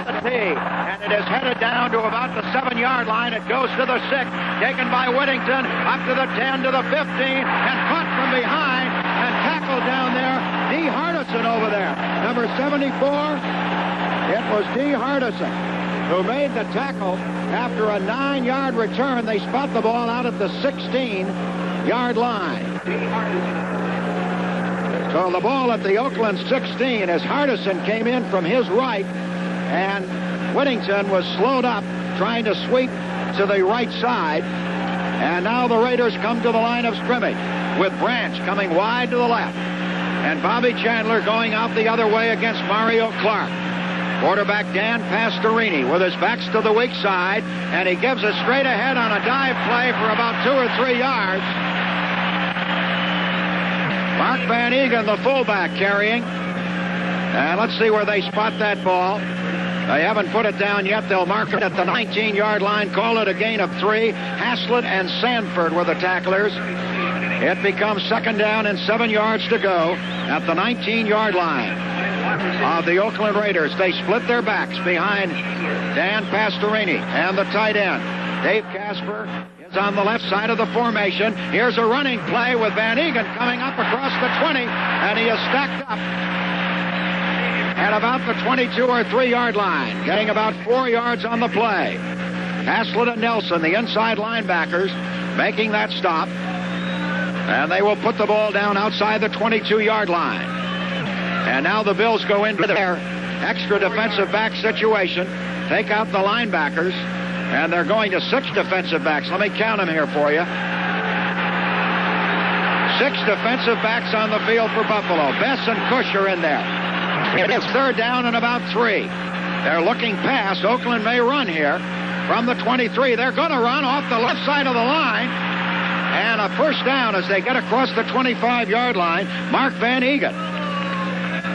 the tee, and it is headed down to about the 7-yard line. It goes to the 6, taken by Whittington, up to the 10, to the 15, and caught from behind, and tackled down there. Dee Hardison over there, number 74. It was Dee Hardison who made the tackle. After a 9-yard return, they spot the ball out at the 16-yard line. So the ball at the Oakland 16 as Hardison came in from his right, and Whittington was slowed up trying to sweep to the right side. And now the Raiders come to the line of scrimmage with Branch coming wide to the left and Bobby Chandler going out the other way against Mario Clark. Quarterback Dan Pastorini with his backs to the weak side, and he gives it straight ahead on a dive play for about 2 or 3 yards. Mark Van Eegen, the fullback, carrying. And let's see where they spot that ball. They haven't put it down yet. They'll mark it at the 19-yard line, call it a gain of 3. Haslett and Sanford were the tacklers. It becomes 2nd down and 7 yards to go at the 19-yard line of the Oakland Raiders. They split their backs behind Dan Pastorini and the tight end. Dave Casper is on the left side of the formation. Here's a running play with Van Eegen coming up across the 20, and he is stacked up at about the 22 or 3-yard line, getting about 4 yards on the play. Haslett and Nelson, the inside linebackers, making that stop, and they will put the ball down outside the 22-yard line. And now the Bills go into their extra defensive back situation, take out the linebackers, and they're going to 6 defensive backs. Let me count them here for you. 6 defensive backs on the field for Buffalo. Bess and Cush are in there. It's 3rd down and about 3. They're looking past. Oakland may run here from the 23. They're going to run off the left side of the line. And a 1st down as they get across the 25-yard line. Mark Van Eegen.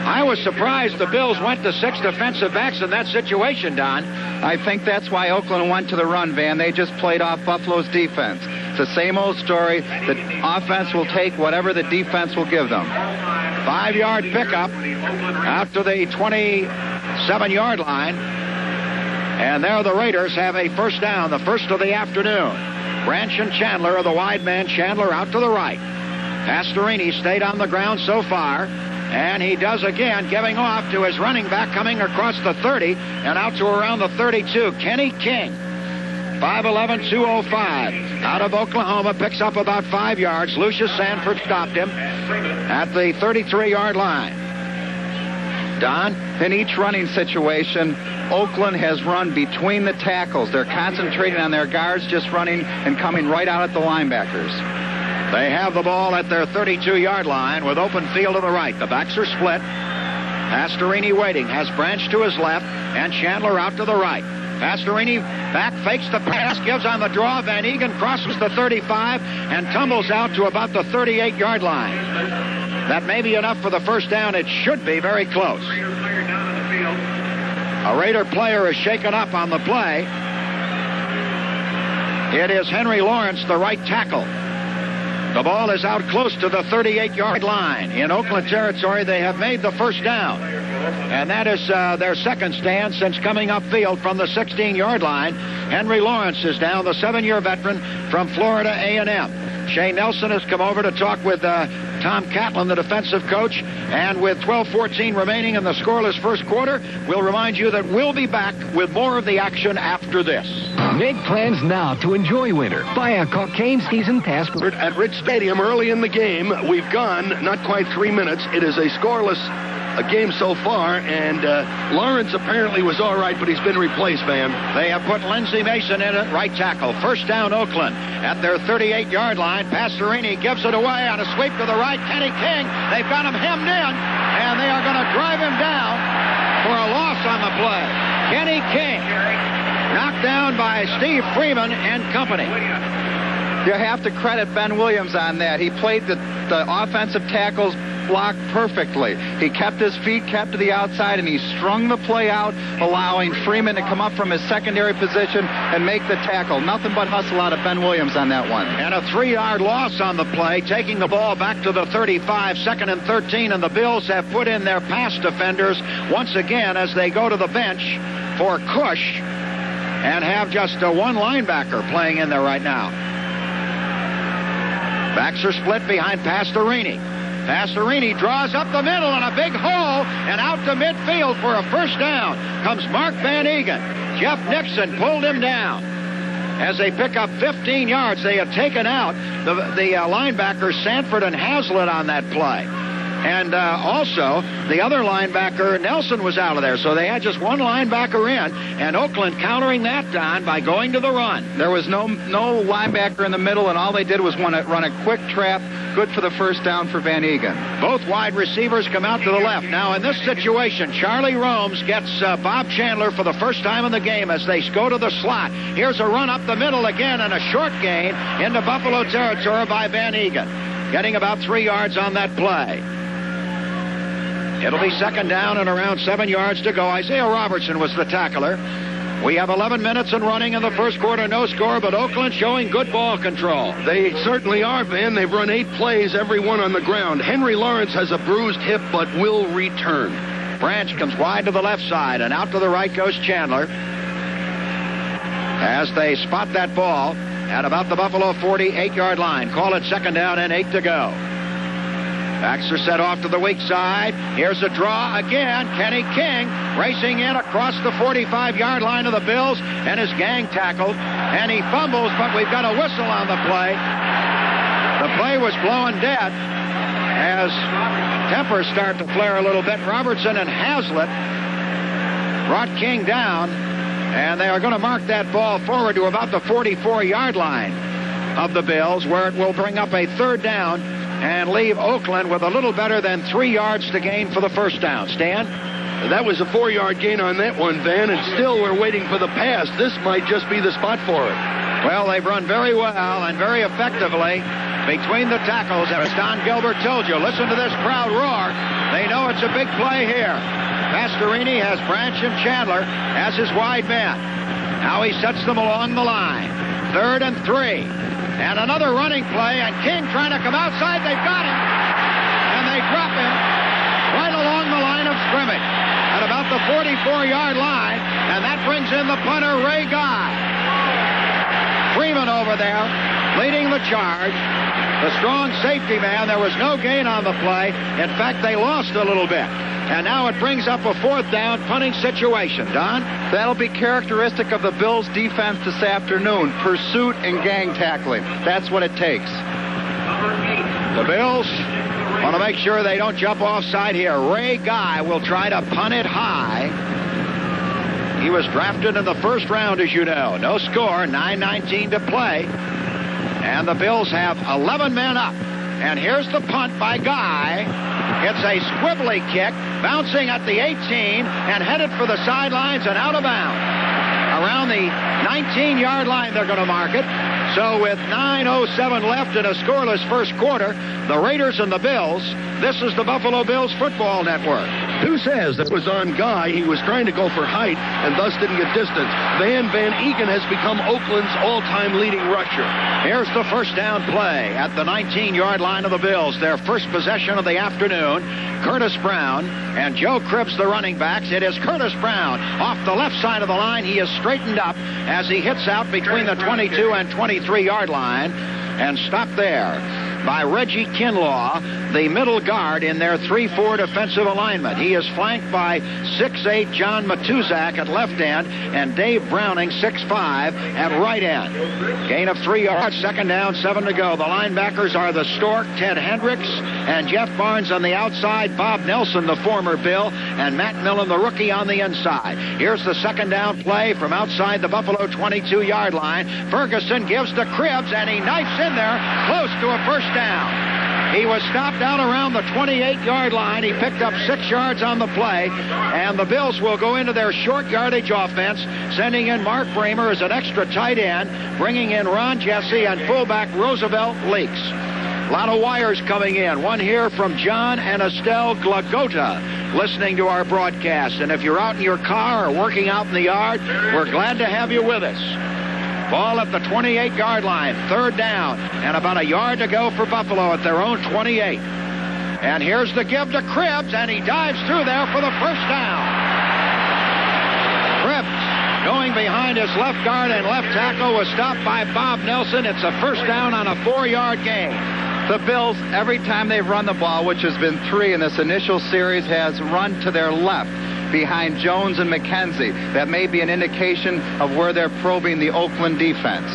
I was surprised the Bills went to 6 defensive backs in that situation, Don. I think that's why Oakland went to the run, Van. They just played off Buffalo's defense. It's the same old story. The offense will take whatever the defense will give them. 5-yard pickup out to the 27-yard line. And there the Raiders have a 1st down, the first of the afternoon. Branch and Chandler are the wide man. Chandler out to the right. Pastorini stayed on the ground so far. And he does again, giving off to his running back coming across the 30 and out to around the 32. Kenny King, 5'11", 205, out of Oklahoma, picks up about 5 yards. Lucius Sanford stopped him at the 33-yard line. Don? In each running situation, Oakland has run between the tackles. They're concentrating on their guards, just running and coming right out at the linebackers. They have the ball at their 32-yard line with open field to the right. The backs are split. Pastorini waiting. Has Branch to his left and Chandler out to the right. Pastorini back, fakes the pass, gives on the draw. Van Eegen crosses the 35 and tumbles out to about the 38-yard line. That may be enough for the 1st down. It should be very close. A Raider player is shaken up on the play. It is Henry Lawrence, the right tackle. The ball is out close to the 38-yard line. In Oakland territory, they have made the 1st down. And that is their 2nd stand since coming upfield from the 16-yard line. Henry Lawrence is down, the 7-year veteran from Florida A&M. Shane Nelson has come over to talk with Tom Catlin, the defensive coach. And with 12:14 remaining in the scoreless 1st quarter, we'll remind you that we'll be back with more of the action after this. Make plans now to enjoy winter. Buy a Cocaine season pass at Rich Stadium early in the game. We've gone not quite 3 minutes. It is a scoreless game so far, and Lawrence apparently was all right, but he's been replaced, Van. They have put Lindsey Mason in at right tackle. 1st down, Oakland at their 38-yard line. Pastorini gives it away on a sweep to the right. Kenny King, they've got him hemmed in, and they are going to drive him down for a loss on the play. Kenny King knocked down by Steve Freeman and company. You have to credit Ben Williams on that. He played the offensive tackles block perfectly. He kept his feet kept to the outside, and he strung the play out, allowing Freeman to come up from his secondary position and make the tackle. Nothing but hustle out of Ben Williams on that one. And a 3-yard loss on the play, taking the ball back to the 35, 2nd and 13, and the Bills have put in their pass defenders once again as they go to the bench for Cush and have just one linebacker playing in there right now. Backs are split behind Pastorini. Pastorini draws up the middle and a big hole, and out to midfield for a first down comes Mark Van Egan. Jeff Nixon pulled him down. As they pick up 15 yards, they have taken out the linebackers Sanford and Hazlitt on that play. And also, the other linebacker, Nelson, was out of there. So they had just one linebacker in, and Oakland countering that down by going to the run. There was no linebacker in the middle, and all they did was run a quick trap, good for the first down for Van Egan. Both wide receivers come out to the left. Now, in this situation, Charlie Romes gets Bob Chandler for the first time in the game as they go to the slot. Here's a run up the middle again, and a short gain into Buffalo territory by Van Egan, getting about 3 yards on that play. It'll be second down and around 7 yards to go. Isaiah Robertson was the tackler. We have 11 minutes and running in the first quarter, no score, but Oakland showing good ball control. They certainly are, Van. They've run 8 plays, every one on the ground. Henry Lawrence has a bruised hip, but will return. Branch comes wide to the left side, and out to the right goes Chandler as they spot that ball at about the Buffalo 48-yard line. Call it second down and 8 to go. Backs are set off to the weak side. Here's a draw again. Kenny King racing in across the 45-yard line of the Bills and is gang tackled. And he fumbles, but we've got a whistle on the play. The play was blowing dead as tempers start to flare a little bit. Robertson and Hazlitt brought King down, and they are going to mark that ball forward to about the 44-yard line of the Bills, where it will bring up a third down and leave Oakland with a little better than 3 yards to gain for the first down. Stan? That was a 4-yard gain on that one, Van, and still we're waiting for the pass. This might just be the spot for it. Well, they've run very well and very effectively between the tackles. As Don Gilbert told you, listen to this crowd roar. They know it's a big play here. Pastorini has Branch and Chandler as his wide men. Now he sets them along the line. 3rd and 3. And another running play, and King trying to come outside. They've got him. And they drop him right along the line of scrimmage at about the 44-yard line. And that brings in the punter, Ray Guy. Freeman over there leading the charge. The strong safety man. There was no gain on the play. In fact, they lost a little bit. And now it brings up a 4th down punting situation. Don? That'll be characteristic of the Bills' defense this afternoon. Pursuit and gang tackling. That's what it takes. The Bills want to make sure they don't jump offside here. Ray Guy will try to punt it high. He was drafted in the first round, as you know. No score, 9:19 to play. And the Bills have 11 men up. And here's the punt by Guy. It's a squibbly kick, bouncing at the 18 and headed for the sidelines and out of bounds. Around the 19-yard line, they're going to mark it. So with 9:07 left in a scoreless first quarter, the Raiders and the Bills, this is the Buffalo Bills Football Network. Who says that was on Guy? He was trying to go for height and thus didn't get distance. Van Egan has become Oakland's all-time leading rusher. Here's the first down play at the 19-yard line of the Bills. Their first possession of the afternoon. Curtis Brown and Joe Cribbs, the running backs. It is Curtis Brown off the left side of the line. He is straightened up as he hits out between the 22 and 23-yard line and stopped there by Reggie Kinlaw, the middle guard in their 3-4 defensive alignment. He is flanked by 6'8" John Matuzak at left end and Dave Browning, 6'5", at right end. Gain of 3 yards, second down, 7 to go. The linebackers are the Stork, Ted Hendricks, and Jeff Barnes on the outside, Bob Nelson, the former Bill, and Matt Millen, the rookie, on the inside. Here's the second down play from outside the Buffalo 22-yard line. Ferguson gives to Cribbs, and he knifes in there close to a first down. He was stopped out around the 28-yard line. He picked up 6 yards on the play, and the Bills will go into their short yardage offense, sending in Mark Bramer as an extra tight end, bringing in Ron Jesse and fullback Roosevelt Leaks. lot of wires coming in. One here from John and Estelle Glagota listening to our broadcast. And if you're out in your car or working out in the yard, we're glad to have you with us. Ball at the 28-yard line, 3rd down, and about a yard to go for Buffalo at their own 28. And here's the give to Cribbs, and he dives through there for the first down. Cribbs going behind his left guard and left tackle was stopped by Bob Nelson. It's a first down on a 4-yard gain. The Bills, every time they've run the ball, which has been 3 in this initial series, has run to their left behind Jones and McKenzie. That may be an indication of where they're probing the Oakland defense.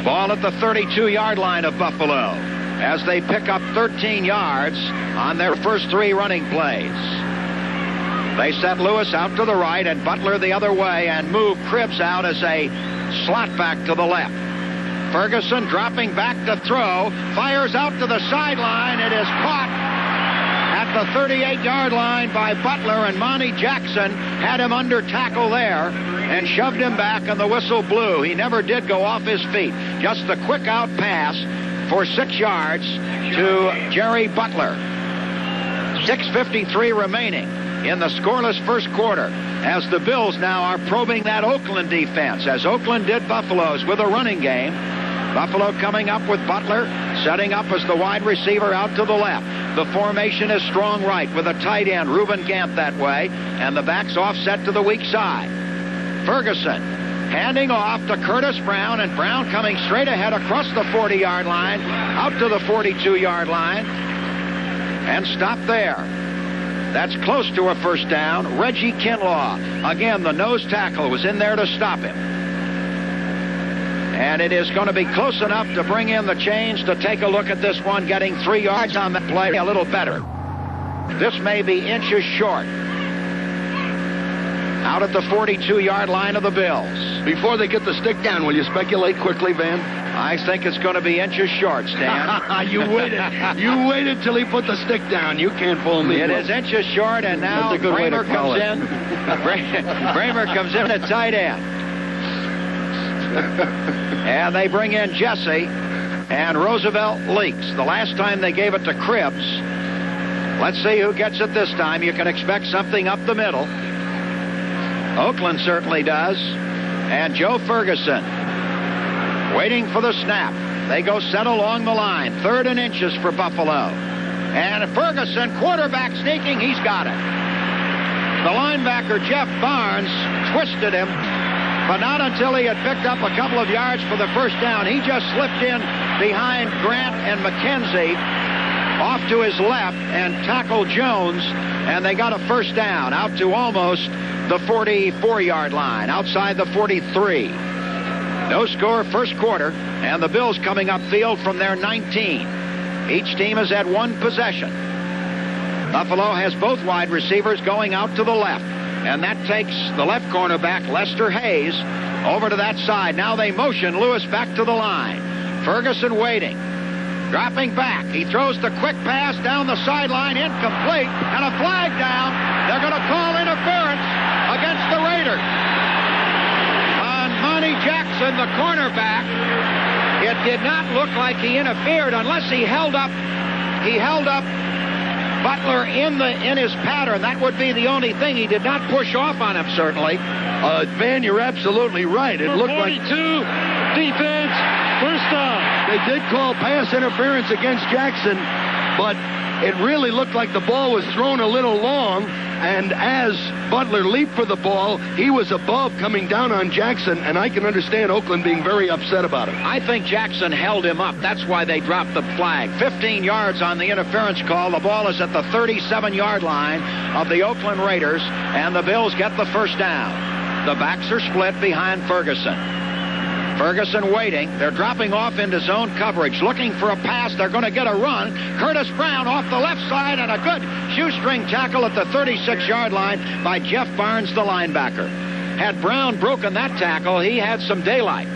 Ball at the 32-yard line of Buffalo as they pick up 13 yards on their first 3 running plays. They set Lewis out to the right and Butler the other way and move Cribbs out as a slot back to the left. Ferguson dropping back to throw, fires out to the sideline. It is caught at the 38-yard line by Butler, and Monty Jackson had him under tackle there and shoved him back, and the whistle blew. He never did go off his feet. Just a quick out pass for 6 yards to Jerry Butler. 6:53 remaining in the scoreless first quarter as the Bills now are probing that Oakland defense, as Oakland did Buffalo's with a running game. Buffalo coming up with Butler, setting up as the wide receiver out to the left. The formation is strong right with a tight end, Reuben Gant, that way, and the backs offset to the weak side. Ferguson handing off to Curtis Brown, and Brown coming straight ahead across the 40-yard line, out to the 42-yard line, and stop there. That's close to a first down. Reggie Kinlaw, again, the nose tackle, was in there to stop him. And it is going to be close enough to bring in the chains to take a look at this one, getting 3 yards on the play, a little better. This may be inches short. Out at the 42-yard line of the Bills. Before they get the stick down, will you speculate quickly, Van? I think it's going to be inches short, Stan. You waited till he put the stick down. You can't fool me. It is inches short, and now Bramer comes in. Bramer comes in at tight end. And they bring in Jesse, and Roosevelt leaks. The last time they gave it to Cribbs. Let's see who gets it this time. You can expect something up the middle. Oakland certainly does. And Joe Ferguson waiting for the snap. They go set along the line. 3rd and inches for Buffalo. And Ferguson, quarterback sneaking, he's got it. The linebacker, Jeff Barnes, twisted him, but not until he had picked up a couple of yards for the first down. He just slipped in behind Grant and McKenzie off to his left and tackled Jones, and they got a first down out to almost the 44-yard line, outside the 43. No score first quarter, and the Bills coming upfield from their 19. Each team has had 1 possession. Buffalo has both wide receivers going out to the left, and that takes the left cornerback, Lester Hayes, over to that side. Now they motion Lewis back to the line. Ferguson waiting. Dropping back. He throws the quick pass down the sideline, incomplete, and a flag down. They're going to call interference against the Raiders. On Monty Jackson, the cornerback, it did not look like he interfered unless he held up Butler in his pattern. That would be the only thing. He did not push off on him, certainly. Van, you're absolutely right. It looked 42, like defense, first down. They did call pass interference against Jackson, but it really looked like the ball was thrown a little long, and as Butler leaped for the ball, he was above coming down on Jackson, and I can understand Oakland being very upset about it. I think Jackson held him up. That's why they dropped the flag. 15 yards on the interference call. The ball is at the 37-yard line of the Oakland Raiders, and the Bills get the first down. The backs are split behind Ferguson. Ferguson waiting. They're dropping off into zone coverage, looking for a pass. They're going to get a run. Curtis Brown off the left side, and a good shoestring tackle at the 36-yard line by Jeff Barnes, the linebacker. Had Brown broken that tackle, he had some daylight.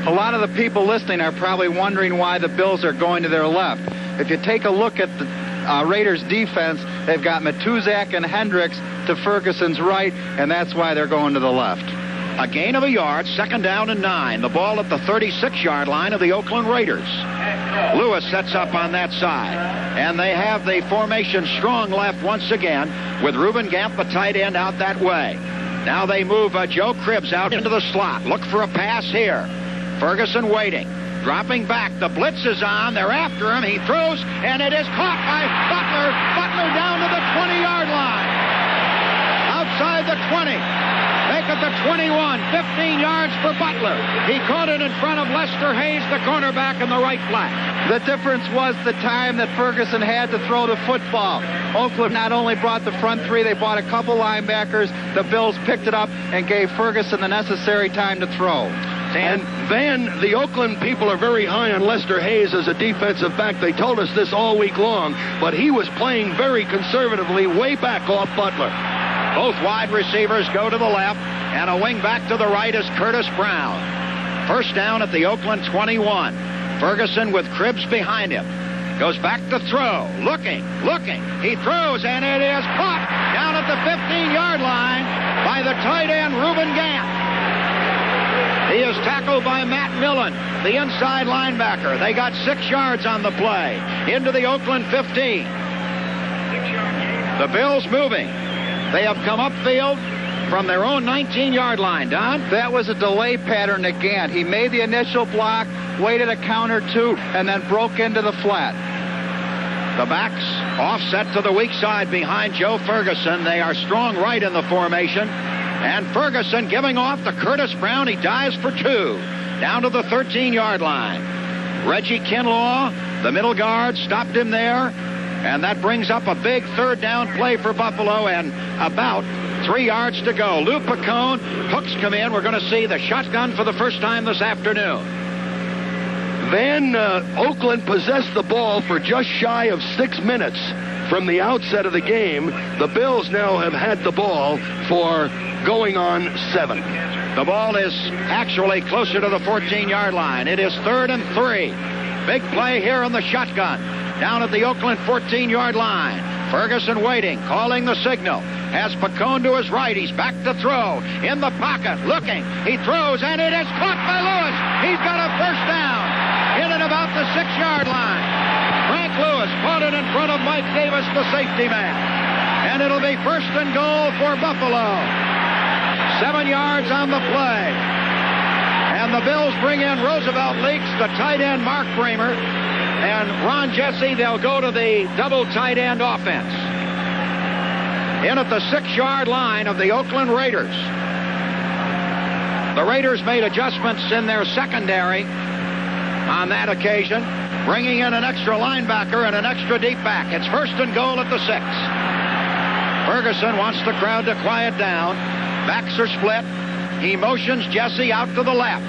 A lot of the people listening are probably wondering why the Bills are going to their left. If you take a look at the Raiders' defense, they've got Matuzak and Hendricks to Ferguson's right, and that's why they're going to the left. A gain of a yard, 2nd down and 9. The ball at the 36-yard line of the Oakland Raiders. Lewis sets up on that side. And they have the formation strong left once again with Reuben Gamp, the tight end, out that way. Now they move Joe Cribbs out into the slot. Look for a pass here. Ferguson waiting. Dropping back. The blitz is on. They're after him. He throws, and it is caught by Butler. Butler down to the 20-yard line. Outside the 20. Make it the 21. 15 yards for Butler. He caught it in front of Lester Hayes, the cornerback, in the right flat. The difference was the time that Ferguson had to throw the football. Oakland not only brought the front three, they brought a couple linebackers. The Bills picked it up and gave Ferguson the necessary time to throw. And Van, the Oakland people are very high on Lester Hayes as a defensive back. They told us this all week long, but he was playing very conservatively way back off Butler. Both wide receivers go to the left, and a wing back to the right is Curtis Brown. First down at the Oakland 21. Ferguson with Cribbs behind him. Goes back to throw. Looking. He throws, and it is caught down at the 15-yard line by the tight end, Reuben Gamp. He is tackled by Matt Millen, the inside linebacker. They got 6 yards on the play into the Oakland 15. The Bills moving. They have come upfield from their own 19-yard line. Don? That was a delay pattern to Gant. He made the initial block, waited a count or two, and then broke into the flat. The backs offset to the weak side behind Joe Ferguson. They are strong right in the formation. And Ferguson giving off to Curtis Brown. He dives for 2. Down to the 13-yard line. Reggie Kinlaw, the middle guard, stopped him there. And that brings up a big third down play for Buffalo and about 3 yards to go. Lou Picone, hooks come in. We're going to see the shotgun for the first time this afternoon. Van, Oakland possessed the ball for just shy of 6 minutes from the outset of the game. The Bills now have had the ball for going on 7. The ball is actually closer to the 14-yard line. It is 3rd and 3. Big play here on the shotgun. Down at the Oakland 14-yard line. Ferguson waiting, calling the signal. Has Picone to his right. He's back to throw. In the pocket, looking. He throws, and it is caught by Lewis. He's got a first down. In and about the 6-yard line. Frank Lewis caught it in front of Mike Davis, the safety man. And it'll be 1st and goal for Buffalo. 7 yards on the play. And the Bills bring in Roosevelt Leaks, the tight end Mark Bramer, and Ron Jesse. They'll go to the double tight end offense. In at the 6-yard line of the Oakland Raiders. The Raiders made adjustments in their secondary on that occasion, bringing in an extra linebacker and an extra deep back. It's 1st and goal at the 6. Ferguson wants the crowd to quiet down. Backs are split. He motions Jesse out to the left.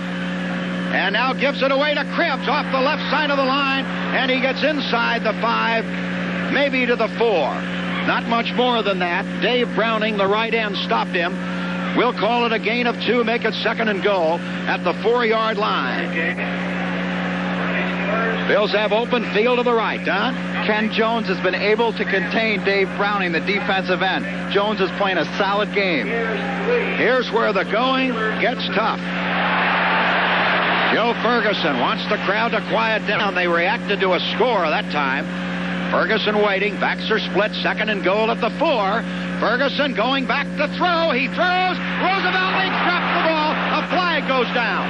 And now gives it away to Cribbs off the left side of the line. And he gets inside the 5, maybe to the 4. Not much more than that. Dave Browning, the right end, stopped him. We'll call it a gain of 2, make it 2nd and goal at the 4-yard line. Bills have open field to the right, Don. Ken Jones has been able to contain Dave Browning, the defensive end. Jones is playing a solid game. Here's where the going gets tough. Joe Ferguson wants the crowd to quiet down. They reacted to a score that time. Ferguson waiting. Backs are split. 2nd and goal at the 4. Ferguson going back to throw. He throws. Roosevelt Leaks drops the ball. A flag goes down.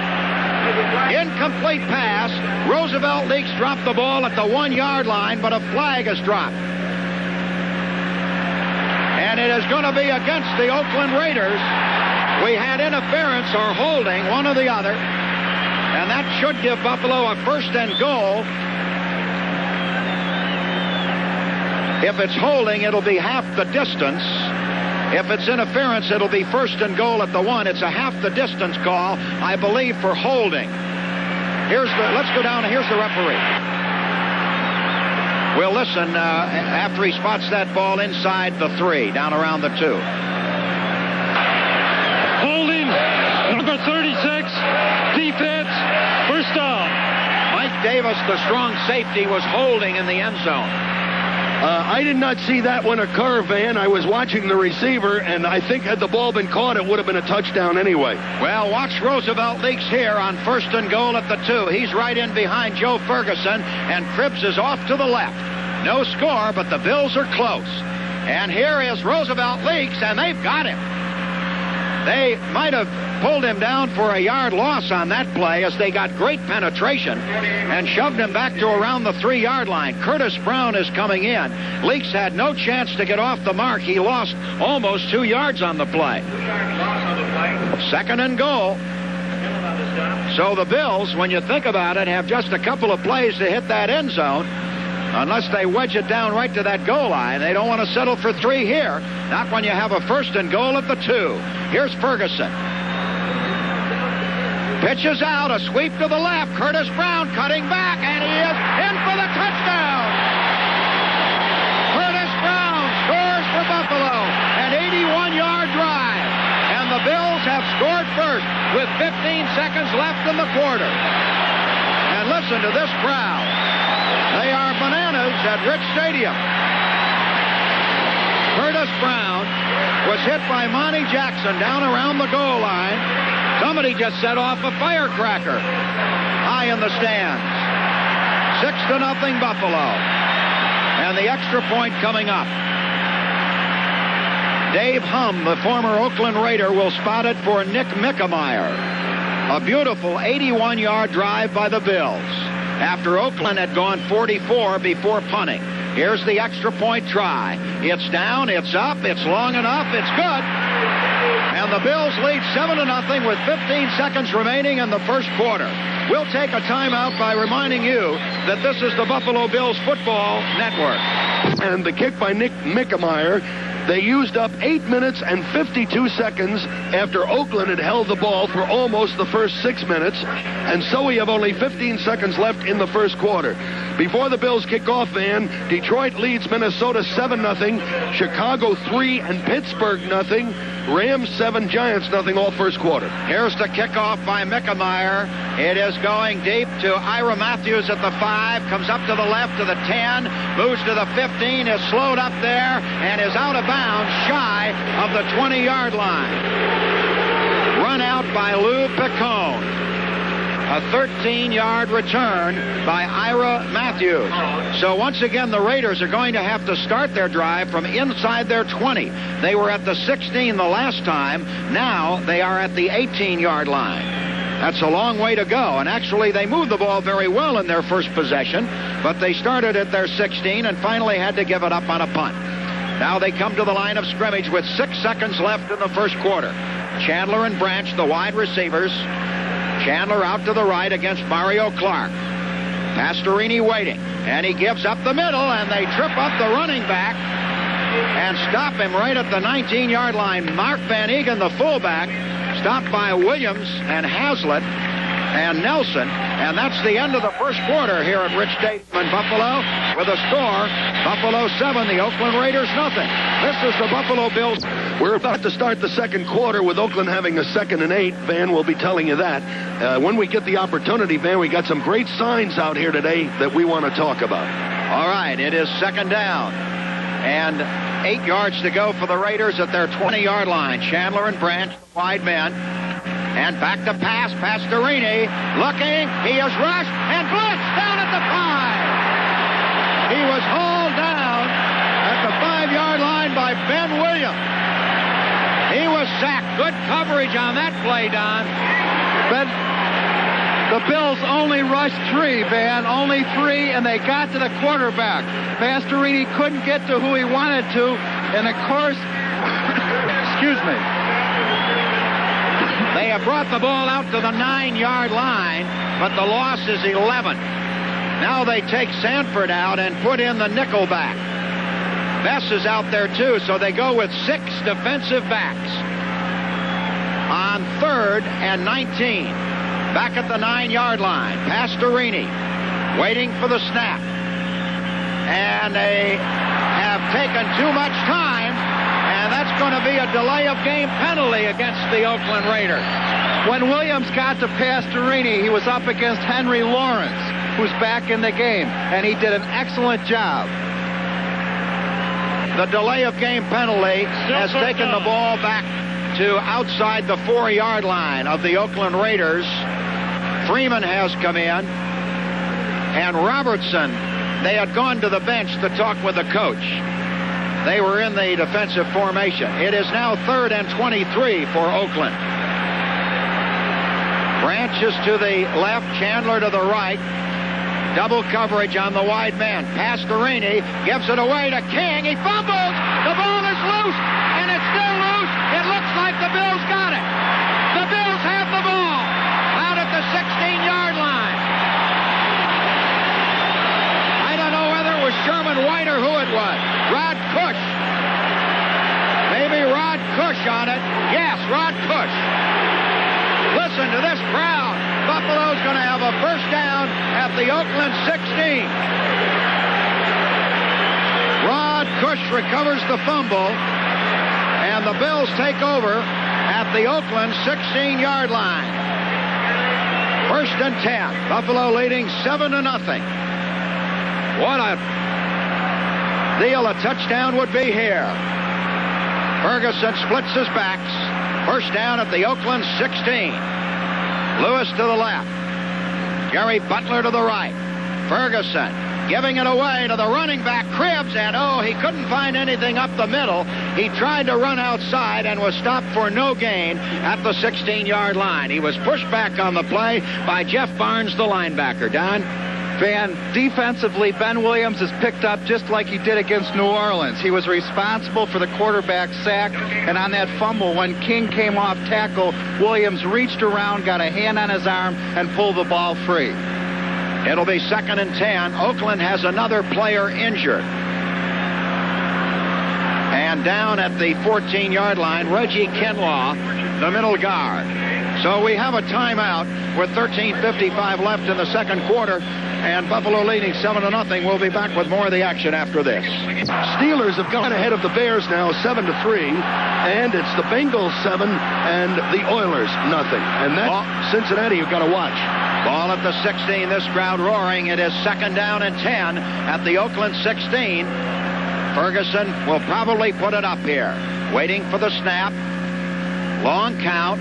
Incomplete pass. Roosevelt Leaks dropped the ball at the 1-yard line, but a flag is dropped. And it is going to be against the Oakland Raiders. We had interference or holding, one or the other. And that should give Buffalo a 1st and goal. If it's holding, it'll be half the distance. If it's interference, it'll be 1st and goal at the 1. It's a half the distance call, I believe, for holding. Let's go down. Here's the referee. We'll listen after he spots that ball inside the 3, down around the 2. Holding, number 36, defense, 1st down. Mike Davis, the strong safety, was holding in the end zone. I did not see that one occur, Van. I was watching the receiver, and I think had the ball been caught, it would have been a touchdown anyway. Well, watch Roosevelt Leaks here on 1st and goal at the 2. He's right in behind Joe Ferguson, and Cribbs is off to the left. No score, but the Bills are close. And here is Roosevelt Leaks, and they've got him. They might have pulled him down for a yard loss on that play as they got great penetration and shoved him back to around the 3-yard line. Curtis Brown is coming in. Leaks had no chance to get off the mark. He lost almost 2 yards on the play. 2nd and goal. So the Bills, when you think about it, have just a couple of plays to hit that end zone. Unless they wedge it down right to that goal line. They don't want to settle for 3 here. Not when you have a 1st and goal at the 2. Here's Ferguson. Pitches out, a sweep to the left. Curtis Brown cutting back, and he is in for the touchdown. Curtis Brown scores for Buffalo. An 81-yard drive. And the Bills have scored first with 15 seconds left in the quarter. And listen to this crowd. They are bananas at Rich Stadium. Curtis Brown was hit by Monty Jackson down around the goal line. Somebody just set off a firecracker high in the stands. 6-0 Buffalo. And the extra point coming up. Dave Humm, the former Oakland Raider, will spot it for Nick Mickemeyer. A beautiful 81-yard drive by the Bills after Oakland had gone 44 before punting. Here's the extra point try. It's down, it's up, it's long enough, it's good. And the Bills lead 7-0 with 15 seconds remaining in the first quarter. We'll take a timeout by reminding you that this is the Buffalo Bills Football Network. And the kick by Nick Mickemeyer. They used up 8 minutes and 52 seconds after Oakland had held the ball for almost the first 6 minutes. And so we have only 15 seconds left in the first quarter. Before the Bills kick off, Van, Detroit leads Minnesota 7-0, Chicago 3 and Pittsburgh 0, Rams 7, Giants 0 all first quarter. Here's the kickoff by Mickemeyer. It is going deep to Ira Matthews at the 5, comes up to the left to the 10, moves to the 15, is slowed up there, and is out of bounds shy of the 20-yard line. Run out by Lou Picone. A 13-yard return by Ira Matthews. So once again, the Raiders are going to have to start their drive from inside their 20. They were at the 16 the last time. Now they are at the 18-yard line. That's a long way to go. And actually, they moved the ball very well in their first possession, but they started at their 16 and finally had to give it up on a punt. Now they come to the line of scrimmage with 6 seconds left in the first quarter. Chandler and Branch, the wide receivers. Chandler out to the right against Mario Clark. Pastorini waiting, and he gives up the middle, and they trip up the running back and stop him right at the 19-yard line. Mark Van Eegen, the fullback, stopped by Williams and Haslett and Nelson, and that's the end of the first quarter here at Rich Stadium in Buffalo with a score, Buffalo 7, the Oakland Raiders 0. This is the Buffalo Bills. We're about to start the second quarter with Oakland having a 2nd and 8. Van will be telling you that. When we get the opportunity, Van, we got some great signs out here today that we want to talk about. All right, it is 2nd down. And 8 yards to go for the Raiders at their 20-yard line. Chandler and Branch, wide men. And back to pass, Pastorini. Looking, he is rushed and blitzed down at the 5. He was hauled down at the 5-yard line by Ben Williams. He was sacked. Good coverage on that play, Don. But the Bills only rushed 3, Van. Only 3, and they got to the quarterback. Pastorini couldn't get to who he wanted to, and of course, excuse me. They have brought the ball out to the 9-yard line, but the loss is 11. Now they take Sanford out and put in the nickel back. Bess is out there too, so they go with 6 defensive backs. On 3rd and 19. Back at the 9-yard line. Pastorini waiting for the snap. And they have taken too much time, and that's going to be a delay of game penalty against the Oakland Raiders. When Williams got to Pastorini, he was up against Henry Lawrence, who's back in the game, and he did an excellent job. The delay of game penalty has taken the ball back to outside the 4-yard line of the Oakland Raiders. Freeman has come in. And Robertson, they had gone to the bench to talk with the coach. They were in the defensive formation. It is now 3rd and 23 for Oakland. Branch is to the left, Chandler to the right. Double coverage on the wide man. Pass to Rainey, gives it away to King. He fumbles. The ball is loose, and it's still loose. It looks like the Bills got it. The Bills have the ball out at the 16-yard line. I don't know whether it was Sherman White or who it was. Rod Cush. Maybe Rod Cush on it. Yes, Rod Cush. Listen to this crowd. Buffalo's going to have a first down at the Oakland 16. Rod Cush recovers the fumble, and the Bills take over at the Oakland 16-yard line. 1st and 10. Buffalo leading 7-0. What a deal a touchdown would be here. Ferguson splits his backs. First down at the Oakland 16. Lewis to the left. Jerry Butler to the right. Ferguson giving it away to the running back, Cribbs, and he couldn't find anything up the middle. He tried to run outside and was stopped for no gain at the 16-yard line. He was pushed back on the play by Jeff Barnes, the linebacker. Don? Van, defensively, Ben Williams is picked up just like he did against New Orleans. He was responsible for the quarterback sack, and on that fumble, when King came off tackle, Williams reached around, got a hand on his arm, and pulled the ball free. It'll be 2nd and 10. Oakland has another player injured. And down at the 14-yard line, Reggie Kinlaw, the middle guard. So we have a timeout with 13:55 left in the second quarter, and Buffalo leading 7-0. We'll be back with more of the action after this. Steelers have gone ahead of the Bears now 7-3, and it's the Bengals 7 and the Oilers nothing. And that's Cincinnati you've got to watch. Ball at the 16. This crowd roaring. It is 2nd down and 10 at the Oakland 16. Ferguson will probably put it up here. Waiting for the snap. Long count.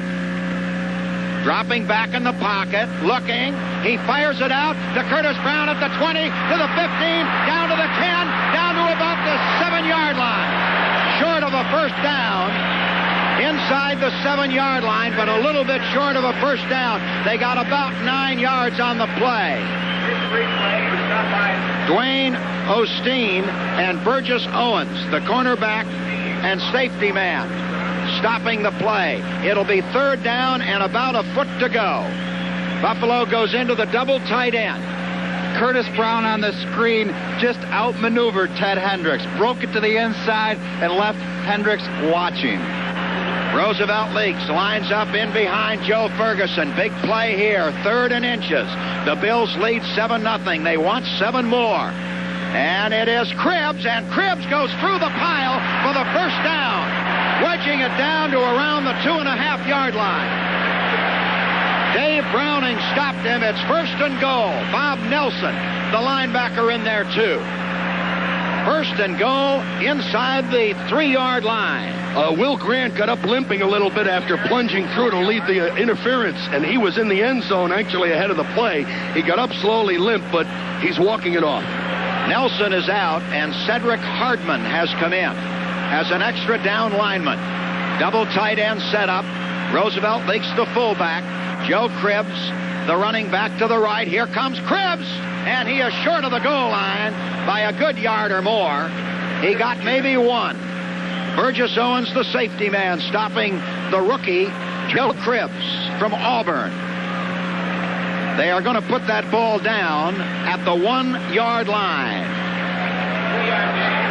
Dropping back in the pocket, looking. He fires it out to Curtis Brown at the 20, to the 15, down to the 10, down to about the 7-yard line. Short of a first down, inside the 7-yard line, but a little bit short of a first down. They got about 9 yards on the play. Dwayne Osteen and Burgess Owens, the cornerback and safety man, stopping the play. It'll be 3rd down and about a foot to go. Buffalo goes into the double tight end. Curtis Brown on the screen just outmaneuvered Ted Hendricks, broke it to the inside and left Hendricks watching. Roosevelt Leaks lines up in behind Joe Ferguson. Big play here, 3rd and inches. The Bills lead 7-0. They want 7 more. And it is Cribbs, and Cribbs goes through the pile for the first down, wedging it down to around the 2.5-yard line. Dave Browning stopped him. It's 1st and goal. Bob Nelson, the linebacker, in there too. 1st and goal inside the 3-yard line. Will Grant got up limping a little bit after plunging through to lead the interference, and he was in the end zone actually ahead of the play. He got up slowly, limp, but he's walking it off. Nelson is out, and Cedric Hardman has come in as an extra down lineman. Double tight end setup. Roosevelt Leaks the fullback. Joe Cribbs, the running back to the right. Here comes Cribbs, and he is short of the goal line by a good yard or more. He got maybe 1. Burgess Owens, the safety man, stopping the rookie, Joe Cribbs from Auburn. They are going to put that ball down at the 1-yard line.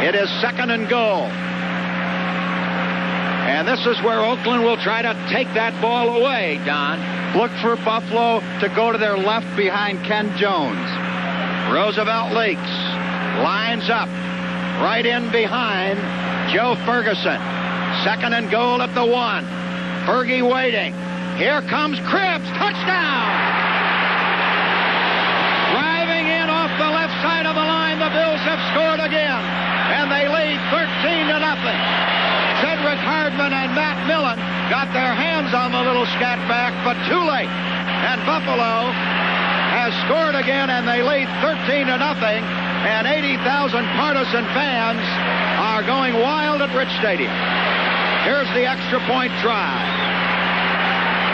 It is 2nd and goal. And this is where Oakland will try to take that ball away, Don. Look for Buffalo to go to their left behind Ken Jones. Roosevelt Leaks lines up right in behind Joe Ferguson. 2nd and goal at the 1. Fergie waiting. Here comes Cribbs. Touchdown! Driving in off the left side of the line, the Bills have scored again. and they lead 13-0. Cedric Hardman and Matt Millen got their hands on the little scat back, but too late. And Buffalo has scored again, and they lead 13-0. And 80,000 partisan fans are going wild at Rich Stadium. Here's the extra point try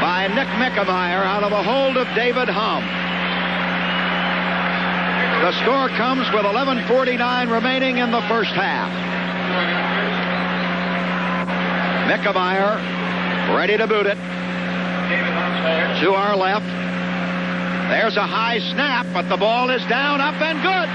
by Nick Mickemeyer out of a hold of David Hum. The score comes with 11:49 remaining in the first half. Mickemeyer ready to boot it. To our left. There's a high snap, but the ball is down, up, and good.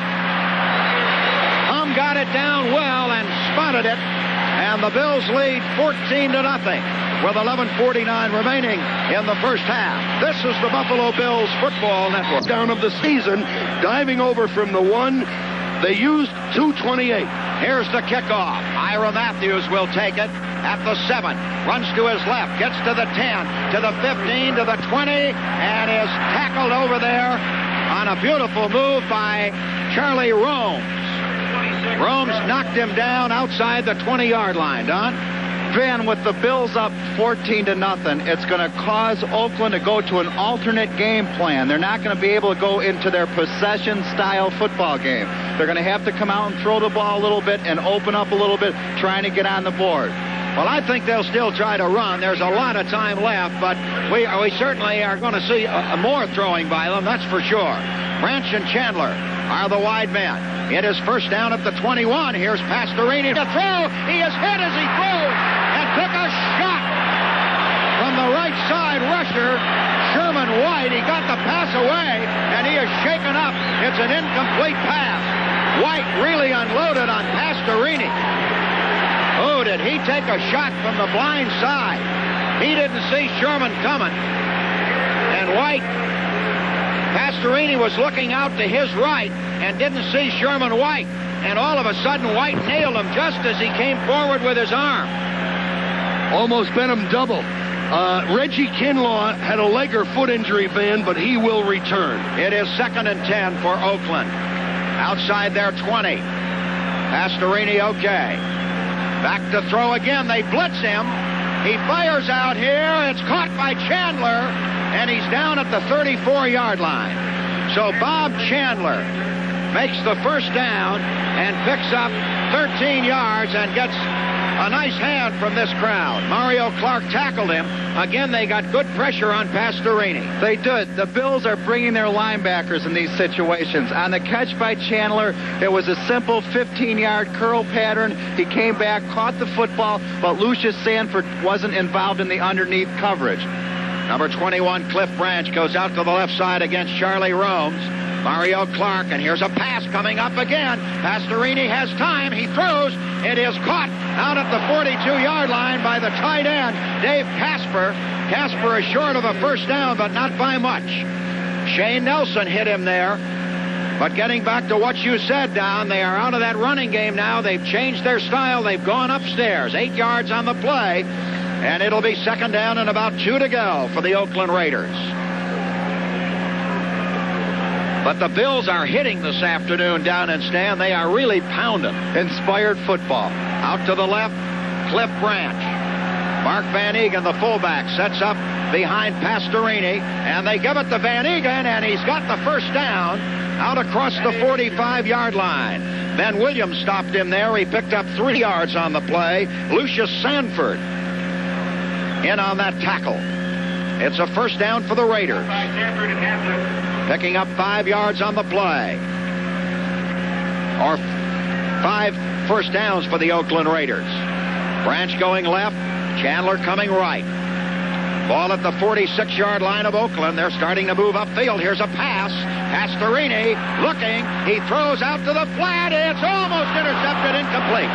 Hum got it down well and spotted it, and the Bills lead 14-0 with 11:49 remaining in the first half. This is the Buffalo Bills Football Network. Down of the season, diving over from the 1. They used 2:28. Here's the kickoff. Ira Matthews will take it at the 7. Runs to his left, gets to the 10, to the 15, to the 20, and is tackled over there on a beautiful move by Charlie Romes. Romes knocked him down outside the 20-yard line. Don? Van, with the Bills up 14-0, it's going to cause Oakland to go to an alternate game plan. They're not going to be able to go into their possession-style football game. They're going to have to come out and throw the ball a little bit and open up a little bit, trying to get on the board. Well, I think they'll still try to run. There's a lot of time left, but we certainly are going to see more throwing by them, that's for sure. Branch and Chandler are the wide men. It is first down at the 21. Here's Pastorini to throw. He is hit as he throws and took a shot from the right side rusher, Sherman White. He got the pass away, and he is shaken up. It's an incomplete pass. White really unloaded on Pastorini. Oh, did he take a shot from the blind side? He didn't see Sherman coming. And Pastorini was looking out to his right and didn't see Sherman White. And all of a sudden, White nailed him just as he came forward with his arm. Almost bent him double. Reggie Kinlaw had a leg or foot injury, Van, but he will return. It is 2nd and 10 for Oakland. Outside their 20. Pastorini okay. Back to throw again. They blitz him. He fires out here. It's caught by Chandler, and he's down at the 34-yard line. So Bob Chandler makes the first down and picks up 13 yards and gets a nice hand from this crowd. Mario Clark tackled him. Again, they got good pressure on Pastorini. They did. The Bills are bringing their linebackers in these situations. On the catch by Chandler, it was a simple 15-yard curl pattern. He came back, caught the football, but Lucius Sanford wasn't involved in the underneath coverage. Number 21, Cliff Branch, goes out to the left side against Charlie Romes. Mario Clark, and here's a pass coming up again. Pastorini has time. He throws. It is caught out at the 42-yard line by the tight end, Dave Casper. Casper is short of a first down, but not by much. Shane Nelson hit him there. But getting back to what you said, Don, they are out of that running game now. They've changed their style. They've gone upstairs. 8 yards on the play, and it'll be 2nd down and about 2 to go for the Oakland Raiders. But the Bills are hitting this afternoon down in Stan. They are really pounding. Inspired football. Out to the left, Cliff Branch. Mark Van Egan, the fullback, sets up behind Pastorini, and they give it to Van Egan, and he's got the first down out across the 45-yard line. Ben Williams stopped him there. He picked up 3 yards on the play. Lucius Sanford in on that tackle. It's a first down for the Raiders. Picking up 5 yards on the play. Or 5 first downs for the Oakland Raiders. Branch going left, Chandler coming right. Ball at the 46-yard line of Oakland. They're starting to move upfield. Here's a pass. Pastorini looking. He throws out to the flat. It's almost intercepted, incomplete.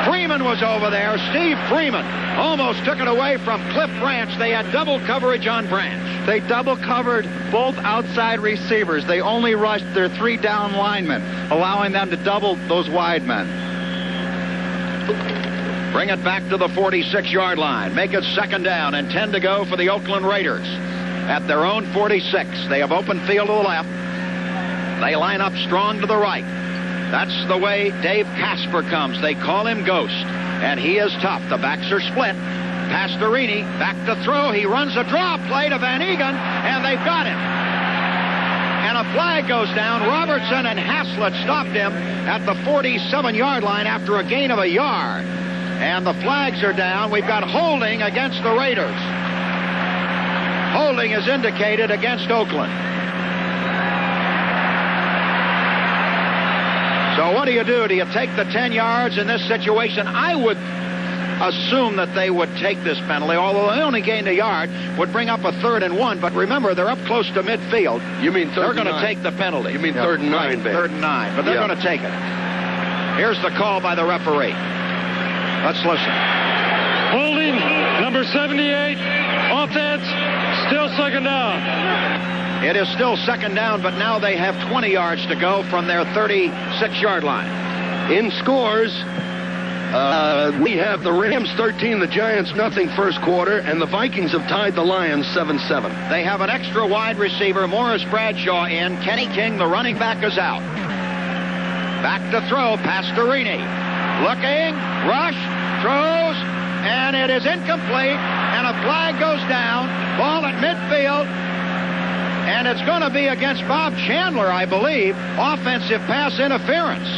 Freeman was over there. Steve Freeman almost took it away from Cliff Branch. They had double coverage on Branch. They double covered both outside receivers. They only rushed their 3 down linemen, allowing them to double those wide men. Bring it back to the 46-yard line. Make it 2nd down and 10 to go for the Oakland Raiders. At their own 46, they have open field to the left. They line up strong to the right. That's the way Dave Casper comes. They call him Ghost, and he is tough. The backs are split. Pastorini back to throw. He runs a draw play to Van Egan, and they've got him. And a flag goes down. Robertson and Haslett stopped him at the 47-yard line after a gain of a yard. And the flags are down. We've got holding against the Raiders. Holding is indicated against Oakland. So what do? Do you take the 10 yards in this situation? I would assume that they would take this penalty, although they only gained a yard, would bring up a 3rd and 1. But remember, they're up close to midfield. You mean 3rd They're and 9? going to take the penalty. You mean 3rd and 9, right, Ben? 3rd and 9, but they're going to take it. Here's the call by the referee. Let's listen. Holding, number 78, offense, still second down. It is still second down, but now they have 20 yards to go from their 36-yard line. In scores, we have the Rams 13, the Giants nothing first quarter, and the Vikings have tied the Lions 7-7. They have an extra wide receiver, Morris Bradshaw, in. Kenny King, the running back, is out. Back to throw, Pastorini. Looking, rush, throws, and it is incomplete, and a flag goes down. Ball at midfield, and it's going to be against Bob Chandler, I believe. Offensive pass interference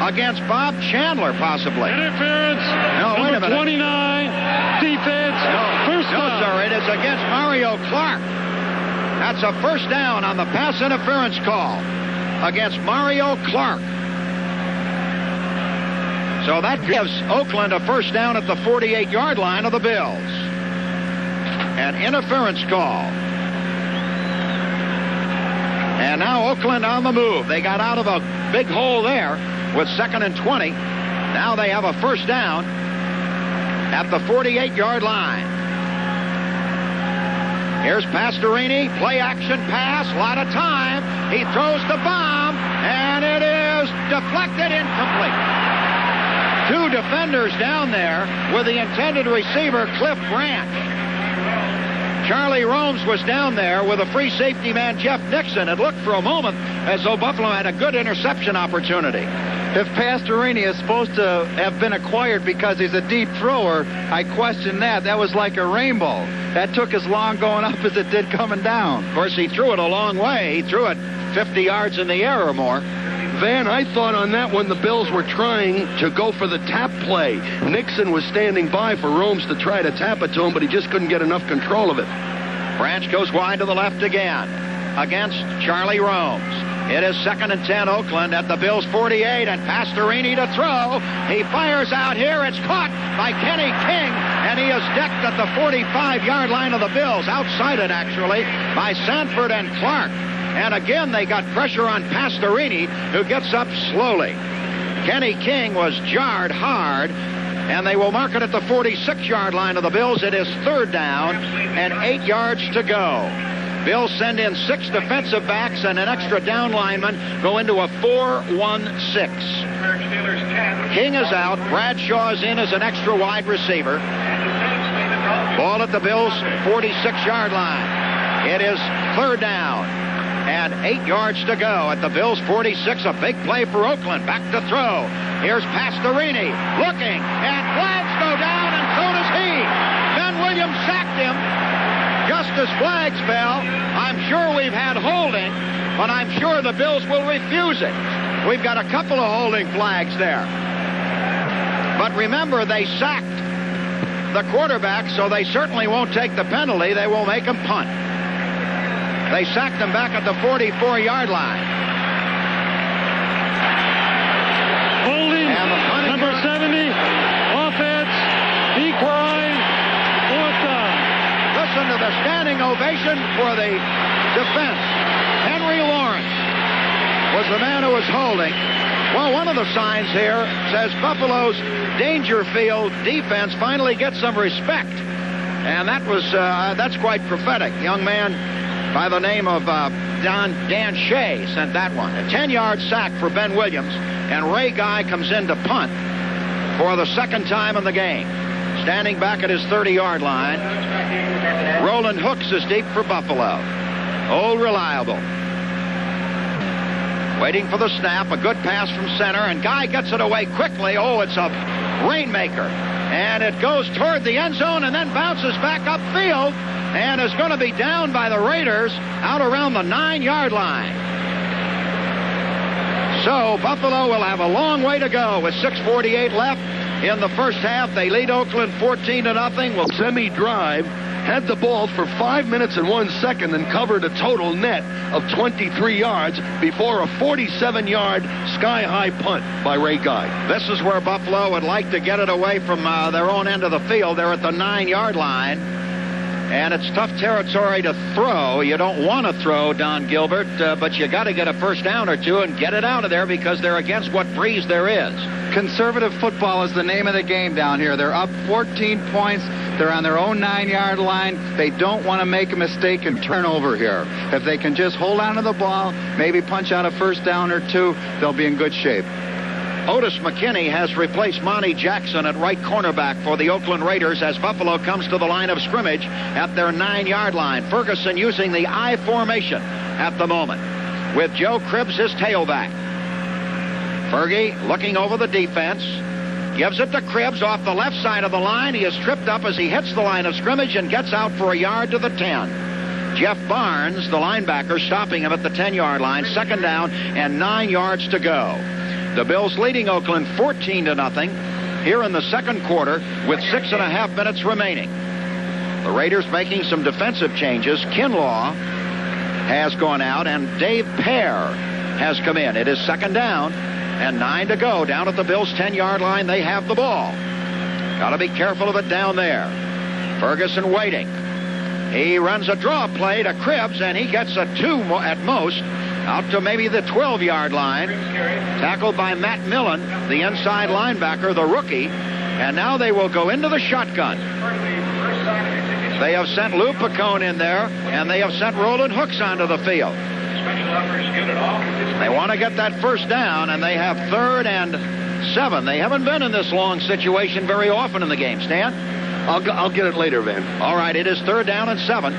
against Bob Chandler, possibly. Interference. No, wait a number minute. 29, defense, first No, down. sir, it is against Mario Clark. That's a first down on the pass interference call against Mario Clark. So that gives Oakland a first down at the 48-yard line of the Bills. An interference call. And now Oakland on the move. They got out of a big hole there with 2nd and 20. Now they have a first down at the 48-yard line. Here's Pastorini, play action pass, a lot of time. He throws the bomb, and it is deflected, incomplete. 2 defenders down there with the intended receiver, Cliff Branch. Charlie Romes was down there with a free safety man, Jeff Nixon. It looked for a moment as though Buffalo had a good interception opportunity. If Pastorini is supposed to have been acquired because he's a deep thrower, I question that. That was like a rainbow. That took as long going up as it did coming down. Of course, he threw it a long way. He threw it 50 yards in the air or more. Van, I thought on that one the Bills were trying to go for the tap play. Nixon was standing by for Romes to try to tap it to him, but he just couldn't get enough control of it. Branch goes wide to the left again against Charlie Romes. It is 2nd and 10, Oakland at the Bills' 48, and Pastorini to throw. He fires out here. It's caught by Kenny King, and he is decked at the 45-yard line of the Bills, outside it actually, by Sanford and Clark. And again, they got pressure on Pastorini, who gets up slowly. Kenny King was jarred hard, and they will mark it at the 46-yard line of the Bills. It is 3rd down and 8 yards to go. Bills send in 6 defensive backs and an extra down lineman, go into a 4-1-6. King is out. Bradshaw is in as an extra wide receiver. Ball at the Bills' 46-yard line. It is 3rd down and 8 yards to go at the Bills' 46. A big play for Oakland. Back to throw. Here's Pastorini looking, and flags go down, and so does he. Ben Williams sacked him just as flags fell. I'm sure we've had holding, but I'm sure the Bills will refuse it. We've got a couple of holding flags there. But remember, they sacked the quarterback, so they certainly won't take the penalty. They will make him punt. They sacked him back at the 44-yard line. Holding, number 70, offense, equine, 4th down. Listen to the standing ovation for the defense. Henry Lawrence was the man who was holding. Well, one of the signs here says Buffalo's Dangerfield defense finally gets some respect. And that's quite prophetic. Young man by the name of Dan Shea sent that one. A 10-yard sack for Ben Williams, and Ray Guy comes in to punt for the 2nd time in the game. Standing back at his 30-yard line, Roland Hooks is deep for Buffalo. Old reliable. Waiting for the snap. A good pass from center, and Guy gets it away quickly. Oh, it's a rainmaker. And it goes toward the end zone and then bounces back upfield and is going to be down by the Raiders out around the 9-yard line. So Buffalo will have a long way to go with 6:48 left in the first half. They lead Oakland 14-0. Well, semi-drive, had the ball for 5 minutes and 1 second and covered a total net of 23 yards before a 47-yard sky-high punt by Ray Guy. This is where Buffalo would like to get it away from their own end of the field. They're at the 9-yard line. And it's tough territory to throw. You don't want to throw, Don Gilbert, but you got to get a first down or two and get it out of there because they're against what breeze there is. Conservative football is the name of the game down here. They're up 14 points. They're on their own 9-yard line. They don't want to make a mistake and turn over here. If they can just hold on to the ball, maybe punch out a first down or two, they'll be in good shape. Otis McKinney has replaced Monty Jackson at right cornerback for the Oakland Raiders as Buffalo comes to the line of scrimmage at their 9-yard line. Ferguson using the I formation at the moment with Joe Cribbs his tailback. Fergie looking over the defense. Gives it to Cribbs off the left side of the line. He is tripped up as he hits the line of scrimmage and gets out for a yard to the 10. Jeff Barnes, the linebacker, stopping him at the 10-yard line. Second down and 9 yards to go. The Bills leading Oakland 14-0 here in the second quarter with 6.5 minutes remaining. The Raiders making some defensive changes. Kinlaw has gone out and Dave Pear has come in. It is second down and 9 to go. Down at the Bills' 10-yard line, they have the ball. Got to be careful of it down there. Ferguson waiting. He runs a draw play to Cribbs, and he gets a 2 at most. Out to maybe the 12-yard line. Tackled by Matt Millen, the inside linebacker, the rookie. And now they will go into the shotgun. They have sent Lou Picone in there, and they have sent Roland Hooks onto the field. They want to get that first down, and they have 3rd and 7. They haven't been in this long situation very often in the game. Stan? I'll get it later, Van. All right, it is 3rd down and 7.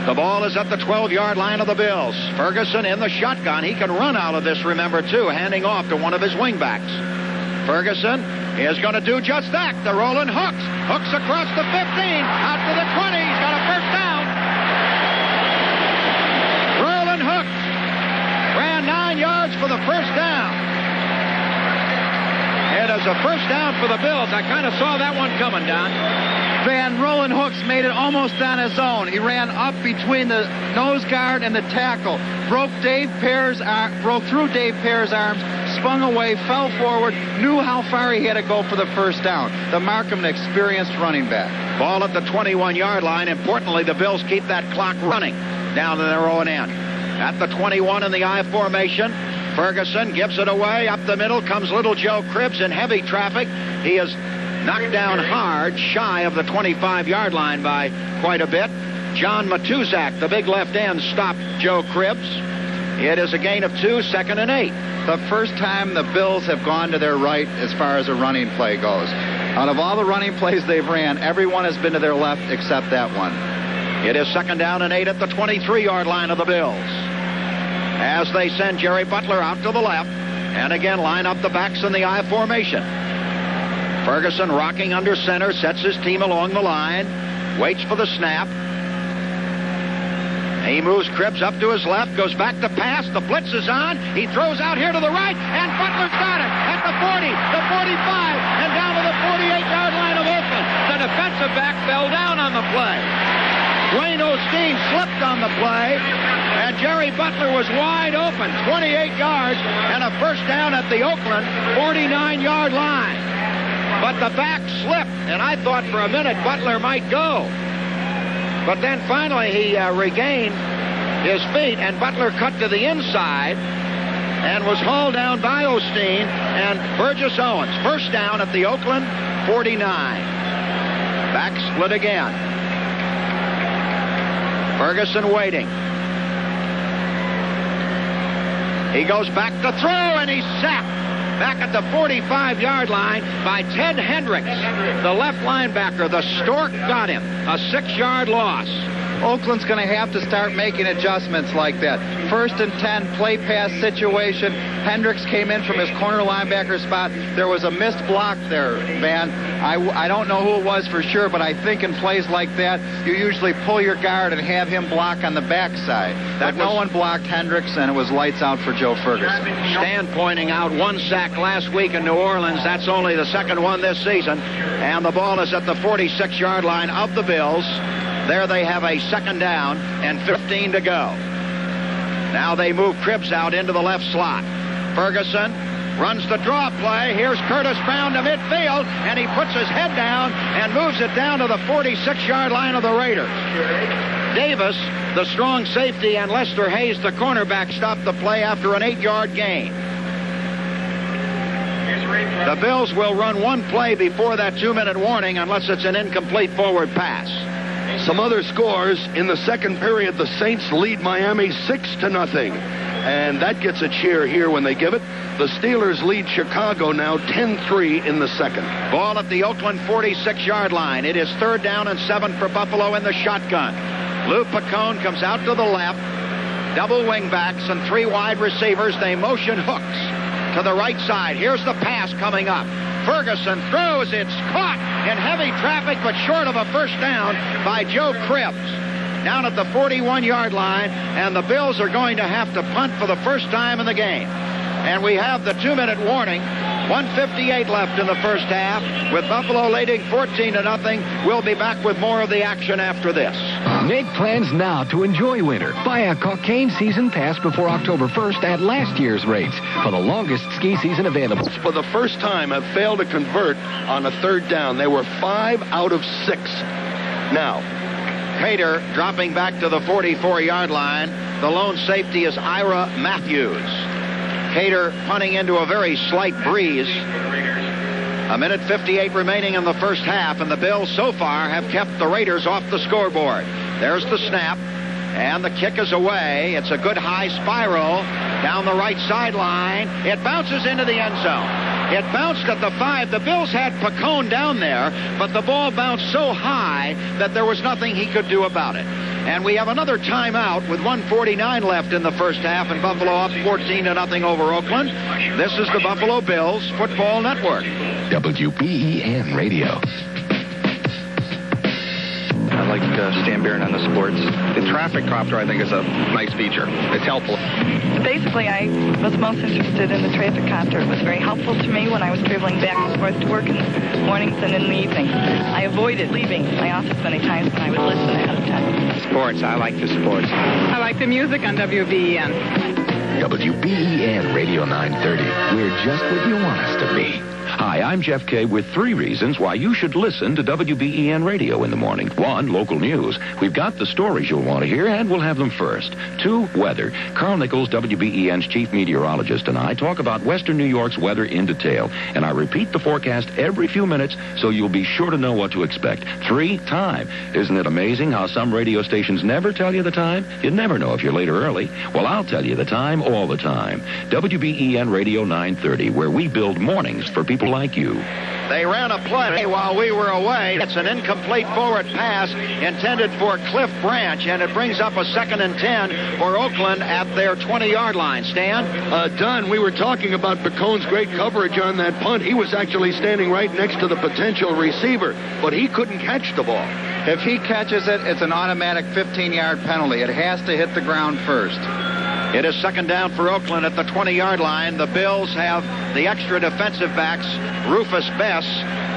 The ball is at the 12-yard line of the Bills. Ferguson in the shotgun. He can run out of this, remember, too, handing off to one of his wingbacks. Ferguson is going to do just that. The Roland Hooks. Hooks across the 15, out to the 20. He's got a first down. Roland Hooks ran 9 yards for the first down. It is a first down for the Bills. I kind of saw that one coming, Don. Van Roland Hooks made it almost on his own. He ran up between the nose guard and the tackle, broke through Dave Pear's arms, spun away, fell forward, knew how far he had to go for the first down. The mark of an experienced running back. Ball at the 21-yard line. Importantly, the Bills keep that clock running down to their own end. At the 21 in the I formation, Ferguson gives it away. Up the middle comes little Joe Cribbs in heavy traffic. He is knocked down hard, shy of the 25-yard line by quite a bit. John Matuzak, the big left end, stopped Joe Cribbs. It is a gain of 2, 2nd and 8. The first time the Bills have gone to their right as far as a running play goes. Out of all the running plays they've ran, everyone has been to their left except that one. It is 2nd down and 8 at the 23-yard line of the Bills. As they send Jerry Butler out to the left, and again line up the backs in the I formation. Ferguson rocking under center, sets his team along the line, waits for the snap. He moves Cribbs up to his left, goes back to pass. The blitz is on. He throws out here to the right, and Butler's got it at the 40, the 45, and down to the 48-yard line of Oakland. The defensive back fell down on the play. Dwayne Osteen slipped on the play, and Jerry Butler was wide open, 28 yards, and a first down at the Oakland 49-yard line. But the back slipped, and I thought for a minute Butler might go. But then finally he regained his feet, and Butler cut to the inside and was hauled down by Osteen and Burgess Owens. First down at the Oakland 49. Back split again. Ferguson waiting. He goes back to throw, and he's sacked back at the 45-yard line by Ted Hendricks, the left linebacker. The Stork got him. A 6-yard loss. Oakland's going to have to start making adjustments like that. 1st and 10, play pass situation. Hendricks came in from his corner linebacker spot. There was a missed block there, Van. I don't know who it was for sure, but I think in plays like that, you usually pull your guard and have him block on the backside. But no one blocked Hendricks, and it was lights out for Joe Ferguson. Stan pointing out 1 sack last week in New Orleans. That's only the 2nd one this season. And the ball is at the 46-yard line of the Bills. There they have a 2nd down and 15 to go. Now they move Cribbs out into the left slot. Ferguson runs the draw play. Here's Curtis Brown to midfield, and he puts his head down and moves it down to the 46-yard line of the Raiders. Davis, the strong safety, and Lester Hayes, the cornerback, stopped the play after an 8-yard gain. The Bills will run 1 play before that 2-minute warning unless it's an incomplete forward pass. Some other scores. In the 2nd period, the Saints lead Miami 6-0. And that gets a cheer here when they give it. The Steelers lead Chicago now 10-3 in the 2nd. Ball at the Oakland 46-yard line. It is 3rd down and 7 for Buffalo in the shotgun. Lou Picone comes out to the left. Double wingbacks and 3 wide receivers. They motion hooks to the right side. Here's the pass coming up. Ferguson throws. It's caught in heavy traffic, but short of a 1st down by Joe Cribbs. Down at the 41-yard line, and the Bills are going to have to punt for the first time in the game. And we have the 2-minute warning. 1:58 left in the first half. With Buffalo leading 14-0. We'll be back with more of the action after this. Make plans now to enjoy winter. Buy a Cockaigne season pass before October 1st at last year's rates for the longest ski season available. For the first time, have failed to convert on a 3rd down. They were 5 out of 6. Now, Cater dropping back to the 44-yard line. The lone safety is Ira Matthews. Cater punting into a very slight breeze. 1:58 remaining in the first half, and the Bills so far have kept the Raiders off the scoreboard. There's the snap, and the kick is away. It's a good high spiral down the right sideline. It bounces into the end zone. It bounced at the 5. The Bills had Picone down there, but the ball bounced so high that there was nothing he could do about it. And we have another timeout with 1:49 left in the first half, and Buffalo up 14-0 over Oakland. This is the Buffalo Bills Football Network. WBEN Radio. I like Stan Barron on the sports. The traffic copter, I think, is a nice feature. It's helpful. Basically, I was most interested in the traffic copter. It was very helpful to me when I was traveling back and forth to work in the mornings and in the evenings. I avoided leaving my office many times when I would listen ahead of time. Sports. I like the sports. I like the music on WBEN. WBEN Radio 930. We're just what you want us to be. Hi, I'm Jeff Kay with 3 reasons why you should listen to WBEN Radio in the morning. 1, local news. We've got the stories you'll want to hear, and we'll have them first. 2, weather. Carl Nichols, WBEN's chief meteorologist, and I talk about Western New York's weather in detail. And I repeat the forecast every few minutes, so you'll be sure to know what to expect. 3, time. Isn't it amazing how some radio stations never tell you the time? You'd never know if you're late or early. Well, I'll tell you the time all the time. WBEN Radio 930, where we build mornings for people like you. They ran a play while we were away. It's an incomplete forward pass intended for Cliff Branch, and it brings up a 2nd and 10 for Oakland at their 20-yard line. Stan? Don, we were talking about Picone's great coverage on that punt. He was actually standing right next to the potential receiver, but he couldn't catch the ball. If he catches it, it's an automatic 15-yard penalty. It has to hit the ground first. It is 2nd down for Oakland at the 20-yard line. The Bills have the extra defensive backs, Rufus Bess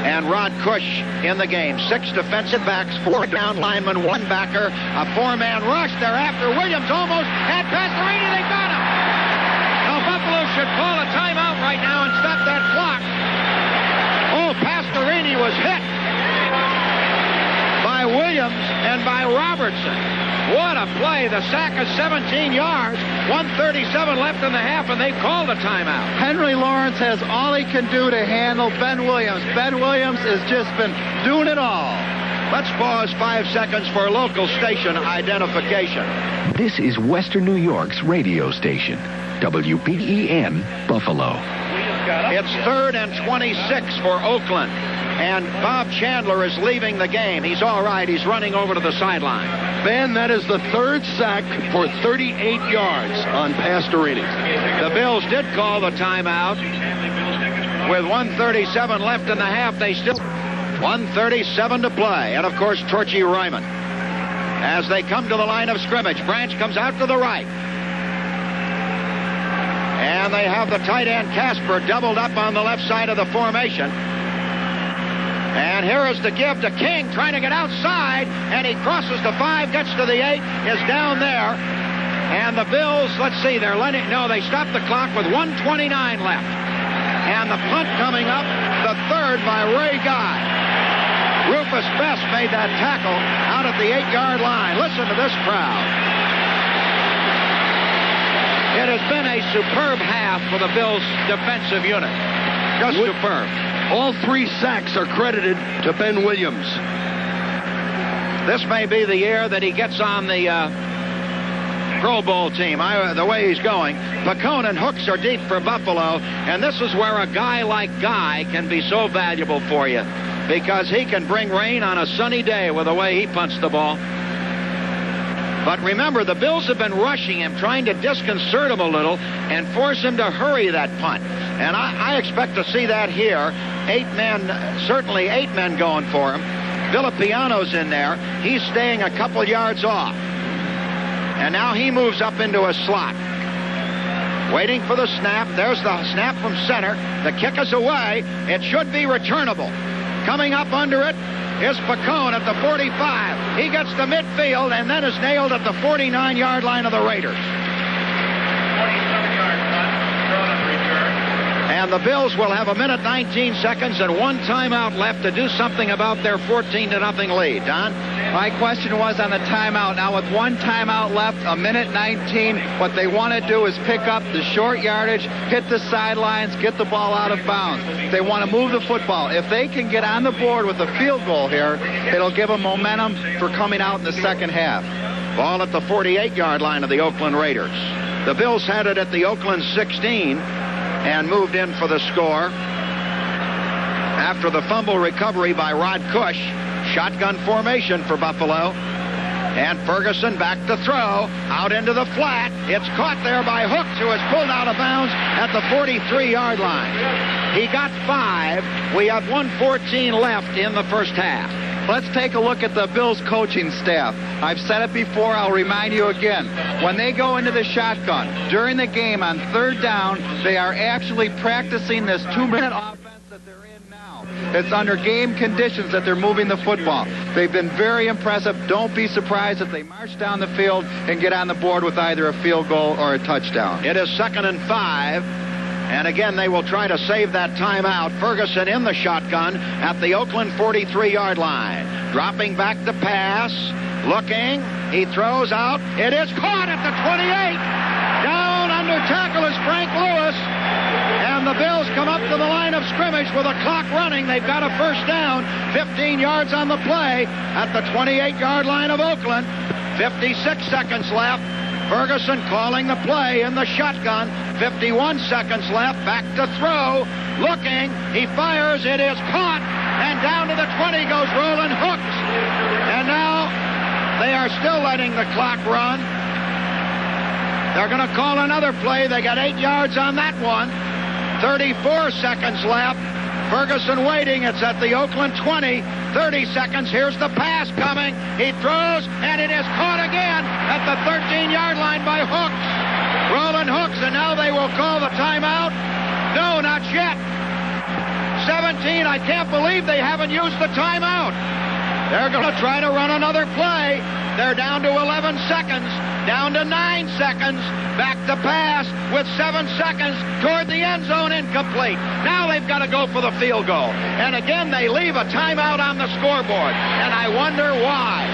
and Rod Cush, in the game. 6 defensive backs, 4 down linemen, 1 backer, a 4-man rush. They're after Williams, almost had Pastorini. They got him. Now Buffalo should call a timeout right now and stop that clock. Oh, Pastorini was hit by Williams and by Robertson. What a play. The sack is 17 yards. 1:37 left in the half, and they've called a timeout. Henry Lawrence has all he can do to handle Ben Williams. Ben Williams has just been doing it all. Let's pause 5 seconds for local station identification. This is Western New York's radio station, WBEN Buffalo. It's 3rd and 26 for Oakland. And Bob Chandler is leaving the game. He's all right. He's running over to the sideline. Ben, that is the 3rd sack for 38 yards on past innings. The Bills did call the timeout. With 1:37 left in the half, they still 1:37 to play. And, of course, Torchy Ryman. As they come to the line of scrimmage, Branch comes out to the right. And they have the tight end Casper doubled up on the left side of the formation. And here is the give to King, trying to get outside, and he crosses the 5, gets to the 8, is down there. And the Bills, let's see, they stopped the clock with 1:29 left. And the punt coming up, the 3rd by Ray Guy. Rufus Best made that tackle out at the 8-yard line. Listen to this crowd. It has been a superb half for the Bills' defensive unit. Just superb. All 3 sacks are credited to Ben Williams. This may be the year that he gets on the Pro Bowl team. The way he's going, Pacone and Hooks are deep for Buffalo, and this is where a guy like Guy can be so valuable for you, because he can bring rain on a sunny day with the way he punts the ball. But remember, the Bills have been rushing him, trying to disconcert him a little and force him to hurry that punt. And I expect to see that here. 8 men, certainly 8 men going for him. Villapiano's in there. He's staying a couple yards off. And now he moves up into a slot. Waiting for the snap. There's the snap from center. The kick is away. It should be returnable. Coming up under it is Pacone at the 45. He gets to midfield and then is nailed at the 49-yard line of the Raiders. 47-yard punt, thrown on return. And the Bills will have 1 minute 19 seconds and 1 timeout left to do something about their 14-0 lead. Don? My question was on the timeout. Now with 1 timeout left, 1 minute 19, what they want to do is pick up the short yardage, hit the sidelines, get the ball out of bounds. They want to move the football. If they can get on the board with a field goal here, it'll give them momentum for coming out in the second half. Ball at the 48-yard line of the Oakland Raiders. The Bills had it at the Oakland 16 and moved in for the score. After the fumble recovery by Rod Cush, shotgun formation for Buffalo. And Ferguson back to throw, out into the flat. It's caught there by Hooks, who is pulled out of bounds at the 43-yard line. He got 5. We have 1:14 left in the first half. Let's take a look at the Bills coaching staff. I've said it before, I'll remind you again. When they go into the shotgun, during the game on 3rd down, they are actually practicing this 2-minute offense that they're in now. It's under game conditions that they're moving the football. They've been very impressive. Don't be surprised if they march down the field and get on the board with either a field goal or a touchdown. It is 2nd and 5. And again, they will try to save that timeout. Ferguson in the shotgun at the Oakland 43-yard line. Dropping back to pass. Looking. He throws out. It is caught at the 28. Down under tackle is Frank Lewis. And the Bills come up to the line of scrimmage with a clock running. They've got a first down. 15 yards on the play at the 28-yard line of Oakland. 56 seconds left. Ferguson calling the play in the shotgun. 51 seconds left. Back to throw. Looking. He fires. It is caught. And down to the 20 goes Roland Hooks. And now they are still letting the clock run. They're going to call another play. They got 8 yards on that one. 34 seconds left. Ferguson waiting. It's at the Oakland 20. 30 seconds. Here's the pass coming. He throws, and it is caught again at the 13-yard line by Hooks. Roland Hooks, and now they will call the timeout. No, not yet. 17. I can't believe they haven't used the timeout. They're going to try to run another play. They're down to 11 seconds. Down to 9 seconds. Back to pass with 7 seconds toward the end zone, incomplete. Now they've got to go for the field goal. And again, they leave a timeout on the scoreboard. And I wonder why.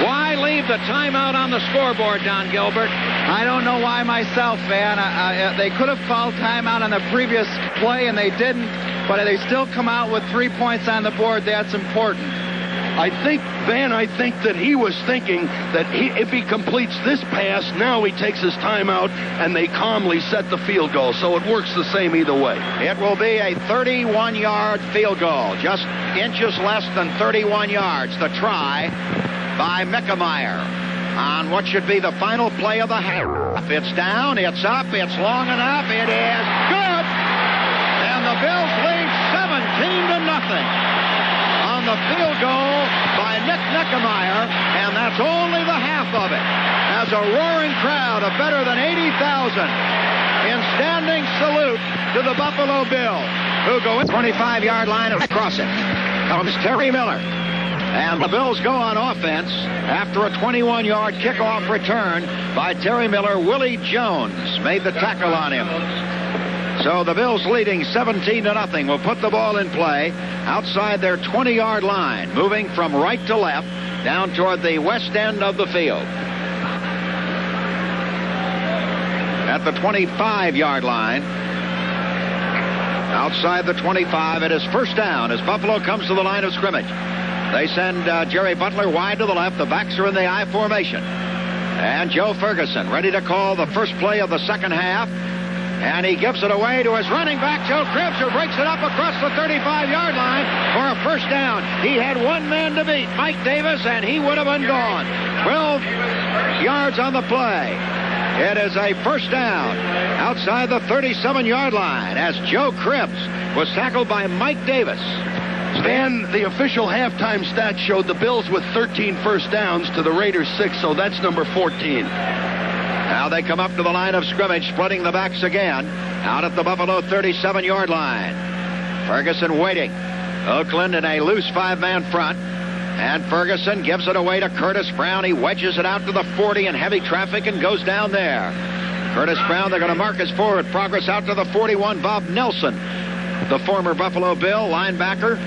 Why leave the timeout on the scoreboard, Don Gilbert? I don't know why myself, Van. They could have called timeout on the previous play, and they didn't. But they still come out with 3 points on the board. That's important. I think that he was thinking that if he completes this pass, now he takes his time out and they calmly set the field goal. So it works the same either way. It will be a 31-yard field goal, just inches less than 31 yards. The try by Mickemeyer on what should be the final play of the half. It's down, it's up, it's long enough, it is good! And the Bills lead 17-0 on the field goal by Nick Mickemeyer, and that's only the half of it. As a roaring crowd of better than 80,000 in standing salute to the Buffalo Bills, who go in 25-yard line across it. Comes Terry Miller. And the Bills go on offense after a 21-yard kickoff return by Terry Miller. Willie Jones made the tackle on him. So the Bills leading 17-0 will put the ball in play outside their 20-yard line, moving from right to left down toward the west end of the field. At the 25-yard line, outside the 25, it is first down as Buffalo comes to the line of scrimmage. They send Jerry Butler wide to the left. The backs are in the I formation. And Joe Ferguson ready to call the first play of the second half. And he gives it away to his running back, Joe Cribbs, who breaks it up across the 35-yard line for a first down. He had one man to beat, Mike Davis, and he would have been gone. 12 yards on the play. It is a first down outside the 37-yard line as Joe Cribbs was tackled by Mike Davis. Stan, the official halftime stats showed the Bills with 13 first downs to the Raiders 6, so that's number 14. Now they come up to the line of scrimmage, splitting the backs again, out at the Buffalo 37-yard line. Ferguson waiting. Oakland in a loose five-man front. And Ferguson gives it away to Curtis Brown. He wedges it out to the 40 in heavy traffic and goes down there. Curtis Brown, they're going to mark his forward progress out to the 41. Bob Nelson, the former Buffalo Bill linebacker,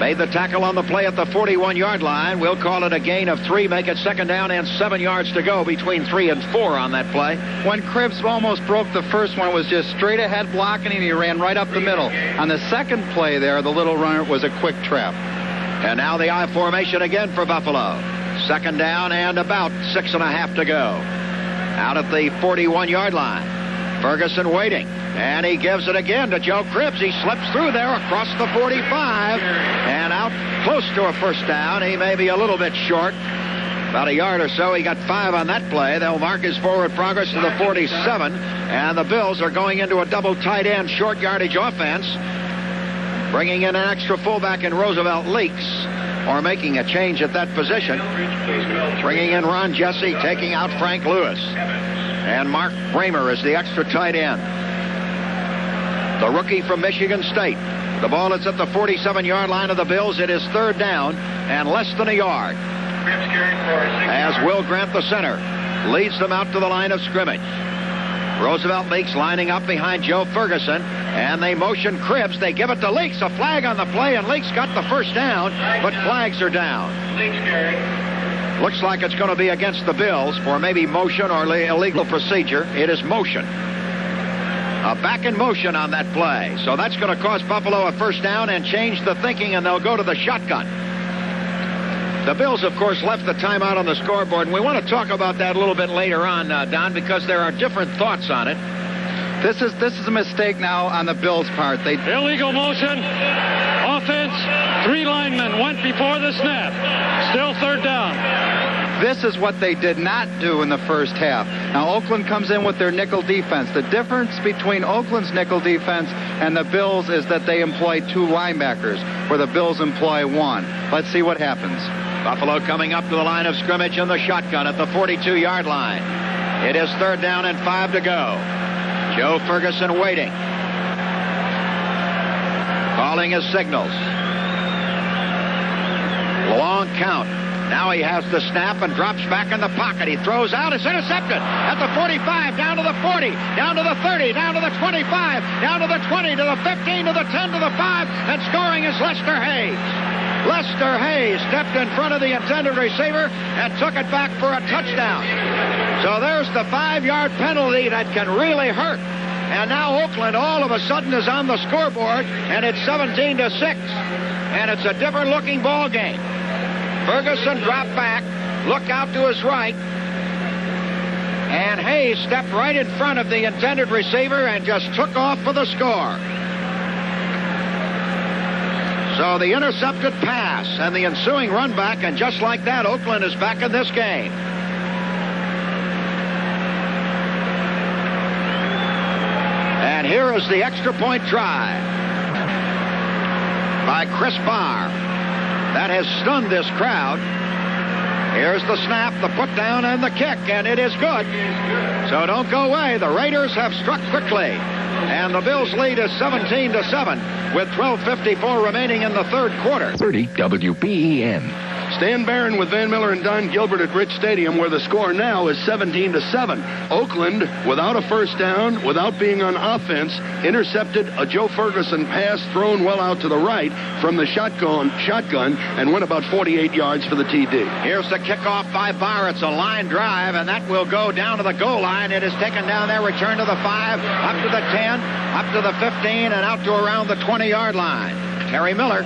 made the tackle on the play at the 41-yard line. We'll call it a gain of 3, make it second down and 7 yards to go between 3 and 4 on that play. When Cribbs almost broke the first one, it was just straight ahead blocking, and he ran right up the middle. On the second play there, the little runner was a quick trap. And now the I formation again for Buffalo. Second down and about 6.5 to go. Out at the 41-yard line. Ferguson waiting. And he gives it again to Joe Cribbs. He slips through there across the 45 and out close to a first down. He may be a little bit short, about a yard or so. He got 5 on that play. They'll mark his forward progress to the 47. And the Bills are going into a double tight end short yardage offense, bringing in an extra fullback in Roosevelt Leaks, or making a change at that position. Bringing in Ron Jesse, taking out Frank Lewis. And Mark Bramer is the extra tight end. The rookie from Michigan State. The ball is at the 47-yard line of the Bills. It is third down and less than a yard. As Will Grant, the center, leads them out to the line of scrimmage. Roosevelt Leaks lining up behind Joe Ferguson, and they motion Cribbs. They give it to Leaks. A flag on the play, and Leaks got the first down, but flags are down. Looks like it's going to be against the Bills for maybe motion or illegal procedure. It is motion. A back in motion on that play. So that's going to cost Buffalo a first down and change the thinking, and they'll go to the shotgun. The Bills, of course, left the timeout on the scoreboard, and we want to talk about that a little bit later on, Don, because there are different thoughts on it. This is a mistake now on the Bills' part. Illegal motion. Offense. 3 linemen went before the snap. Still third down. This is what they did not do in the first half. Now, Oakland comes in with their nickel defense. The difference between Oakland's nickel defense and the Bills is that they employ 2 linebackers, where the Bills employ 1. Let's see what happens. Buffalo coming up to the line of scrimmage in the shotgun at the 42-yard line. It is third down and 5 to go. Joe Ferguson waiting. Calling his signals. Long count. Now he has the snap and drops back in the pocket. He throws out. It's intercepted at the 45, down to the 40, down to the 30, down to the 25, down to the 20, to the 15, to the 10, to the 5, and scoring is Lester Hayes. Lester Hayes stepped in front of the intended receiver and took it back for a touchdown. So there's the 5-yard penalty that can really hurt And now Oakland all of a sudden is on the scoreboard, and it's 17-6. And it's a different looking ball game. Ferguson dropped back, looked out to his right, and Hayes stepped right in front of the intended receiver and just took off for the score. So the intercepted pass and the ensuing run back, and just like that, Oakland is back in this game. And here is the extra point try by Chris Barr. That has stunned this crowd. Here's the snap, the put down, and the kick, and it is good. So don't go away. The Raiders have struck quickly. And the Bills' lead is 17-7 with 12:54 remaining in the third quarter. 30 WBEN. Stan Barron with Van Miller and Don Gilbert at Rich Stadium, where the score now is 17-7. Oakland, without a first down, without being on offense, intercepted a Joe Ferguson pass thrown well out to the right from the shotgun, and went about 48 yards for the TD. Here's the kickoff by Barr. It's a line drive, and that will go down to the goal line. It is taken down there, return to the 5, up to the 10, up to the 15, and out to around the 20-yard line. Terry Miller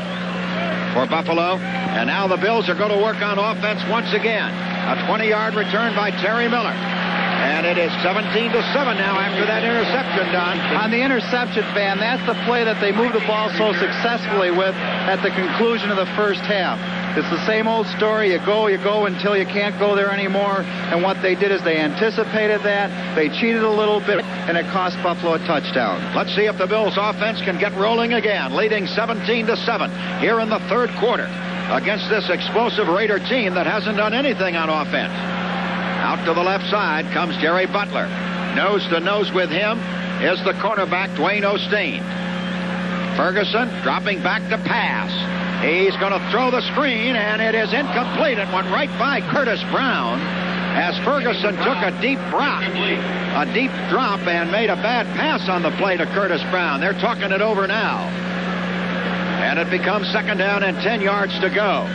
for Buffalo. And now the Bills are going to work on offense once again. A 20-yard return by Terry Miller. And it is 17-7 now after that interception, Don. On the interception, Van, that's the play that they moved the ball so successfully with at the conclusion of the first half. It's the same old story. You go until you can't go there anymore. And what they did is they anticipated that. They cheated a little bit, and it cost Buffalo a touchdown. Let's see if the Bills' offense can get rolling again, leading 17-7 here in the third quarter against this explosive Raider team that hasn't done anything on offense. Out to the left side comes Jerry Butler. Nose to nose with him is the cornerback, Dwayne Osteen. Ferguson dropping back to pass. He's going to throw the screen, and it is incomplete. It went right by Curtis Brown as Ferguson took a deep drop and made a bad pass on the play to Curtis Brown. They're talking it over now. And it becomes second down and 10 yards to go.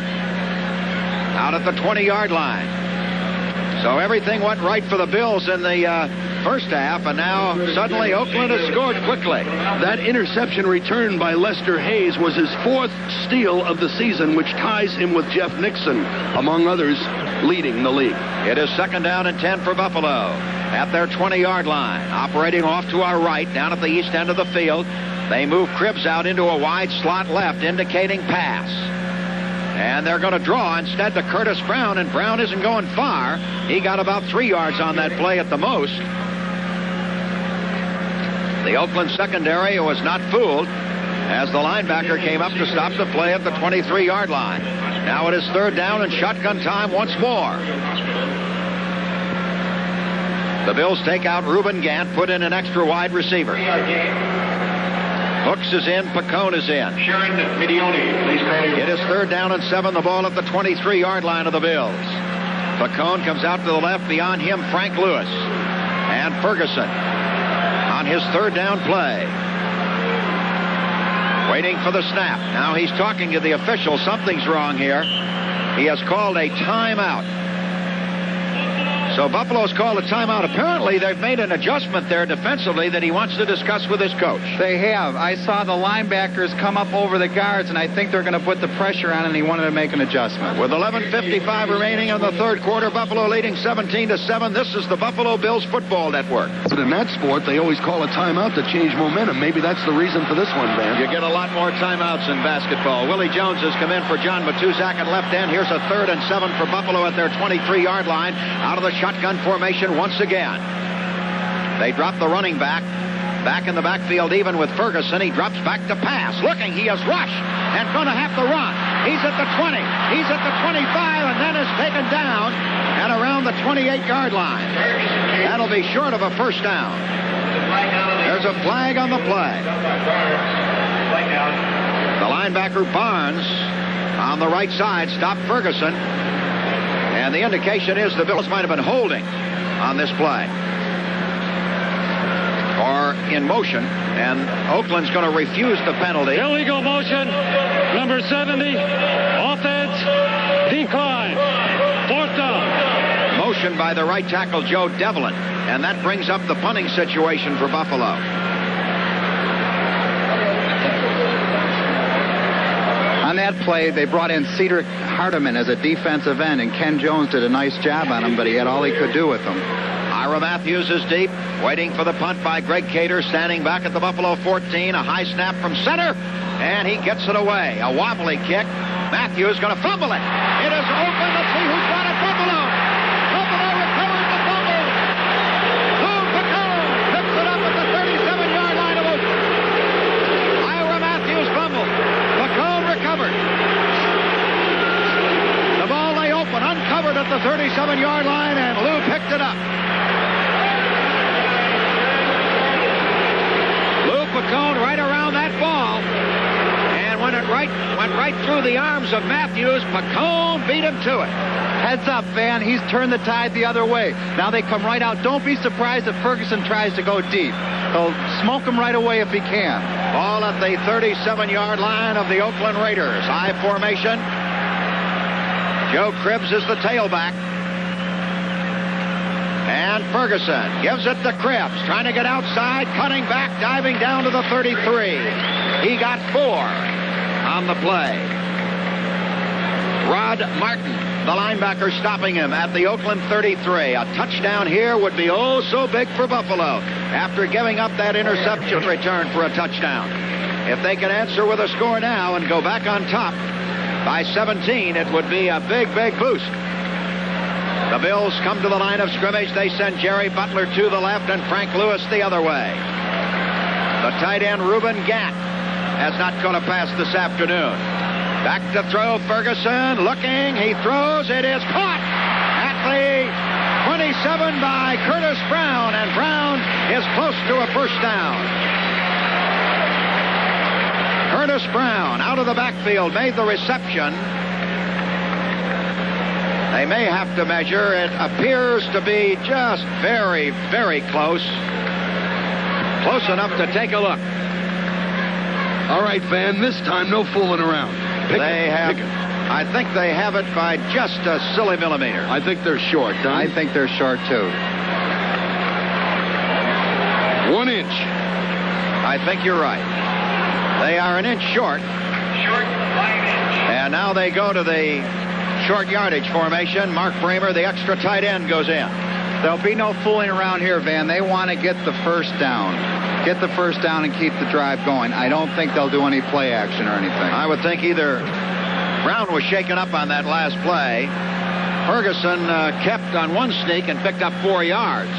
Out at the 20-yard line. So everything went right for the Bills in the first half, and now suddenly Oakland has scored quickly. That interception return by Lester Hayes was his fourth steal of the season, which ties him with Jeff Nixon, among others, leading the league. It is second down and 10 for Buffalo at their 20-yard line. Operating off to our right, down at the east end of the field. They move Cribbs out into a wide slot left, indicating pass. And they're going to draw instead to Curtis Brown, and Brown isn't going far. He got about 3 yards on that play at the most. The Oakland secondary was not fooled as the linebacker came up to stop the play at the 23-yard line. Now it is third down and shotgun time once more. The Bills take out Reuben Gant, put in an extra wide receiver. Hooks is in, Pacone is in. It is third down and 7, the ball at the 23-yard line of the Bills. Pacone comes out to the left, beyond him Frank Lewis. And Ferguson on his third down play. Waiting for the snap. Now he's talking to the official. Something's wrong here. He has called a timeout. So Buffalo's called a timeout. Apparently, they've made an adjustment there defensively that he wants to discuss with his coach. They have. I saw the linebackers come up over the guards, and I think they're going to put the pressure on, and he wanted to make an adjustment. With 11:55 remaining in the third quarter, Buffalo leading 17-7. This is the Buffalo Bills Football Network. But in that sport, they always call a timeout to change momentum. Maybe that's the reason for this one, Van. You get a lot more timeouts in basketball. Willie Jones has come in for John Matuzak at left end. Here's a third and 7 for Buffalo at their 23-yard line. Out of the shotgun formation once again. They drop the running back in the backfield even with Ferguson. He drops back to pass. Looking, he is rushed and going to have to run. He's at the 20. He's at the 25 and then is taken down and around the 28-yard line. That'll be short of a first down. There's a flag on the play. The linebacker Barnes on the right side stopped Ferguson. And the indication is the Bills might have been holding on this play. Or in motion. And Oakland's going to refuse the penalty. Illegal motion. Number 70. Offense. Decline. Fourth down. Motion interception by the right tackle, Joe Devlin. And that brings up the punting situation for Buffalo. On that play, they brought in Cedric Hardiman as a defensive end, and Ken Jones did a nice job on him, but he had all he could do with him. Ira Matthews is deep, waiting for the punt by Greg Cater, standing back at the Buffalo 14. A high snap from center, and he gets it away. A wobbly kick. Matthews going to fumble it. It is open. Let's see who's got it. Buffalo. Buffalo recovers the fumble. Lou Picone picks it up at the 37-yard line of Oakland. Ira Matthews fumbled. Picone recovered. The ball lay open, uncovered at the 37-yard line, and Lou picked it up. Lou Picone right around that ball. And when it went right through the arms of Matthews, Picone beat him to it. Heads up, Van. He's turned the tide the other way. Now they come right out. Don't be surprised if Ferguson tries to go deep. He'll smoke him right away if he can. Ball at the 37-yard line of the Oakland Raiders. High formation. Joe Cribbs is the tailback. And Ferguson gives it to Cribbs, trying to get outside, cutting back, diving down to the 33. He got 4 on the play. Rod Martin, the linebacker, stopping him at the Oakland 33. A touchdown here would be oh so big for Buffalo after giving up that interception return for a touchdown. If they can answer with a score now and go back on top by 17, it would be a big, big boost. The Bills come to the line of scrimmage. They send Jerry Butler to the left and Frank Lewis the other way. The tight end, Reuben Gatt, has not caught a pass this afternoon. Back to throw, Ferguson looking. He throws. It is caught at the 27 by Curtis Brown, and Brown is close to a first down. Curtis Brown out of the backfield made the reception. They may have to measure. It appears to be just very, very close. Close enough to take a look. All right, Van, this time no fooling around. I think they have it by just a silly millimeter. I think they're short, Don. I think they're short, too. 1 inch. I think you're right. They are an inch short. And now they go to the short yardage formation. Mark Bramer, the extra tight end, goes in. There'll be no fooling around here, Van. They want to get the first down. Get the first down and keep the drive going. I don't think they'll do any play action or anything. I would think either Brown was shaken up on that last play. Ferguson kept on one sneak and picked up 4 yards.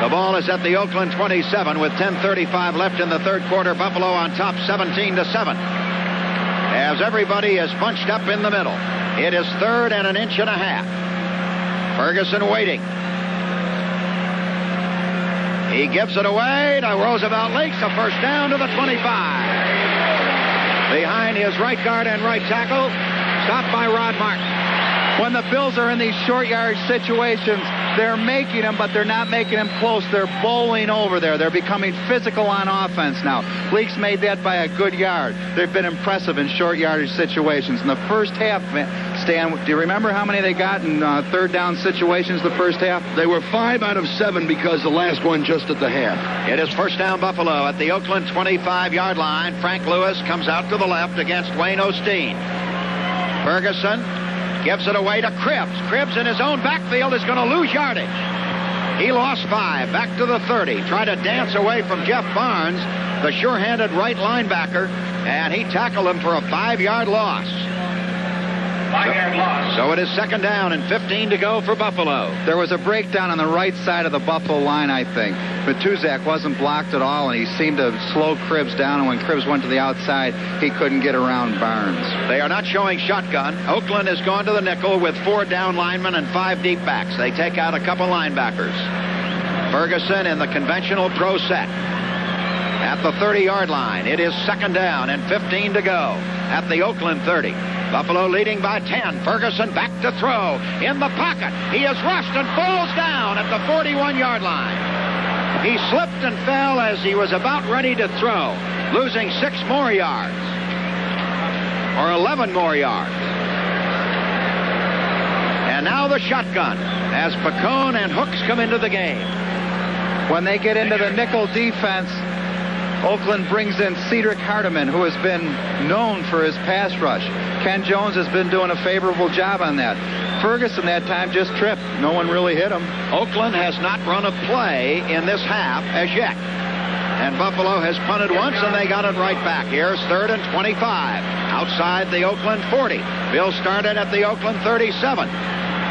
The ball is at the Oakland 27 with 10:35 left in the third quarter. Buffalo on top 17-7. As everybody is bunched up in the middle. It is 3rd and an inch and a half. Ferguson waiting. He gives it away to Roosevelt Leaks, a first down to the 25. Behind his right guard and right tackle, stopped by Rod Martin. When the Bills are in these short yardage situations, they're making them, but they're not making them close. They're bowling over there. They're becoming physical on offense now. Leaks made that by a good yard. They've been impressive in short yardage situations. In the first half, Stan, do you remember how many they got in third down situations the first half? They were 5 out of 7 because the last one just at the half. It is first down Buffalo at the Oakland 25-yard line. Frank Lewis comes out to the left against Wayne Osteen. Ferguson gives it away to Cribbs. Cribbs in his own backfield is going to lose yardage. He lost 5. Back to the 30. Tried to dance away from Jeff Barnes, the sure-handed right linebacker, and he tackled him for a 5-yard loss. 5-yard loss. So it is second down and 15 to go for Buffalo. There was a breakdown on the right side of the Buffalo line, I think. Matuzak wasn't blocked at all, and he seemed to slow Cribbs down, and when Cribbs went to the outside, he couldn't get around Barnes. They are not showing shotgun. Oakland has gone to the nickel with 4 down linemen and 5 deep backs. They take out a couple linebackers. Ferguson in the conventional pro set. At the 30-yard line, it is second down and 15 to go at the Oakland 30. Buffalo leading by 10. Ferguson back to throw. In the pocket. He is rushed and falls down at the 41-yard line. He slipped and fell as he was about ready to throw, losing 6 more yards. Or 11 more yards. And And now the shotgun as Picone and Hooks come into the game. When they get into the nickel defense, Oakland brings in Cedric Hardiman, who has been known for his pass rush. Ken Jones has been doing a favorable job on that. Ferguson that time just tripped. No one really hit him. Oakland has not run a play in this half as yet. And Buffalo has punted once, and they got it right back. Here's 3rd and 25. Outside the Oakland 40. Bill started at the Oakland 37.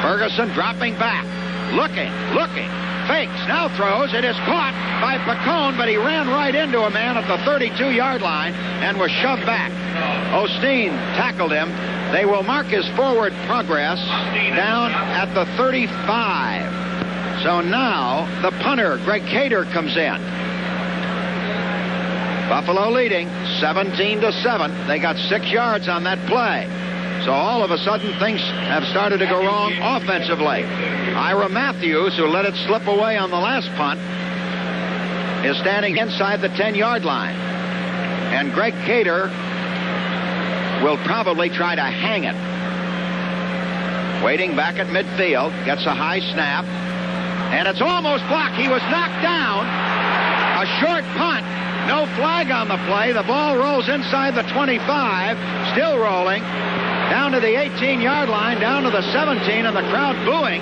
Ferguson dropping back. Looking. Fakes. Now throws. It is caught by Picone, but he ran right into a man at the 32-yard line and was shoved back. Osteen tackled him. They will mark his forward progress down at the 35. So now the punter, Greg Cater, comes in. Buffalo leading 17-7. They got 6 yards on that play. So all of a sudden things have started to go wrong offensively. Ira Matthews, who let it slip away on the last punt, is standing inside the 10-yard line. And Greg Cater will probably try to hang it. Waiting back at midfield, gets a high snap, and it's almost blocked. He was knocked down. A short punt. No flag on the play. The ball rolls inside the 25, still rolling, down to the 18-yard line, down to the 17, and the crowd booing.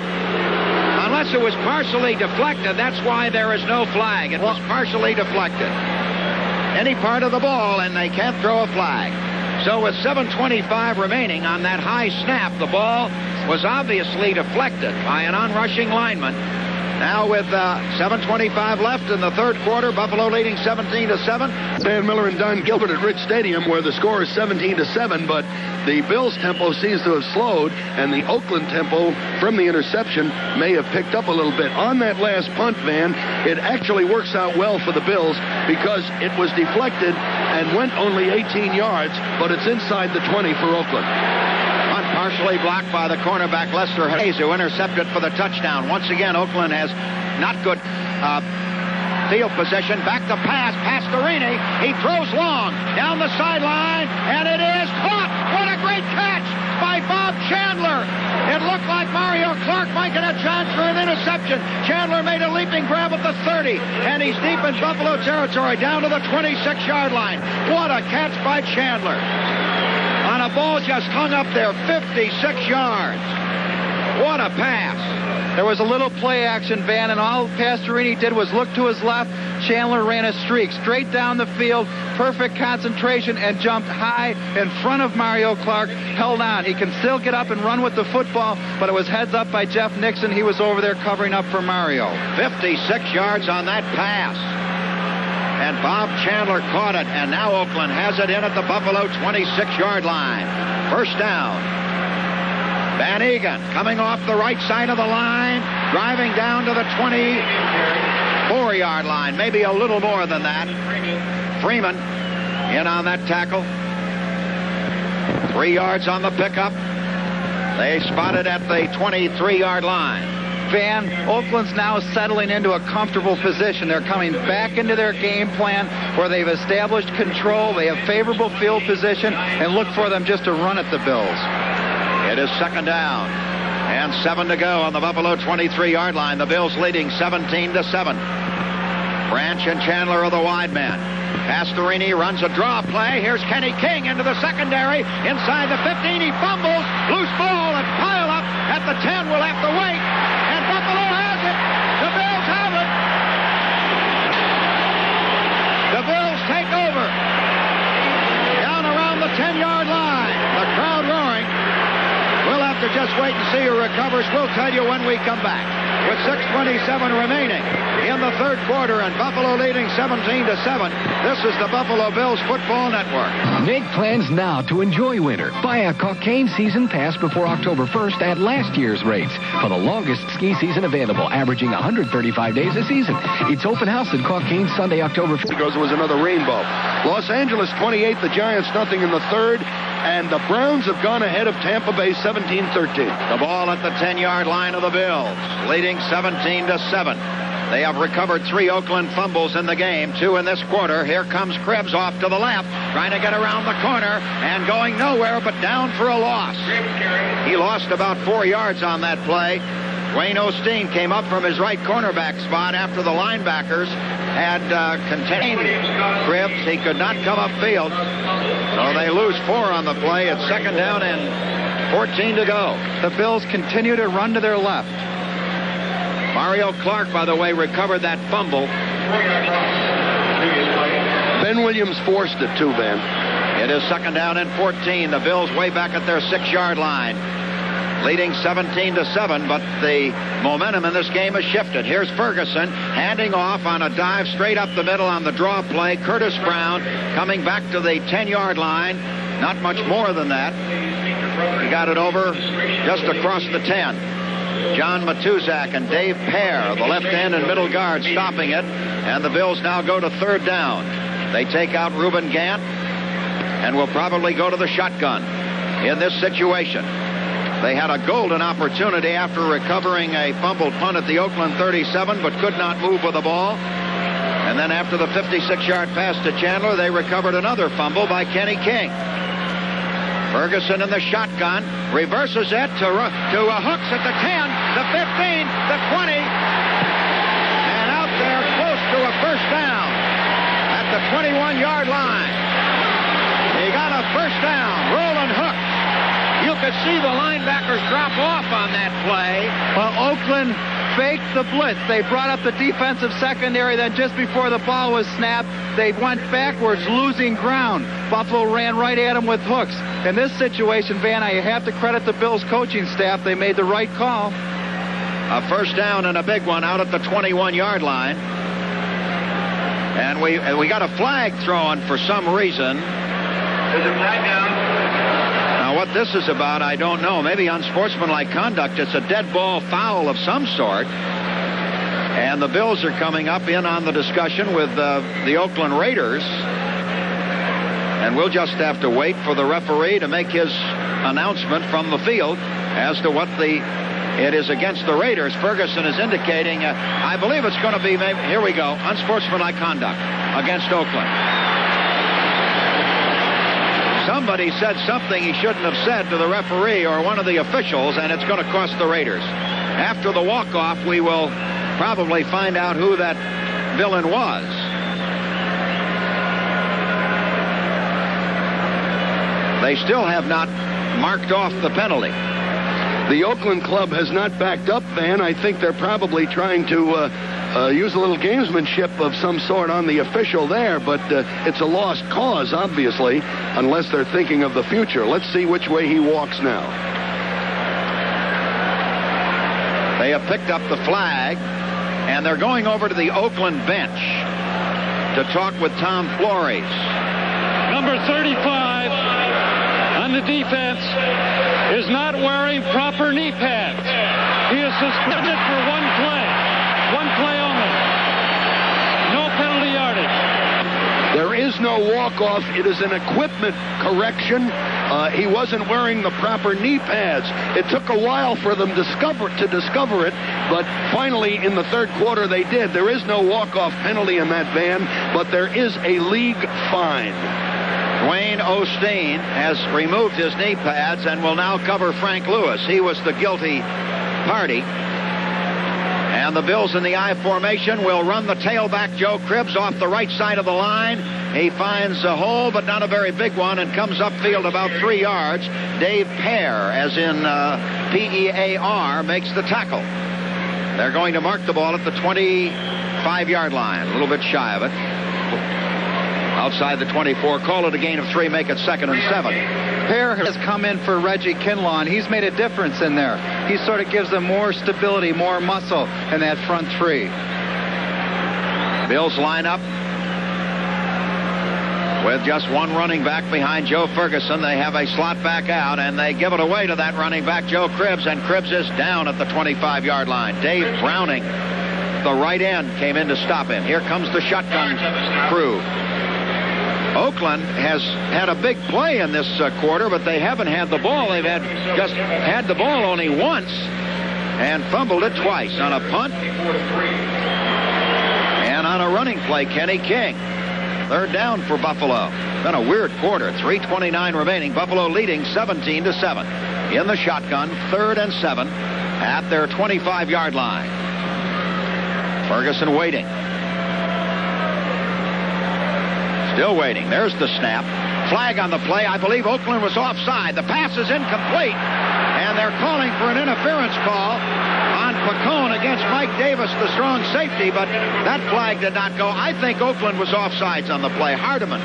Unless it was partially deflected, that's why there is no flag. It was partially deflected. Any part of the ball, and they can't throw a flag. So with 7:25 remaining on that high snap, the ball was obviously deflected by an onrushing lineman. Now with 7:25 left in the third quarter, Buffalo leading 17-7. Stan Miller and Don Gilbert at Rich Stadium, where the score is 17-7, but the Bills' tempo seems to have slowed, and the Oakland tempo from the interception may have picked up a little bit. On that last punt, Van, it actually works out well for the Bills because it was deflected and went only 18 yards, but it's inside the 20 for Oakland. Partially blocked by the cornerback Lester Hayes, who intercepted for the touchdown. Once again, Oakland has not good field position. Back to Pastorini. He throws long down the sideline, and it is caught. What a great catch by Bob Chandler. It looked like Mario Clark might get a chance for an interception. Chandler made a leaping grab at the 30, and he's deep in Buffalo territory, down to the 26-yard line. What a catch by Chandler. On a ball just hung up there, 56 yards. What a pass. There was a little play action, Van, and all Pastorini did was look to his left. Chandler ran a streak straight down the field, perfect concentration, and jumped high in front of Mario Clark, held on. He can still get up and run with the football, but it was heads up by Jeff Nixon. He was over there covering up for Mario. 56 yards on that pass. And Bob Chandler caught it, and now Oakland has it in at the Buffalo 26-yard line. First down. Van Egan coming off the right side of the line, driving down to the 24-yard line, maybe a little more than that. Freeman in on that tackle. 3 yards on the pickup. They spotted at the 23-yard line. Van, Oakland's now settling into a comfortable position. They're coming back into their game plan where they've established control. They have favorable field position, and look for them just to run at the Bills. It is second down and 7 to go on the Buffalo 23-yard line. The Bills leading 17-7. Branch and Chandler are the wide men. Pastorini runs a draw play. Here's Kenny King into the secondary. Inside the 15, he fumbles. Loose ball and pile up at the 10. We'll have to wait. And Buffalo has it. The Bills have it. The Bills take over. Down around the 10-yard line. The crowd roaring. We'll have to just wait and see who recovers. We'll tell you when we come back. With 6:27 remaining in the third quarter and Buffalo leading 17-7, this is the Buffalo Bills Football Network. Make plans now to enjoy winter. Buy a Cockaigne season pass before October 1st at last year's rates for the longest ski season available, averaging 135 days a season. It's open house at Cockaigne Sunday, October 1st. Because it was another rainbow. Los Angeles 28, the Giants nothing in the third. And the Browns have gone ahead of Tampa Bay 17-13. The ball at the 10-yard line of the Bills, leading 17-7. They have recovered 3 Oakland fumbles in the game, 2 in this quarter. Here comes Cribbs off to the left, trying to get around the corner and going nowhere but down for a loss. He lost about 4 yards on that play. Dwayne Osteen came up from his right cornerback spot after the linebackers had contained Cribbs. He could not come upfield. So they lose 4 on the play. It's 2nd down and 14 to go. The Bills continue to run to their left. Mario Clark, by the way, recovered that fumble. Ben Williams forced it too, Van. It is 2nd down and 14. The Bills way back at their 6-yard line, leading 17-7, but the momentum in this game has shifted. Here's Ferguson handing off on a dive straight up the middle on the draw play. Curtis Brown coming back to the 10-yard line. Not much more than that. He got it over just across the 10. John Matuzak and Dave Pear, the left end and middle guard, stopping it. And the Bills now go to 3rd down. They take out Reuben Gant and will probably go to the shotgun in this situation. They had a golden opportunity after recovering a fumbled punt at the Oakland 37, but could not move with the ball. And then after the 56-yard pass to Chandler, they recovered another fumble by Kenny King. Ferguson in the shotgun, reverses it to Hooks at the 10, the 15, the 20, and out there close to a 1st down at the 21-yard line. He got a 1st down. Roland Hooks. You could see the linebackers drop off on that play. Well, Oakland faked the blitz. They brought up the defensive secondary. Then just before the ball was snapped, they went backwards, losing ground. Buffalo ran right at him with Hooks. In this situation, Van, I have to credit the Bills coaching staff. They made the right call. A 1st down and a big one out at the 21-yard line. And we got a flag thrown for some reason. There's a flag down. Now, what this is about, I don't know. Maybe unsportsmanlike conduct. It's a dead ball foul of some sort. And the Bills are coming up in on the discussion with the Oakland Raiders. And we'll just have to wait for the referee to make his announcement from the field as to what it is against the Raiders. Ferguson is indicating, I believe it's going to be, here we go, unsportsmanlike conduct against Oakland. Somebody said something he shouldn't have said to the referee or one of the officials, and it's going to cost the Raiders. After the walk-off, we will probably find out who that villain was. They still have not marked off the penalty. The Oakland club has not backed up, Van. I think they're probably trying to use a little gamesmanship of some sort on the official there, but it's a lost cause, obviously, unless they're thinking of the future. Let's see which way he walks now. They have picked up the flag, and they're going over to the Oakland bench to talk with Tom Flores. Number 35 on the defense is not wearing proper knee pads. He is suspended for one play only. No penalty yardage. There is no walk-off. It is an equipment correction. He wasn't wearing the proper knee pads. It took a while for them to discover it, but finally in the 3rd quarter they did. There is no walk-off penalty in that, Van, but there is a league fine. Dwayne Osteen has removed his knee pads and will now cover Frank Lewis. He was the guilty party. And the Bills in the I formation will run the tailback Joe Cribbs off the right side of the line. He finds a hole, but not a very big one, and comes upfield about 3 yards. Dave Pear, as in P-E-A-R, makes the tackle. They're going to mark the ball at the 25-yard line, a little bit shy of it. Outside the 24, call it a gain of 3, make it 2nd and 7. Pear has come in for Reggie Kinlaw, and he's made a difference in there. He sort of gives them more stability, more muscle in that front 3. Bills line up with just one running back behind Joe Ferguson. They have a slot back out, and they give it away to that running back, Joe Cribbs, and Cribbs is down at the 25-yard line. Dave Browning, the right end, came in to stop him. Here comes the shotgun crew. Oakland has had a big play in this quarter, but they haven't had the ball. They've just had the ball only once and fumbled it twice on a punt on a running play, Kenny King. Third down for Buffalo. Been a weird quarter. 3:29 remaining. Buffalo leading 17-7. In the shotgun, 3rd and 7 at their 25-yard line. Ferguson waiting. Still waiting. There's the snap. Flag on the play. I believe Oakland was offside. The pass is incomplete. And they're calling for an interference call on Pacone against Mike Davis, the strong safety, but that flag did not go. I think Oakland was offsides on the play. Hardman.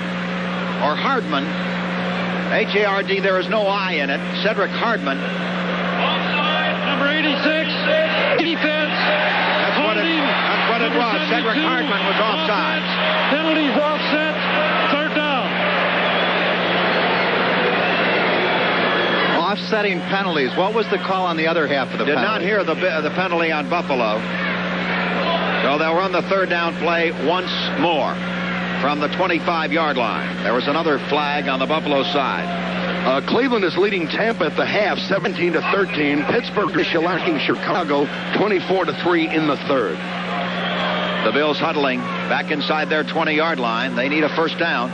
H-A-R-D, there is no I in it. Cedric Hardman. Offside, number 86, defense. That's what it was. Cedric Hardman was offside. Penalties offset, 3rd down. Offsetting penalties. What was the call on the other half of the penalty? Did not hear the penalty on Buffalo. So they'll run the 3rd down play once more from the 25-yard line. There was another flag on the Buffalo side. Cleveland is leading Tampa at the half, 17-13. Pittsburgh is shellacking Chicago, 24-3 in the 3rd. The Bills huddling back inside their 20-yard line. They need a first down.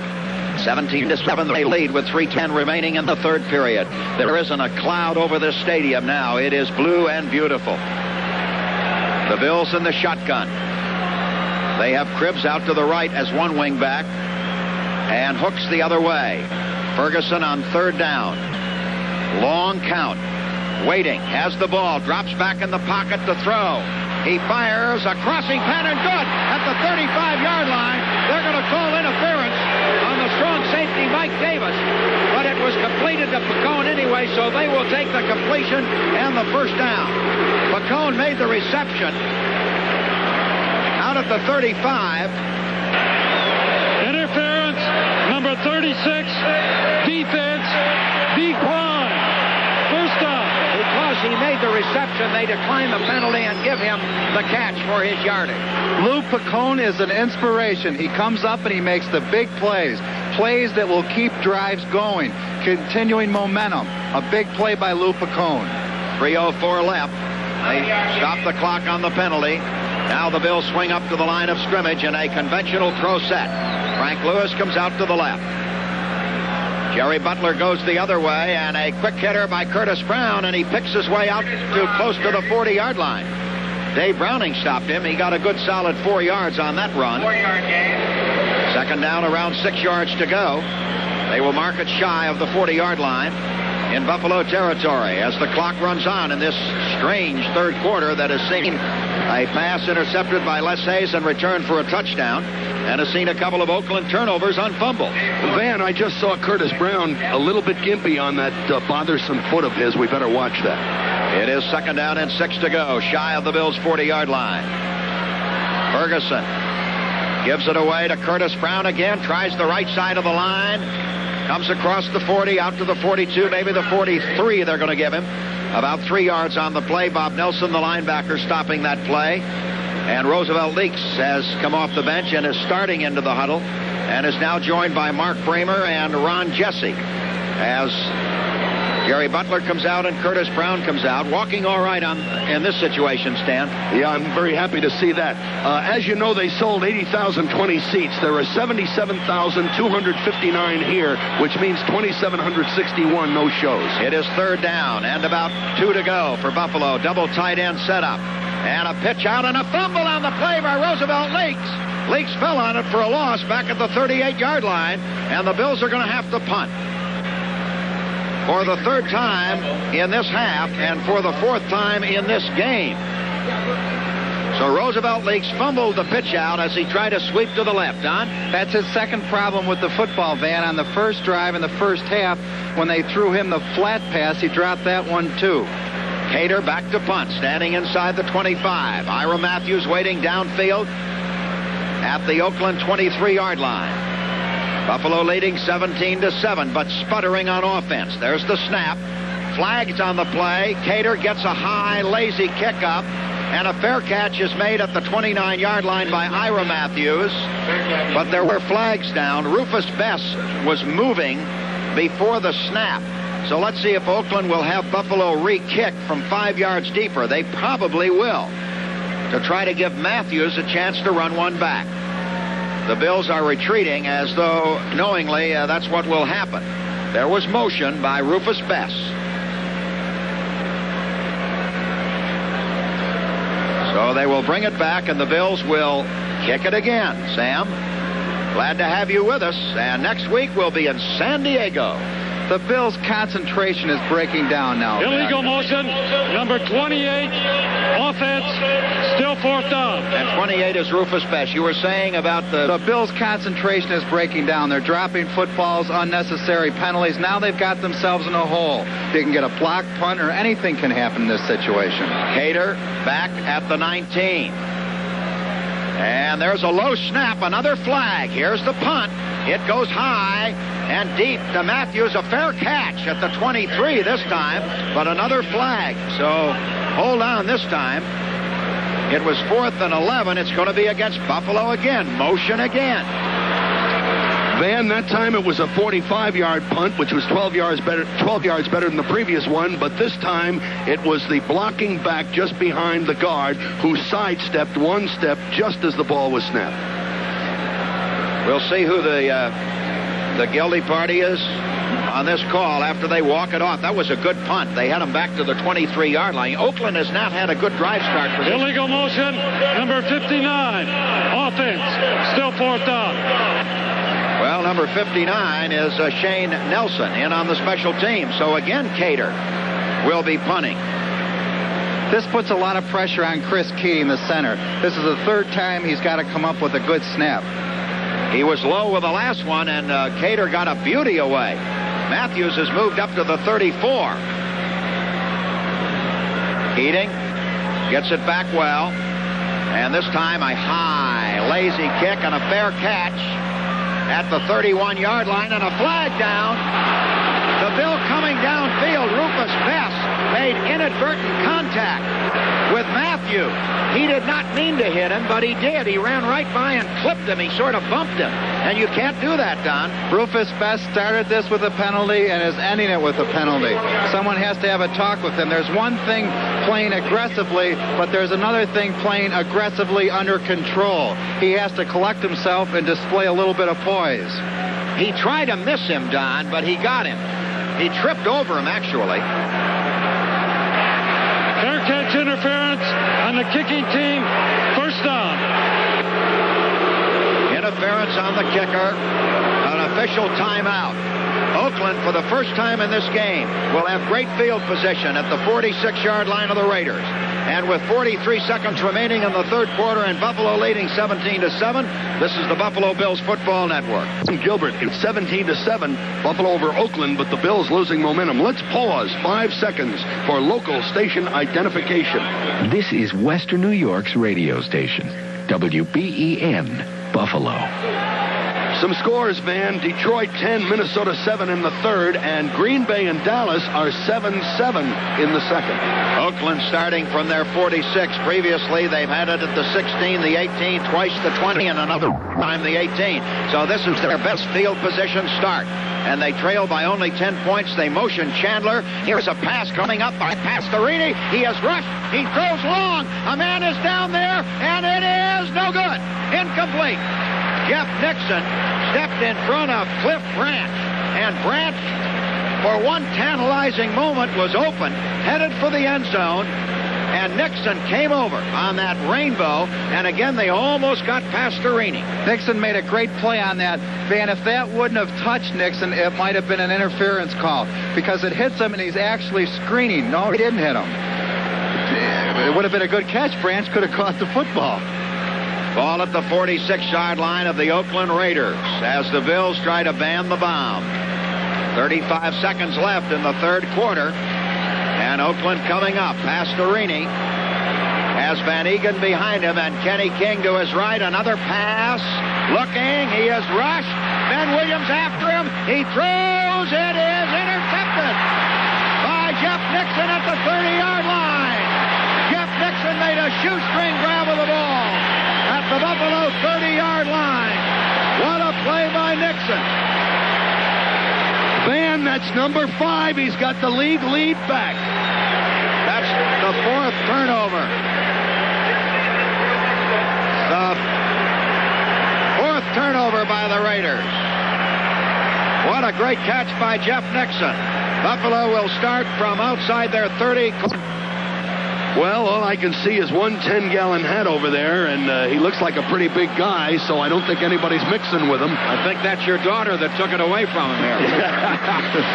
17-7, they lead with 3:10 remaining in the 3rd period. There isn't a cloud over this stadium now. It is blue and beautiful. The Bills in the shotgun. They have Cribbs out to the right as one wing back, and Hooks the other way. Ferguson on 3rd down. Long count. Waiting. Has the ball. Drops back in the pocket to throw. He fires a crossing pen and good at the 35-yard line. They're going to call interference on the strong safety Mike Davis, but it was completed to Pacone anyway, so they will take the completion and the first down. Pacone made the reception out at the 35. Interference, number 36, defense, decline. First down. Because he made the reception, they decline the penalty and give him the catch for his yardage. Lou Pacone is an inspiration. He comes up and he makes the big plays that will keep drives going, continuing momentum. A big play by Lou Pacone. 3:04 left. They stop the clock on the penalty. Now the Bills swing up to the line of scrimmage in a conventional throw set. Frank Lewis comes out to the left. Jerry Butler goes the other way, and a quick hitter by Curtis Brown, and he picks his way out to close to the 40-yard line. Dave Browning stopped him. He got a good solid 4 yards on that run. 4-yard gain. 2nd down, around 6 yards to go. They will mark it shy of the 40-yard line in Buffalo territory as the clock runs on in this strange 3rd quarter that has seen a pass intercepted by Les Hayes and returned for a touchdown, and has seen a couple of Oakland turnovers on fumbles. Van, I just saw Curtis Brown a little bit gimpy on that bothersome foot of his. We better watch that. It is 2nd down and 6 to go, shy of the Bills' 40-yard line. Ferguson gives it away to Curtis Brown again, tries the right side of the line, comes across the 40, out to the 42, maybe the 43 they're going to give him. About 3 yards on the play. Bob Nelson, the linebacker, stopping that play. And Roosevelt Leaks has come off the bench and is starting into the huddle and is now joined by Mark Bramer and Ron Jesse as Jerry Butler comes out and Curtis Brown comes out. Walking all right in this situation, Stan. Yeah, I'm very happy to see that. As you know, they sold 80,020 seats. There are 77,259 here, which means 2,761 no shows. It is 3rd down and about 2 to go for Buffalo. Double tight end setup. And a pitch out and a fumble on the play by Roosevelt Leaks. Leaks fell on it for a loss back at the 38-yard line, and the Bills are going to have to punt. For the 3rd time in this half and for the 4th time in this game. So Roosevelt Leaks fumbled the pitch out as he tried to sweep to the left. Don? That's his second problem with the football, Van. On the first drive in the first half, when they threw him the flat pass, he dropped that one too. Cater back to punt, standing inside the 25. Ira Matthews waiting downfield at the Oakland 23-yard line. Buffalo leading 17-7, but sputtering on offense. There's the snap. Flags on the play. Cater gets a high, lazy kick up, and a fair catch is made at the 29-yard line by Ira Matthews. But there were flags down. Rufus Bess was moving before the snap. So let's see if Oakland will have Buffalo re-kick from 5 yards deeper. They probably will, to try to give Matthews a chance to run one back. the Bills are retreating as though knowingly that's what will happen. There was motion by Rufus Bess. So they will bring it back, and the Bills will kick it again. Sam, glad to have you with us. And next week we'll be in San Diego. The Bills' concentration is breaking down now. Illegal motion, number 28, offense, still 4th down. And 28 is Rufus Bess. You were saying about the Bills' concentration is breaking down. They're dropping footballs, unnecessary penalties. Now they've got themselves in a hole. They can get a block punt, or anything can happen in this situation. Cater back at the 19. And there's a low snap, another flag. Here's the punt. It goes high and deep to Matthews. A fair catch at the 23 this time, but another flag. So hold on this time. It was 4th and 11. It's going to be against Buffalo again. Motion again. Van, that time it was a 45-yard punt, which was 12 yards better than the previous one, but this time it was the blocking back just behind the guard who sidestepped one step just as the ball was snapped. We'll see who the guilty party is on this call after they walk it off. That was a good punt. They had him back to the 23-yard line. Oakland has not had a good drive start for this. Illegal motion, number 59, offense, still 4th down. Well, number 59 is Shane Nelson in on the special team. So again, Cater will be punting. This puts a lot of pressure on Chris Key in the center. This is the 3rd time he's got to come up with a good snap. He was low with the last one, and Cater got a beauty away. Matthews has moved up to the 34. Keating gets it back well. And this time a high, lazy kick and a fair catch at the 31-yard line, and a flag down. The Bill coming downfield. Rufus Bess made inadvertent contact with Matthew. He did not mean to hit him, but he did. He ran right by and clipped him. He sort of bumped him. And you can't do that, Don. Rufus Bess started this with a penalty and is ending it with a penalty. Someone has to have a talk with him. There's one thing playing aggressively, but there's another thing playing aggressively under control. He has to collect himself and display a little bit of poise. He tried to miss him, Don, but he got him. He tripped over him, actually. Fair catch interference on the kicking team. 1st down. Interference on the kicker. An official timeout. Oakland, for the first time in this game, will have great field position at the 46-yard line of the Raiders. And with 43 seconds remaining in the 3rd quarter and Buffalo leading 17-7, this is the Buffalo Bills Football Network. Gilbert, it's 17-7, Buffalo over Oakland, but the Bills losing momentum. Let's pause 5 seconds for local station identification. This is Western New York's radio station, WBEN, Buffalo. Some scores, Van. Detroit 10, Minnesota 7 in the 3rd, and Green Bay and Dallas are 7-7 in the 2nd. Oakland starting from their 46. Previously, they've had it at the 16, the 18, twice the 20, and another time the 18. So this is their best field position start. And they trail by only 10 points. They motion Chandler. Here's a pass coming up by Pastorini. He has rushed. He throws long. A man is down there, and it is no good. Incomplete. Jeff Nixon stepped in front of Cliff Branch, and Branch, for one tantalizing moment, was open, headed for the end zone, and Nixon came over on that rainbow, and again they almost got Pastorini. Nixon made a great play on that. Van, if that wouldn't have touched Nixon, it might have been an interference call, because it hits him and he's actually screening. No, he didn't hit him. It would have been a good catch. Branch could have caught the football. Ball at the 46-yard line of the Oakland Raiders as the Bills try to ban the bomb. 35 seconds left in the 3rd quarter. And Oakland coming up. Pastorini has Van Egan behind him, and Kenny King to his right. Another pass. Looking. He is rushed. Ben Williams after him. He throws. It is intercepted by Jeff Nixon at the 30-yard line. Jeff Nixon made a shoestring grab of the ball at the Buffalo 30-yard line. What a play by Nixon. Van, that's number 5. He's got the league lead back. That's the 4th turnover. The 4th turnover by the Raiders. What a great catch by Jeff Nixon. Buffalo will start from outside their 30. Well, all I can see is one 10-gallon hat over there, and he looks like a pretty big guy, so I don't think anybody's mixing with him. I think that's your daughter that took it away from him there.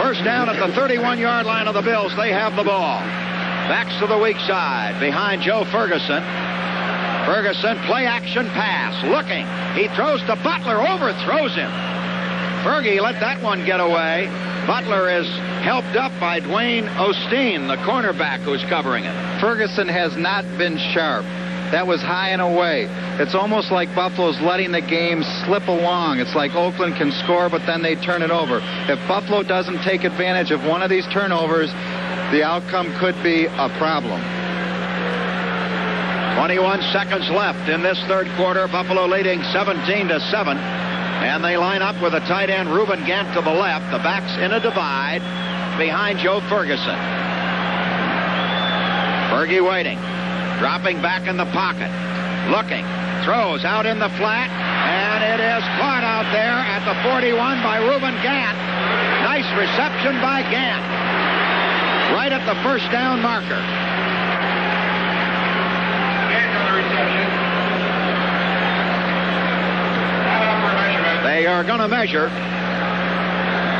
First down at the 31-yard line of the Bills. They have the ball. Backs to the weak side behind Joe Ferguson. Ferguson, play-action pass. Looking. He throws to Butler. Overthrows him. Fergie let that one get away. Butler is helped up by Dwayne Osteen, the cornerback who's covering it. Ferguson has not been sharp. That was high and away. It's almost like Buffalo's letting the game slip along. It's like Oakland can score, but then they turn it over. If Buffalo doesn't take advantage of one of these turnovers, the outcome could be a problem. 21 seconds left in this third quarter. Buffalo leading 17-7. And they line up with a tight end, Reuben Gant, to the left. The backs in a divide behind Joe Ferguson. Fergie waiting. Dropping back in the pocket. Looking. Throws out in the flat. And it is caught out there at the 41 by Reuben Gant. Nice reception by Gant. Right at the first down marker. They are going to measure.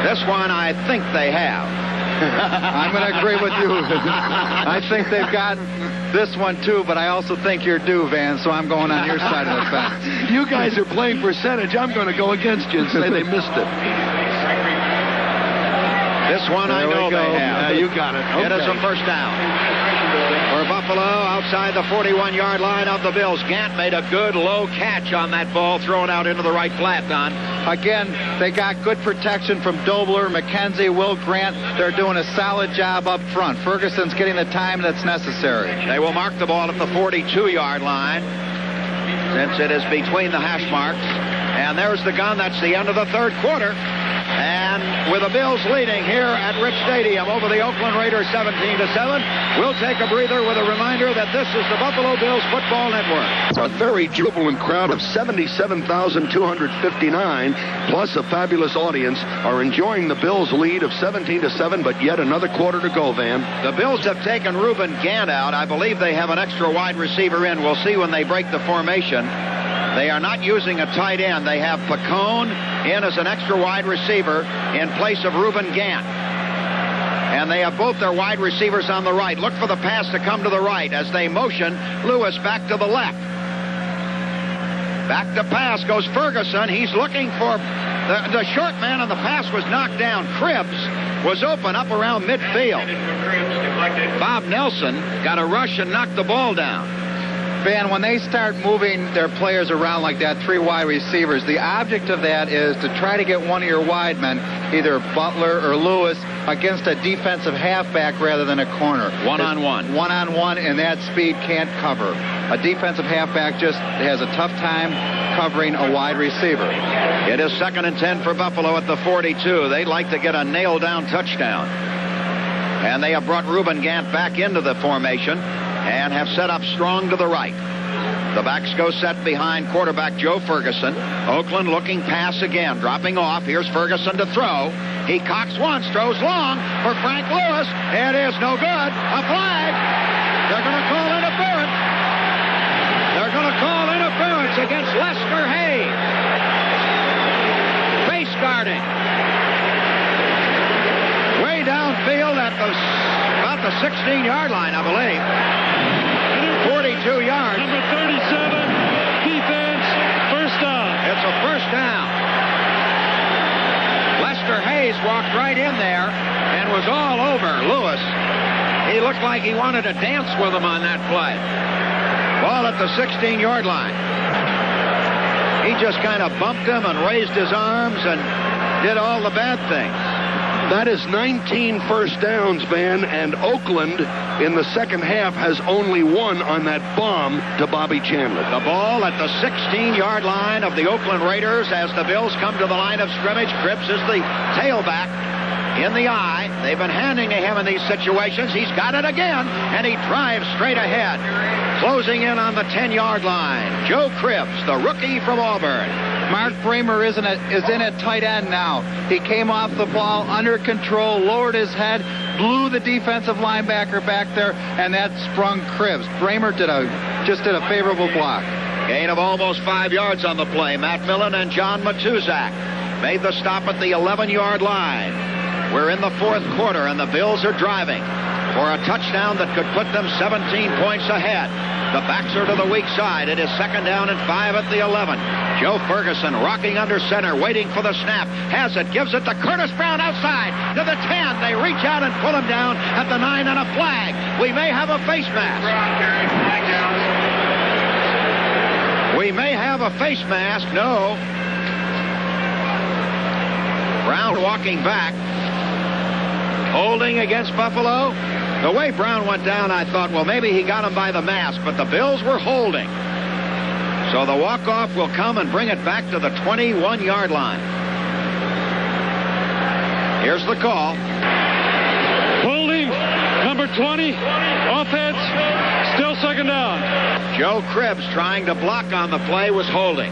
This one, I think they have. I'm going to agree with you. I think they've got this one, too, but I also think you're due, Van, so I'm going on your side of the fence. You guys are playing percentage. I'm going to go against you and say they missed it. This one, I know they have. Yeah, you got it. Okay. It is a first down. For Buffalo, outside the 41-yard line of the Bills. Gant made a good low catch on that ball thrown out into the right flat, Don. Again, they got good protection from Dobler, McKenzie, Will Grant. They're doing a solid job up front. Ferguson's getting the time that's necessary. They will mark the ball at the 42-yard line since it is between the hash marks. And there's the gun. That's the end of the third quarter. And with the Bills leading here at Rich Stadium over the Oakland Raiders 17-7, we'll take a breather with a reminder that this is the Buffalo Bills Football Network. A very jubilant crowd of 77,259 plus a fabulous audience are enjoying the Bills' lead of 17-7, but yet another quarter to go, Van. The Bills have taken Reuben Gant out. I believe they have an extra wide receiver in. We'll see when they break the formation. They are not using a tight end. They have Pacone in as an extra wide receiver in place of Reuben Gant. And they have both their wide receivers on the right. Look for the pass to come to the right as they motion Lewis back to the left. Back to pass goes Ferguson. He's looking for the short man, and the pass was knocked down. Cribbs was open up around midfield. Bob Nelson got a rush and knocked the ball down. Van, when they start moving their players around like that, three wide receivers, the object of that is to try to get one of your wide men, either Butler or Lewis, against a defensive halfback rather than a corner. One-on-one. One-on-one, and that speed can't cover. A defensive halfback just has a tough time covering a wide receiver. It is 2nd and 10 for Buffalo at the 42. They'd like to get a nailed-down touchdown. And they have brought Reuben Gant back into the formation and have set up strong to the right. The backs go set behind quarterback Joe Ferguson. Oakland looking pass again, dropping off. Here's Ferguson to throw. He cocks once, throws long for Frank Lewis. It is no good. A flag. They're going to call interference. They're going to call interference against Lester Hayes. Face guarding. Way downfield at about the 16-yard line, I believe. 42 yards. Number 37, defense, first down. It's a first down. Lester Hayes walked right in there and was all over Lewis. He looked like he wanted to dance with him on that play. Ball at the 16-yard line. He just kind of bumped him and raised his arms and did all the bad things. That is 19 first downs, Van, and Oakland in the second half has only one on that bomb to Bobby Chandler. The ball at the 16-yard line of the Oakland Raiders as the Bills come to the line of scrimmage. Cribbs is the tailback in the eye. They've been handing to him in these situations. He's got it again, and he drives straight ahead. Closing in on the 10-yard line, Joe Cribbs, the rookie from Auburn. Mark Bramer is in at tight end now. He came off the ball under control, lowered his head, blew the defensive linebacker back there, and that sprung Cribbs. Bramer just did a favorable block. Gain of almost 5 yards on the play. Matt Millen and John Matuzak made the stop at the 11-yard line. We're in the fourth quarter, and the Bills are driving for a touchdown that could put them 17 points ahead. The backs are to the weak side. It is 2nd down and 5 at the 11. Joe Ferguson rocking under center, waiting for the snap. Has it, gives it to Curtis Brown outside to the 10. They reach out and pull him down at the 9 and a flag. We may have a face mask. We may have a face mask. No. Brown walking back. Holding against Buffalo. The way Brown went down, I thought, well, maybe he got him by the mask, but the Bills were holding. So the walk-off will come and bring it back to the 21-yard line. Here's the call. Holding, number 20, offense, still 2nd down. Joe Cribbs, trying to block on the play, was holding.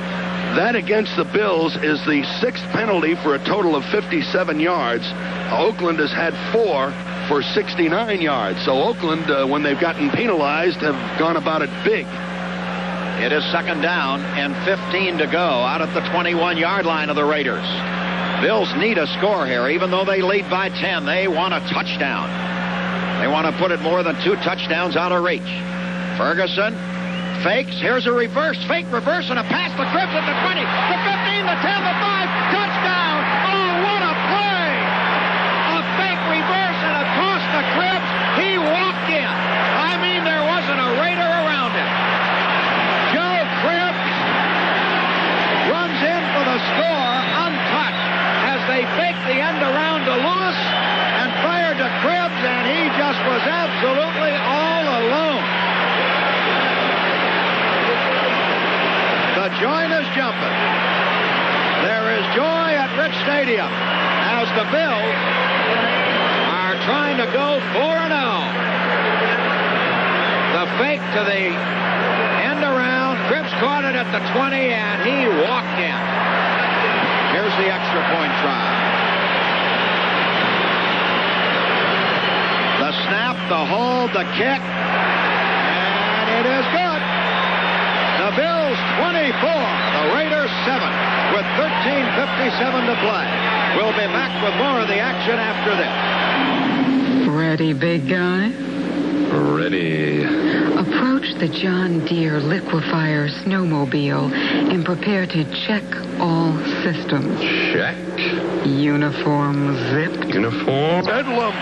That against the Bills is the 6th penalty for a total of 57 yards. Oakland has had 4 for 69 yards. So Oakland, when they've gotten penalized, have gone about it big. It is 2nd down and 15 to go out at the 21-yard line of the Raiders. Bills need a score here. Even though they lead by 10, they want a touchdown. They want to put it more than 2 touchdowns out of reach. Ferguson fakes. Here's a reverse. Fake, reverse, and a pass to Cribbs at the 20, the 15, the 10, the 5. Touchdown! Oh, what a play! A fake reverse and a toss to Cribbs. He walked in. I mean, there wasn't a Raider around him. Joe Cribbs runs in for the score untouched as they fake the end around to Lewis and fired to Cribbs, and he just was absolutely all alone. The joint is jumping. There is joy at Rich Stadium as the Bills are trying to go 4-0. The fake to the end around. Cribbs caught it at the 20, and he walked in. Here's the extra point try. The snap, the hold, the kick, and it is good. The Bills 24, the Raiders 7, with 13:57 to play. We'll be back with more of the action after this. Ready, big guy? Ready. Approach the John Deere Liquefier snowmobile and prepare to check all systems. Check. Uniform zipped. Uniform. Bedlam.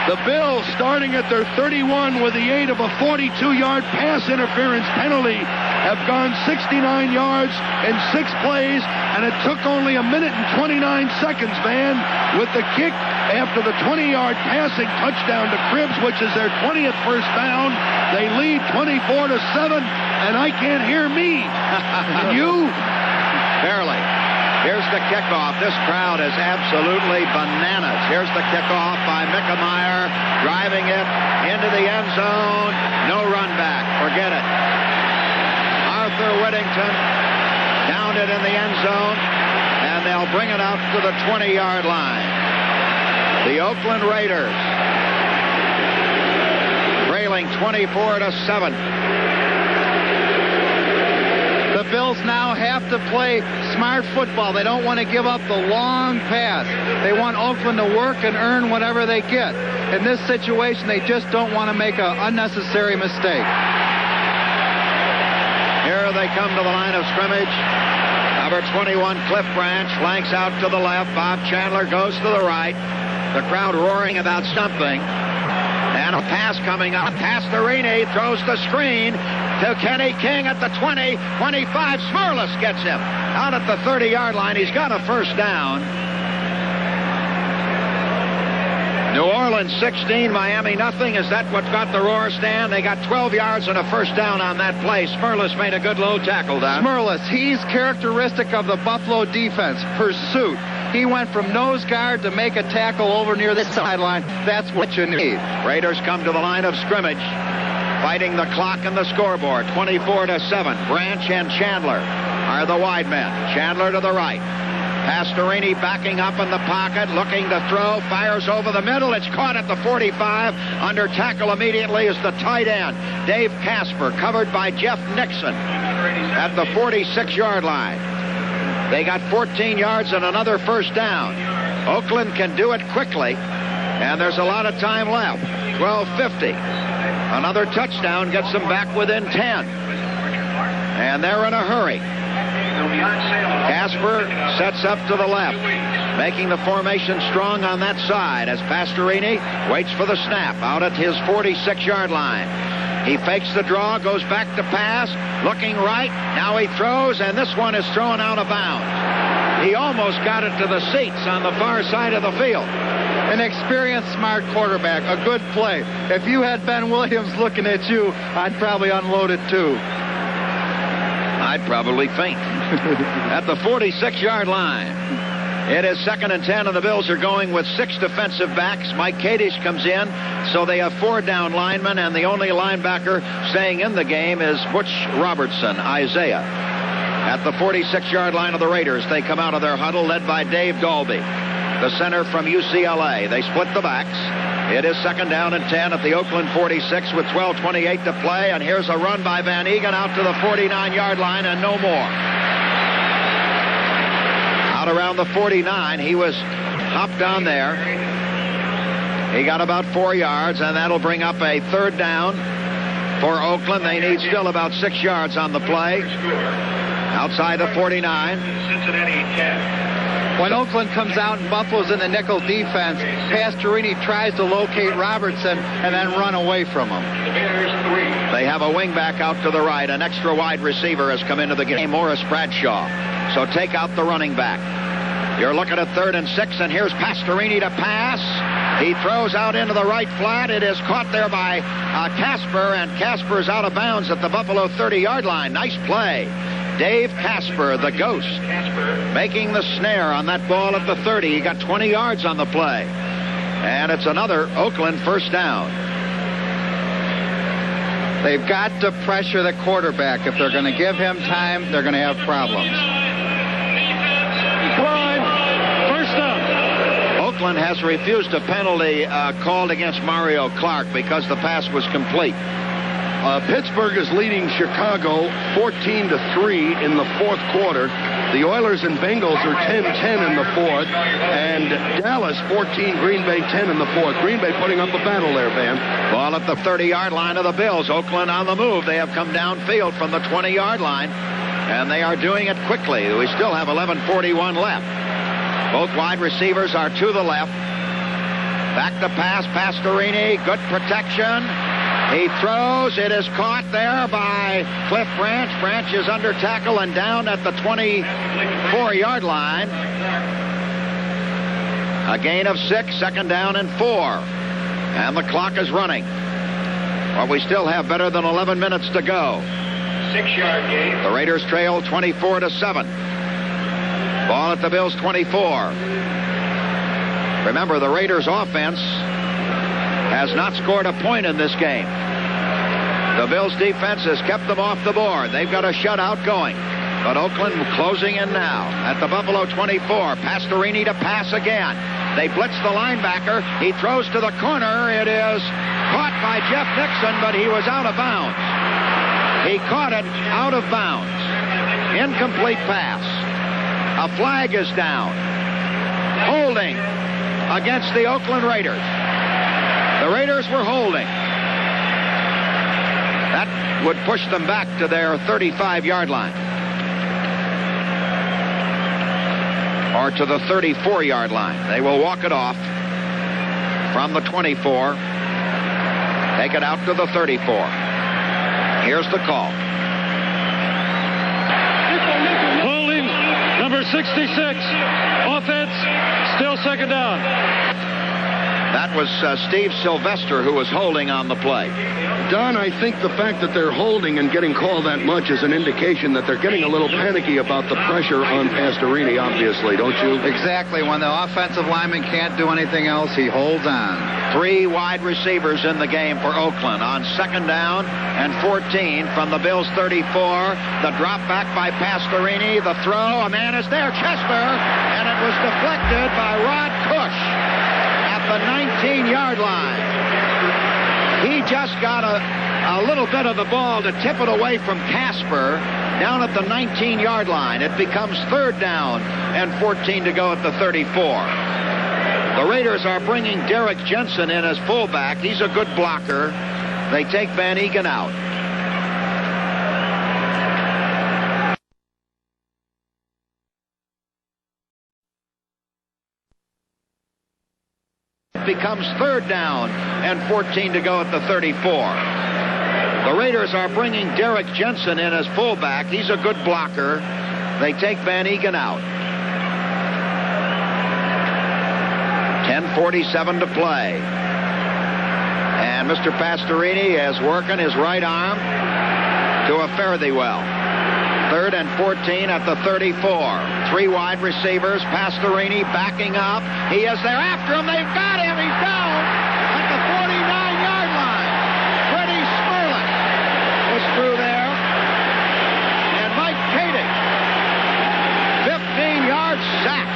The Bills, starting at their 31 with the aid of a 42-yard pass interference penalty, have gone 69 yards in 6 plays, and it took only a minute and 29 seconds, man, with the kick after the 20-yard passing touchdown to Cribbs, which is their 20th first down. They lead 24-7, and I can't hear me. You? Barely. Here's the kickoff. This crowd is absolutely bananas. Here's the kickoff by Mickemeyer, driving it into the end zone. No run back. Forget it. Arthur Whittington downed it in the end zone, and they'll bring it out to the 20-yard line. The Oakland Raiders trailing 24-7. The Bills now have to play smart football. They don't want to give up the long pass. They want Oakland to work and earn whatever they get. In this situation, they just don't want to make an unnecessary mistake. Here they come to the line of scrimmage. Number 21, Cliff Branch, flanks out to the left. Bob Chandler goes to the right. The crowd roaring about something. And a pass coming up. Past Arini, throws the screen to Kenny King at the 20, 25. Smerlis gets him out at the 30-yard line. He's got a first down. New Orleans 16, Miami nothing. Is that what got the roar, Stan? They got 12 yards and a first down on that play. Smerlis made a good low tackle, Don. Smerlis, he's characteristic of the Buffalo defense. Pursuit. He went from nose guard to make a tackle over near the sideline. That's what you need. Raiders come to the line of scrimmage, fighting the clock and the scoreboard. 24-7. Branch and Chandler are the wide men. Chandler to the right. Pastorini backing up in the pocket, looking to throw, fires over the middle. It's caught at the 45. Under tackle immediately is the tight end, Dave Casper, covered by Jeff Nixon at the 46-yard line. They got 14 yards and another first down. Oakland can do it quickly, and there's a lot of time left. 12:50. Another touchdown gets them back within 10. And they're in a hurry. Casper sets up to the left, making the formation strong on that side as Pastorini waits for the snap out at his 46-yard line. He fakes the draw, goes back to pass, looking right. Now he throws, and this one is thrown out of bounds. He almost got it to the seats on the far side of the field. An experienced, smart quarterback, a good play. If you had Ben Williams looking at you, I'd probably unload it too. I'd probably faint. At the 46-yard line, it is 2nd and 10, and the Bills are going with 6 defensive backs. Mike Kadish comes in, so they have 4 down linemen, and the only linebacker staying in the game is Butch Robertson, Isaiah. At the 46-yard line of the Raiders, they come out of their huddle led by Dave Dalby, the center from UCLA. They split the backs. It is 2nd down and 10 at the Oakland 46 with 12:28 to play, and here's a run by Van Egan out to the 49-yard line and no more. Out around the 49, he was hopped on there. He got about 4 yards, and that'll bring up a 3rd down for Oakland. They need still about 6 yards on the play. Outside the 49. Cincinnati 10. When Oakland comes out and Buffalo's in the nickel defense, Pastorini tries to locate Robertson and then run away from him. They have a wingback out to the right. An extra wide receiver has come into the game, Morris Bradshaw. So take out the running back. You're looking at 3rd and 6, and here's Pastorini to pass. He throws out into the right flat. It is caught there by Casper, and Casper's out of bounds at the Buffalo 30-yard line. Nice play. Dave Casper, the ghost, making the snare on that ball at the 30. He got 20 yards on the play. And it's another Oakland first down. They've got to pressure the quarterback. If they're going to give him time, they're going to have problems. First down. Oakland has refused a penalty called against Mario Clark because the pass was complete. Pittsburgh is leading Chicago 14-3 in the 4th quarter. The Oilers and Bengals are 10-10 in the 4th, and Dallas 14, Green Bay 10 in the 4th. Green Bay putting up a battle there, Van. Ball at the 30-yard line of the Bills. Oakland on the move. They have come downfield from the 20-yard line, and they are doing it quickly. We still have 11:41 left. Both wide receivers are to the left. Back to pass, Pastorini. Good protection. He throws. It is caught there by Cliff Branch. Branch is under tackle and down at the 24-yard line. A gain of 6, 2nd down and 4. And the clock is running. But we still have better than 11 minutes to go. 6-yard gain. The Raiders trail 24-7. Ball at the Bills' 24. Remember, the Raiders' offense has not scored a point in this game. The Bills' defense has kept them off the board. They've got a shutout going. But Oakland closing in now at the Buffalo 24. Pastorini to pass again. They blitz the linebacker. He throws to the corner. It is caught by Jeff Nixon, but he was out of bounds. He caught it out of bounds. Incomplete pass. A flag is down. Holding against the Oakland Raiders. The Raiders were holding. That would push them back to their 35-yard line. Or to the 34-yard line. They will walk it off from the 24. Take it out to the 34. Here's the call. Holding, number 66. Offense, still 2nd down. That was Steve Sylvester who was holding on the play. Don, I think the fact that they're holding and getting called that much is an indication that they're getting a little panicky about the pressure on Pastorini, obviously, don't you? Exactly. When the offensive lineman can't do anything else, he holds on. 3 wide receivers in the game for Oakland on 2nd down and 14 from the Bills' 34. The drop back by Pastorini. The throw. A man is there, Chester, and it was deflected by Rod Cush at the 19-yard line. He just got a little bit of the ball to tip it away from Casper down at the 19-yard line. It becomes 3rd down and 14 to go at the 34. The Raiders are bringing Derek Jensen in as fullback. He's a good blocker. They take Van Egan out. Becomes 3rd down and 14 to go at the 34. The Raiders are bringing Derek Jensen in as fullback. He's a good blocker. They take Van Egan out. 10:47 to play. And Mr. Pastorini is working his right arm to a fare-thee-well. 3rd and 14 at the 34. 3 wide receivers. Pastorini backing up. He is there after him. They've got him. He's down at the 49-yard line. Freddie Smerlich was through there. And Mike Katic, 15-yard sack.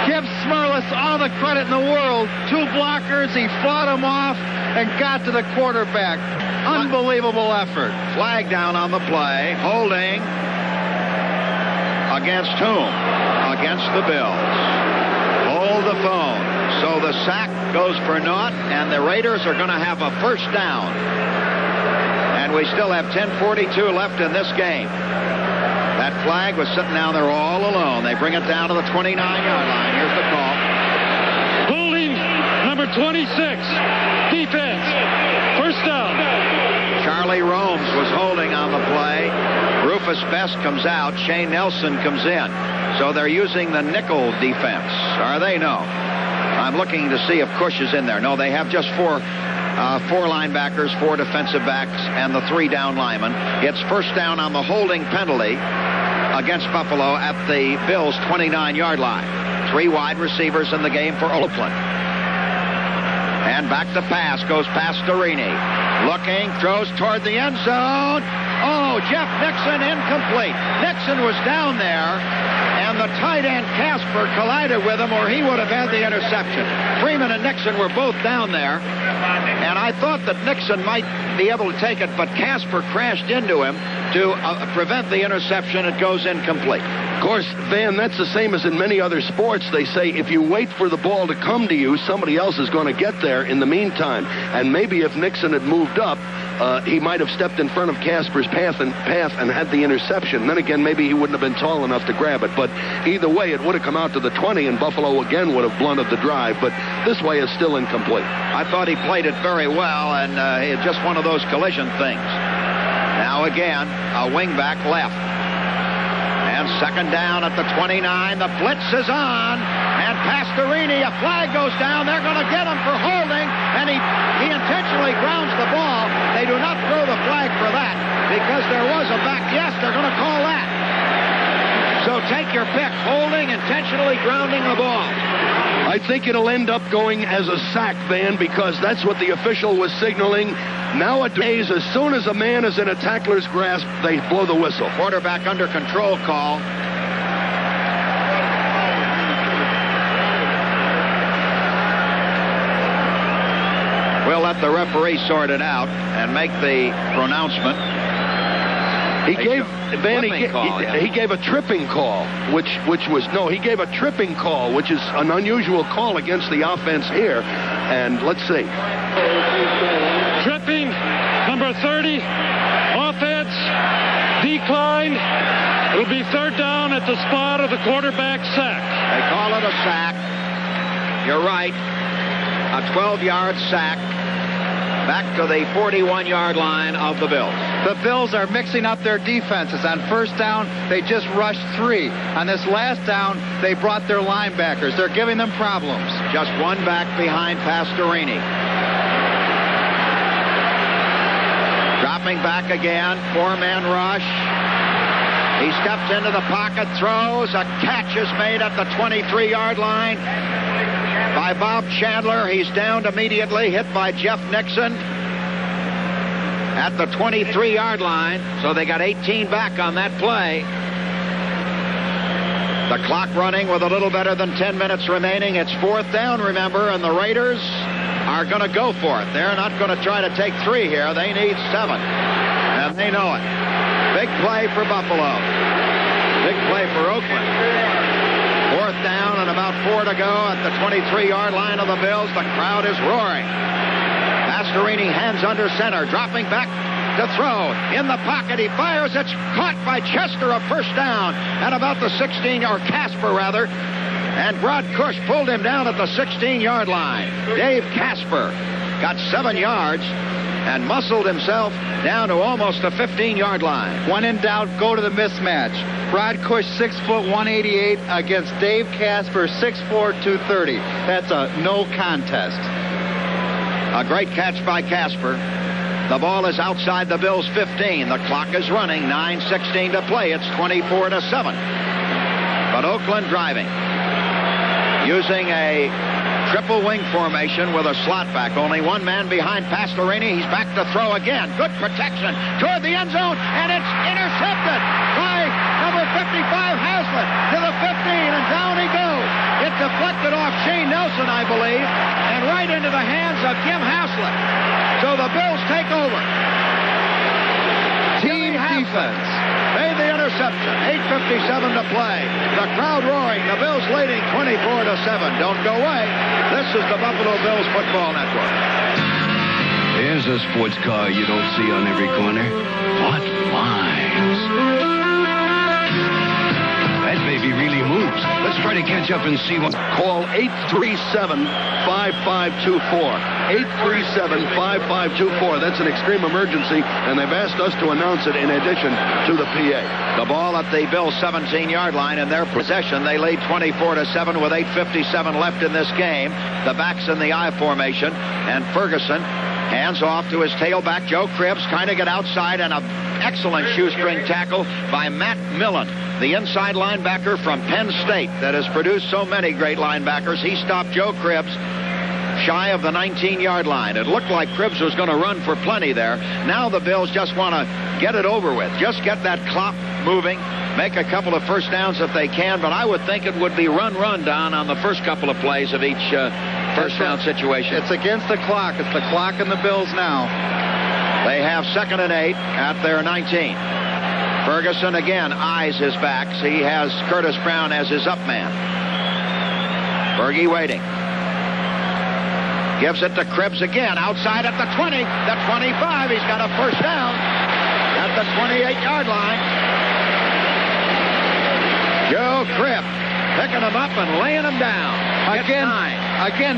Give Smerlich all the credit in the world. 2 blockers. He fought him off and got to the quarterback. Unbelievable effort. Flag down on the play. Holding against whom? Against the Bills. Hold the phone. So the sack goes for naught, and the Raiders are going to have a 1st down. And we still have 10:42 left in this game. That flag was sitting down there all alone. They bring it down to the 29-yard line. Here's the call. Holding number 26. Defense. 1st down. Charlie Romes was holding on the play. Rufus Best comes out. Shane Nelson comes in. So they're using the nickel defense. Are they? No. I'm looking to see if Cush is in there. No, they have just 4 linebackers, 4 defensive backs, and the 3 down linemen. It's 1st down on the holding penalty against Buffalo at the Bills' 29-yard line. 3 wide receivers in the game for Oakland. And back to pass goes Pastorini. Looking, throws toward the end zone. Oh, Jeff Nixon incomplete. Nixon was down there, and the tight end Casper collided with him, or he would have had the interception. Freeman and Nixon were both down there, and I thought that Nixon might be able to take it, but Casper crashed into him to prevent the interception. It goes incomplete. Of course, Van, that's the same as in many other sports. They say if you wait for the ball to come to you, somebody else is going to get there in the meantime. And maybe if Nixon had moved up, he might have stepped in front of Casper's path and had the interception. Then again, maybe he wouldn't have been tall enough to grab it. But either way, it would have come out to the 20, and Buffalo again would have blunted the drive. But this way is still incomplete. I thought he played it very well, and it's just one of those collision things. Now again, a wingback left. And 2nd down at the 29. The blitz is on. And Pastorini, a flag goes down. They're going to get him for holding. And he intentionally grounds the ball. They do not throw the flag for that because there was a back. Yes, they're going to call that. So take your pick. Holding, intentionally grounding the ball. I think it'll end up going as a sack, Van, because that's what the official was signaling. Nowadays, as soon as a man is in a tackler's grasp, they blow the whistle. Quarterback under control call. We'll let the referee sort it out and make the pronouncement. He gave a tripping call, he gave a tripping call, which is an unusual call against the offense here. And let's see. Tripping, number 30, offense, declined. It'll be 3rd down at the spot of the quarterback sack. They call it a sack. You're right. A 12-yard sack. Back to the 41-yard line of the Bills. The Bills are mixing up their defenses. On 1st down, they just rushed 3. On this last down, they brought their linebackers. They're giving them problems. just one back behind Pastorini. Dropping back again, four-man rush. He steps into the pocket, throws. A catch is made at the 23-yard line by Bob Chandler. He's downed immediately, hit by Jeff Nixon at the 23-yard line. So they got 18 back on that play. The clock running with a little better than 10 minutes remaining. It's fourth down, remember, and the Raiders are going to go for it. They're not going to try to take 3 here. They need 7, and they know it. Big play for Buffalo. Big play for Oakland. Fourth down and about 4 to go at the 23-yard line of the Bills. The crowd is roaring. Pastorini hands under center, dropping back to throw. In the pocket, he fires. It's caught by Chester, a first down at about the 16, or Casper rather. And Rod Cush pulled him down at the 16-yard line. Dave Casper got 7 yards and muscled himself down to almost the 15-yard line. When in doubt, go to the mismatch. Rod Cush, 6 foot 188 against Dave Casper, 6'4", 230. That's a no contest. A great catch by Casper. The ball is outside the Bills' 15. The clock is running. 9:16 to play. It's 24-7. But Oakland driving, using a triple wing formation with a slot back. Only one man behind Pastorini. He's back to throw again. Good protection toward the end zone, and it's intercepted by number 55, Haslett, to the 15, and down he goes. It deflected off Shane Nelson, I believe, and right into the hands of Jim Haslett. So the Bills take over. Team defense made the interception. 8:57 to play. The crowd roaring. The Bills leading 24-7. Don't go away. This is the Buffalo Bills Football Network. Here's a sports car you don't see on every corner. What lines? That baby really moves. Let's try to catch up and see what. Call 837-5524. 837-5524. That's an extreme emergency, and they've asked us to announce it in addition to the PA. The ball at the Bills' 17-yard line in their possession. They lead 24-7 with 8:57 left in this game. The backs in the I formation, and Ferguson hands off to his tailback, Joe Cribbs, trying to get outside, and an excellent shoestring tackle by Matt Millen, the inside linebacker from Penn State that has produced so many great linebackers. He stopped Joe Cribbs shy of the 19-yard line. It looked like Cribbs was going to run for plenty there. Now the Bills just want to get it over with. Just get that clock moving, make a couple of first downs if they can, but I would think it would be run down on the first couple of plays of each first down situation. It's against the clock. It's the clock and the Bills now. They have 2nd and 8 at their 19. Ferguson again eyes his backs. He has Curtis Brown as his up man. Fergie waiting. Gives it to Cribbs again, outside at the 20, the 25. He's got a first down at the 28-yard line. Joe Cribbs picking him up and laying him down. Again,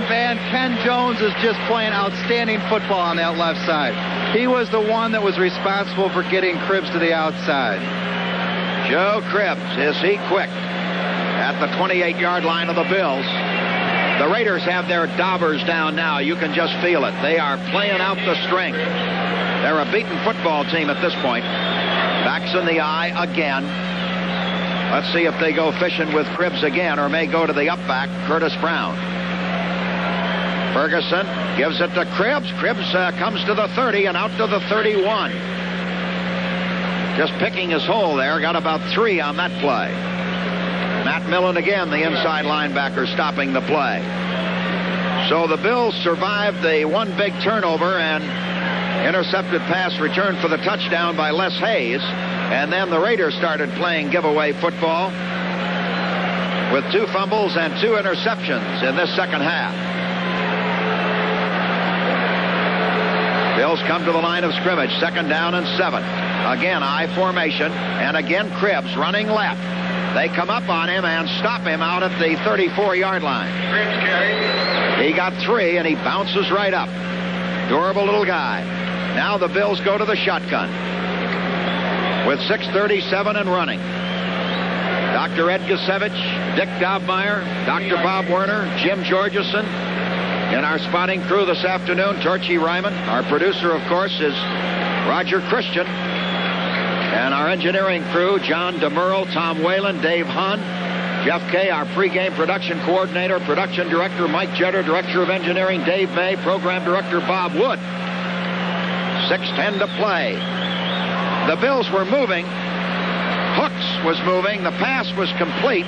Van, Ken Jones is just playing outstanding football on that left side. He was the one that was responsible for getting Cribbs to the outside. Joe Cribbs, is he quick? At the 28-yard line of the Bills. The Raiders have their daubers down now. You can just feel it. They are playing out the strength. They're a beaten football team at this point. Backs in the eye again. Let's see if they go fishing with Cribbs again, or may go to the up back, Curtis Brown. Ferguson gives it to Cribbs. Cribbs comes to the 30 and out to the 31. Just picking his hole there. Got about 3 on that play. Matt Millen again, the inside linebacker, stopping the play. So the Bills survived the one big turnover and intercepted pass return for the touchdown by Les Hayes. And then the Raiders started playing giveaway football with 2 fumbles and 2 interceptions in this second half. Bills come to the line of scrimmage, 2nd down and 7. Again, I formation, and again Cribbs running left. They come up on him and stop him out at the 34-yard line. He got 3, and he bounces right up. Durable little guy. Now the Bills go to the shotgun with 6:37 and running. Dr. Ed Gusevich Dick Dobmeyer, Dr. Bob Werner, Jim Georgeson. In our spotting crew this afternoon, Torchy Ryman. Our producer, of course, is Roger Christian. And our engineering crew, John DeMurle, Tom Whalen, Dave Hahn, Jeff Kay, our pregame production coordinator, production director Mike Jeter, director of engineering Dave May, program director Bob Wood. 6:10 to play. The Bills were moving. Hooks was moving. The pass was complete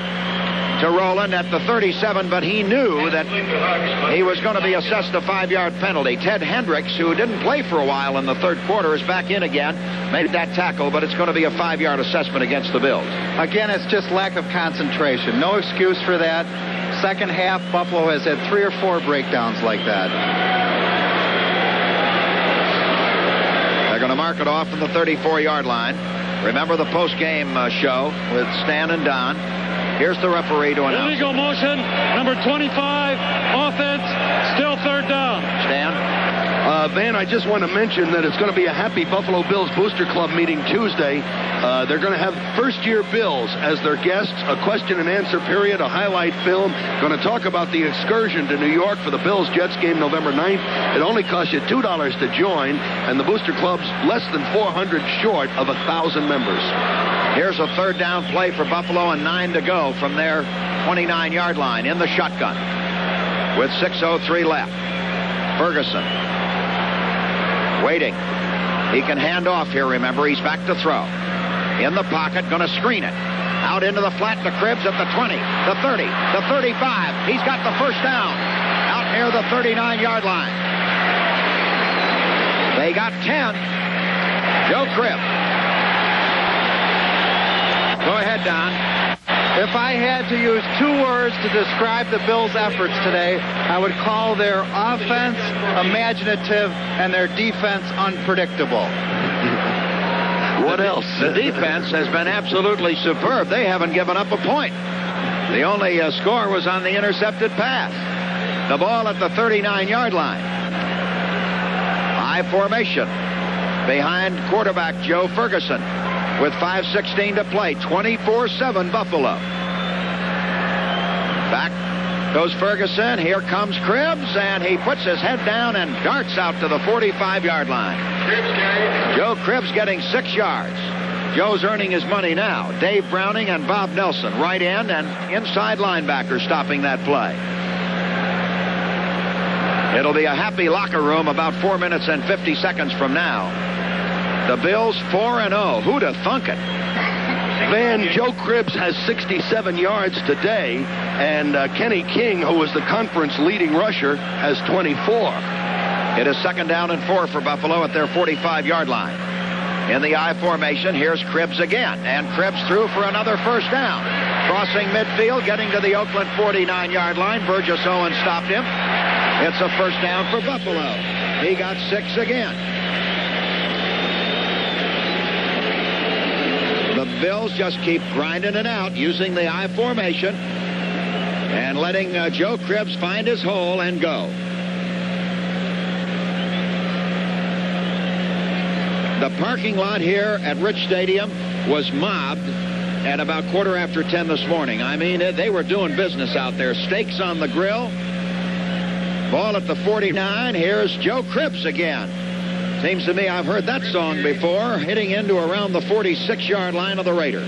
to Rowland at the 37, but he knew that he was going to be assessed a 5-yard penalty. Ted Hendricks, who didn't play for a while in the third quarter, is back in again, made that tackle, but it's going to be a 5-yard assessment against the Bills. Again, it's just lack of concentration. No excuse for that. Second half, Buffalo has had 3 or 4 breakdowns like that. They're going to mark it off from the 34-yard line. Remember the post-game show with Stan and Don. Here's the referee to announce. Illegal motion, number 25, offense, still third down. Stan? Van, I just want to mention that it's going to be a Happy Buffalo Bills Booster Club meeting Tuesday. They're going to have first-year Bills as their guests, a question-and-answer period, a highlight film. Going to talk about the excursion to New York for the Bills-Jets game November 9th. It only costs you $2 to join, and the Booster Club's less than 400 short of 1,000 members. Here's a third down play for Buffalo and 9 to go from their 29-yard line in the shotgun with 6:03 left. Ferguson waiting. He can hand off here, remember. He's back to throw. In the pocket, going to screen it. Out into the flat to Cribbs at the 20, the 30, the 35. He's got the first down out near the 39-yard line. They got 10. Joe Cribbs. Go ahead, Don. If I had to use 2 words to describe the Bills' efforts today, I would call their offense imaginative and their defense unpredictable. What else? The defense has been absolutely superb. They haven't given up a point. The only score was on the intercepted pass. The ball at the 39-yard line. High formation behind quarterback Joe Ferguson. With 5:16 to play, 24-7 Buffalo. Back goes Ferguson. Here comes Cribbs, and he puts his head down and darts out to the 45-yard line. Joe Cribbs getting 6 yards. Joe's earning his money now. Dave Browning and Bob Nelson, right end and inside linebacker, stopping that play. It'll be a happy locker room about 4 minutes and 50 seconds from now. The Bills 4-0. Who'd have thunk it? Van, Joe Cribbs has 67 yards today, and Kenny King, who was the conference leading rusher, has 24. It is 2nd down and 4 for Buffalo at their 45-yard line. In the I formation, here's Cribbs again, and Cribbs threw for another first down. Crossing midfield, getting to the Oakland 49-yard line. Burgess Owens stopped him. It's a first down for Buffalo. He got 6 again. The Bills just keep grinding it out using the I formation and letting Joe Cribbs find his hole and go. The parking lot here at Rich Stadium was mobbed at about 10:15 this morning. I mean, they were doing business out there. Steaks on the grill. Ball at the 49. Here's Joe Cribbs again. Seems to me I've heard that song before, hitting into around the 46-yard line of the Raiders.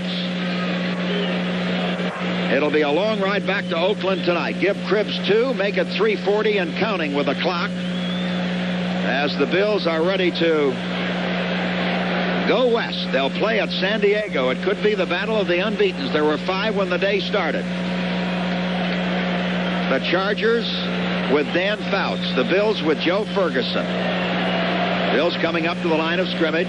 It'll be a long ride back to Oakland tonight. Give Cribbs 2, make it 3:40 and counting with the clock as the Bills are ready to go west. They'll play at San Diego. It could be the battle of the unbeatens. There were 5 when the day started. The Chargers with Dan Fouts. The Bills with Joe Ferguson. Bills coming up to the line of scrimmage.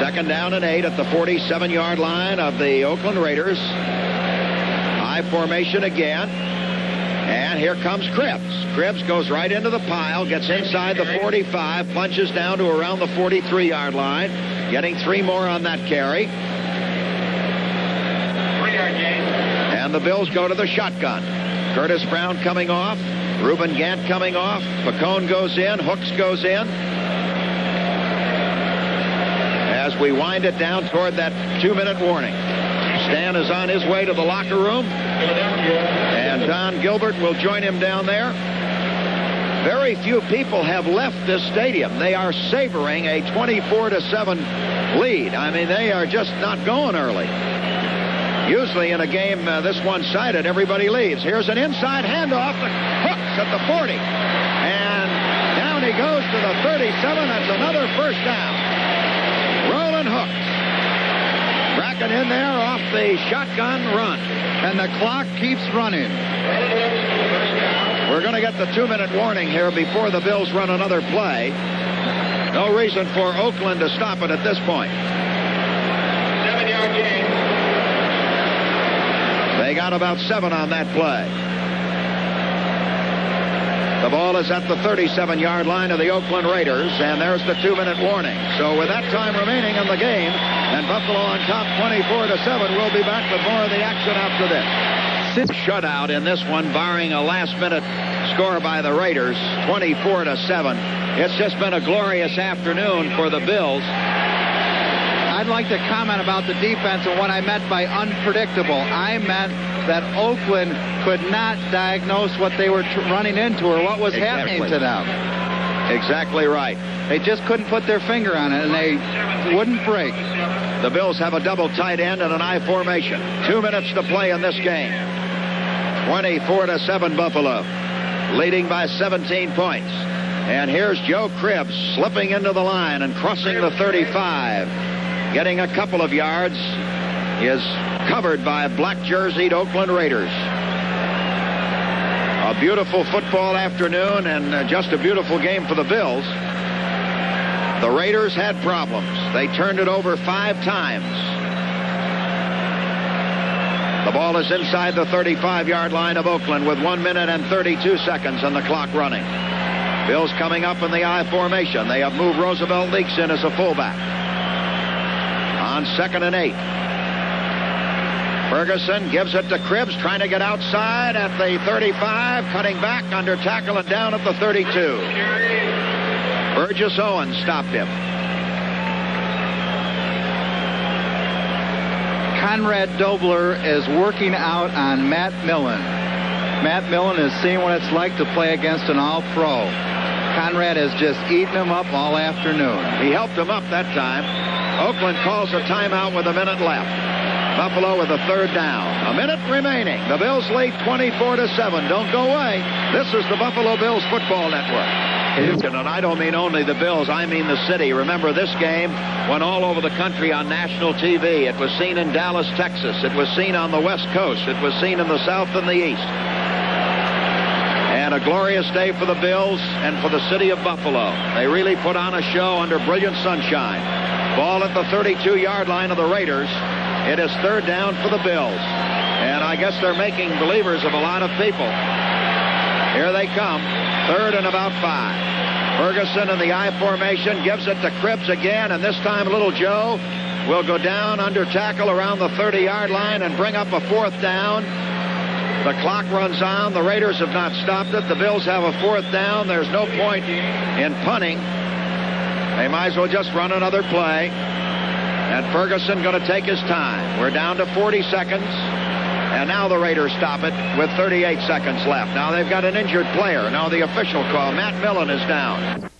2nd down and 8 at the 47-yard line of the Oakland Raiders. High formation again. And here comes Cribbs. Cribbs goes right into the pile, gets inside the 45, plunges down to around the 43-yard line, getting 3 more on that carry. 3-yard gain. And the Bills go to the shotgun. Curtis Brown coming off. Reuben Gant coming off. Pacone goes in. Hooks goes in. As we wind it down toward that 2-minute warning. Stan is on his way to the locker room, and Don Gilbert will join him down there. Very few people have left this stadium. They are savoring a 24-7 lead. I mean, they are just not going early. Usually in a game this one-sided, everybody leaves. Here's an inside handoff. Hooks at the 40. And down he goes to the 37. That's another first down. Roland Hooks. Bracken in there off the shotgun run. And the clock keeps running. We're going to get the 2-minute warning here before the Bills run another play. No reason for Oakland to stop it at this point. 7-yard gain. They got about 7 on that play. The ball is at the 37-yard line of the Oakland Raiders, and there's the 2-minute warning. So with that time remaining in the game, and Buffalo on top 24-7, we'll be back with more of the action after this. Shutout in this one, barring a last-minute score by the Raiders, 24-7. It's just been a glorious afternoon for the Bills. I'd like to comment about the defense and what I meant by unpredictable. I meant that Oakland could not diagnose what they were running into or what was happening to them. Exactly right. They just couldn't put their finger on it, and they wouldn't break. The Bills have a double tight end and an I formation. 2 minutes to play in this game. 24-7 Buffalo, leading by 17 points. And here's Joe Cribbs slipping into the line and crossing the 35. Getting a couple of yards, is covered by black-jerseyed Oakland Raiders. A beautiful football afternoon and just a beautiful game for the Bills. The Raiders had problems. They turned it over 5 times. The ball is inside the 35-yard line of Oakland with 1 minute and 32 seconds on the clock running. Bills coming up in the I formation. They have moved Roosevelt Leaks in as a fullback. On 2nd and 8. Ferguson gives it to Cribbs, trying to get outside at the 35, cutting back under tackle and down at the 32. Burgess Owens stopped him. Conrad Dobler is working out on Matt Millen. Matt Millen is seeing what it's like to play against an all-pro. Conrad has just eaten him up all afternoon. He helped him up that time. Oakland calls a timeout with a minute left. Buffalo with a 3rd down. A minute remaining. The Bills lead 24-7. Don't go away. This is the Buffalo Bills Football Network. And I don't mean only the Bills, I mean the city. Remember, this game went all over the country on national TV. It was seen in Dallas, Texas. It was seen on the West Coast. It was seen in the South and the East. And a glorious day for the Bills and for the city of Buffalo. They really put on a show under brilliant sunshine. Ball at the 32-yard line of the Raiders. It is 3rd down for the Bills. And I guess they're making believers of a lot of people. Here they come. 3rd and about 5. Ferguson in the I formation gives it to Cribbs again, and this time Little Joe will go down under tackle around the 30-yard line and bring up a 4th down. The clock runs on. The Raiders have not stopped it. The Bills have a 4th down. There's no point in punting. They might as well just run another play. And Ferguson going to take his time. We're down to 40 seconds. And now the Raiders stop it with 38 seconds left. Now they've got an injured player. Now the official call. Matt Millen is down.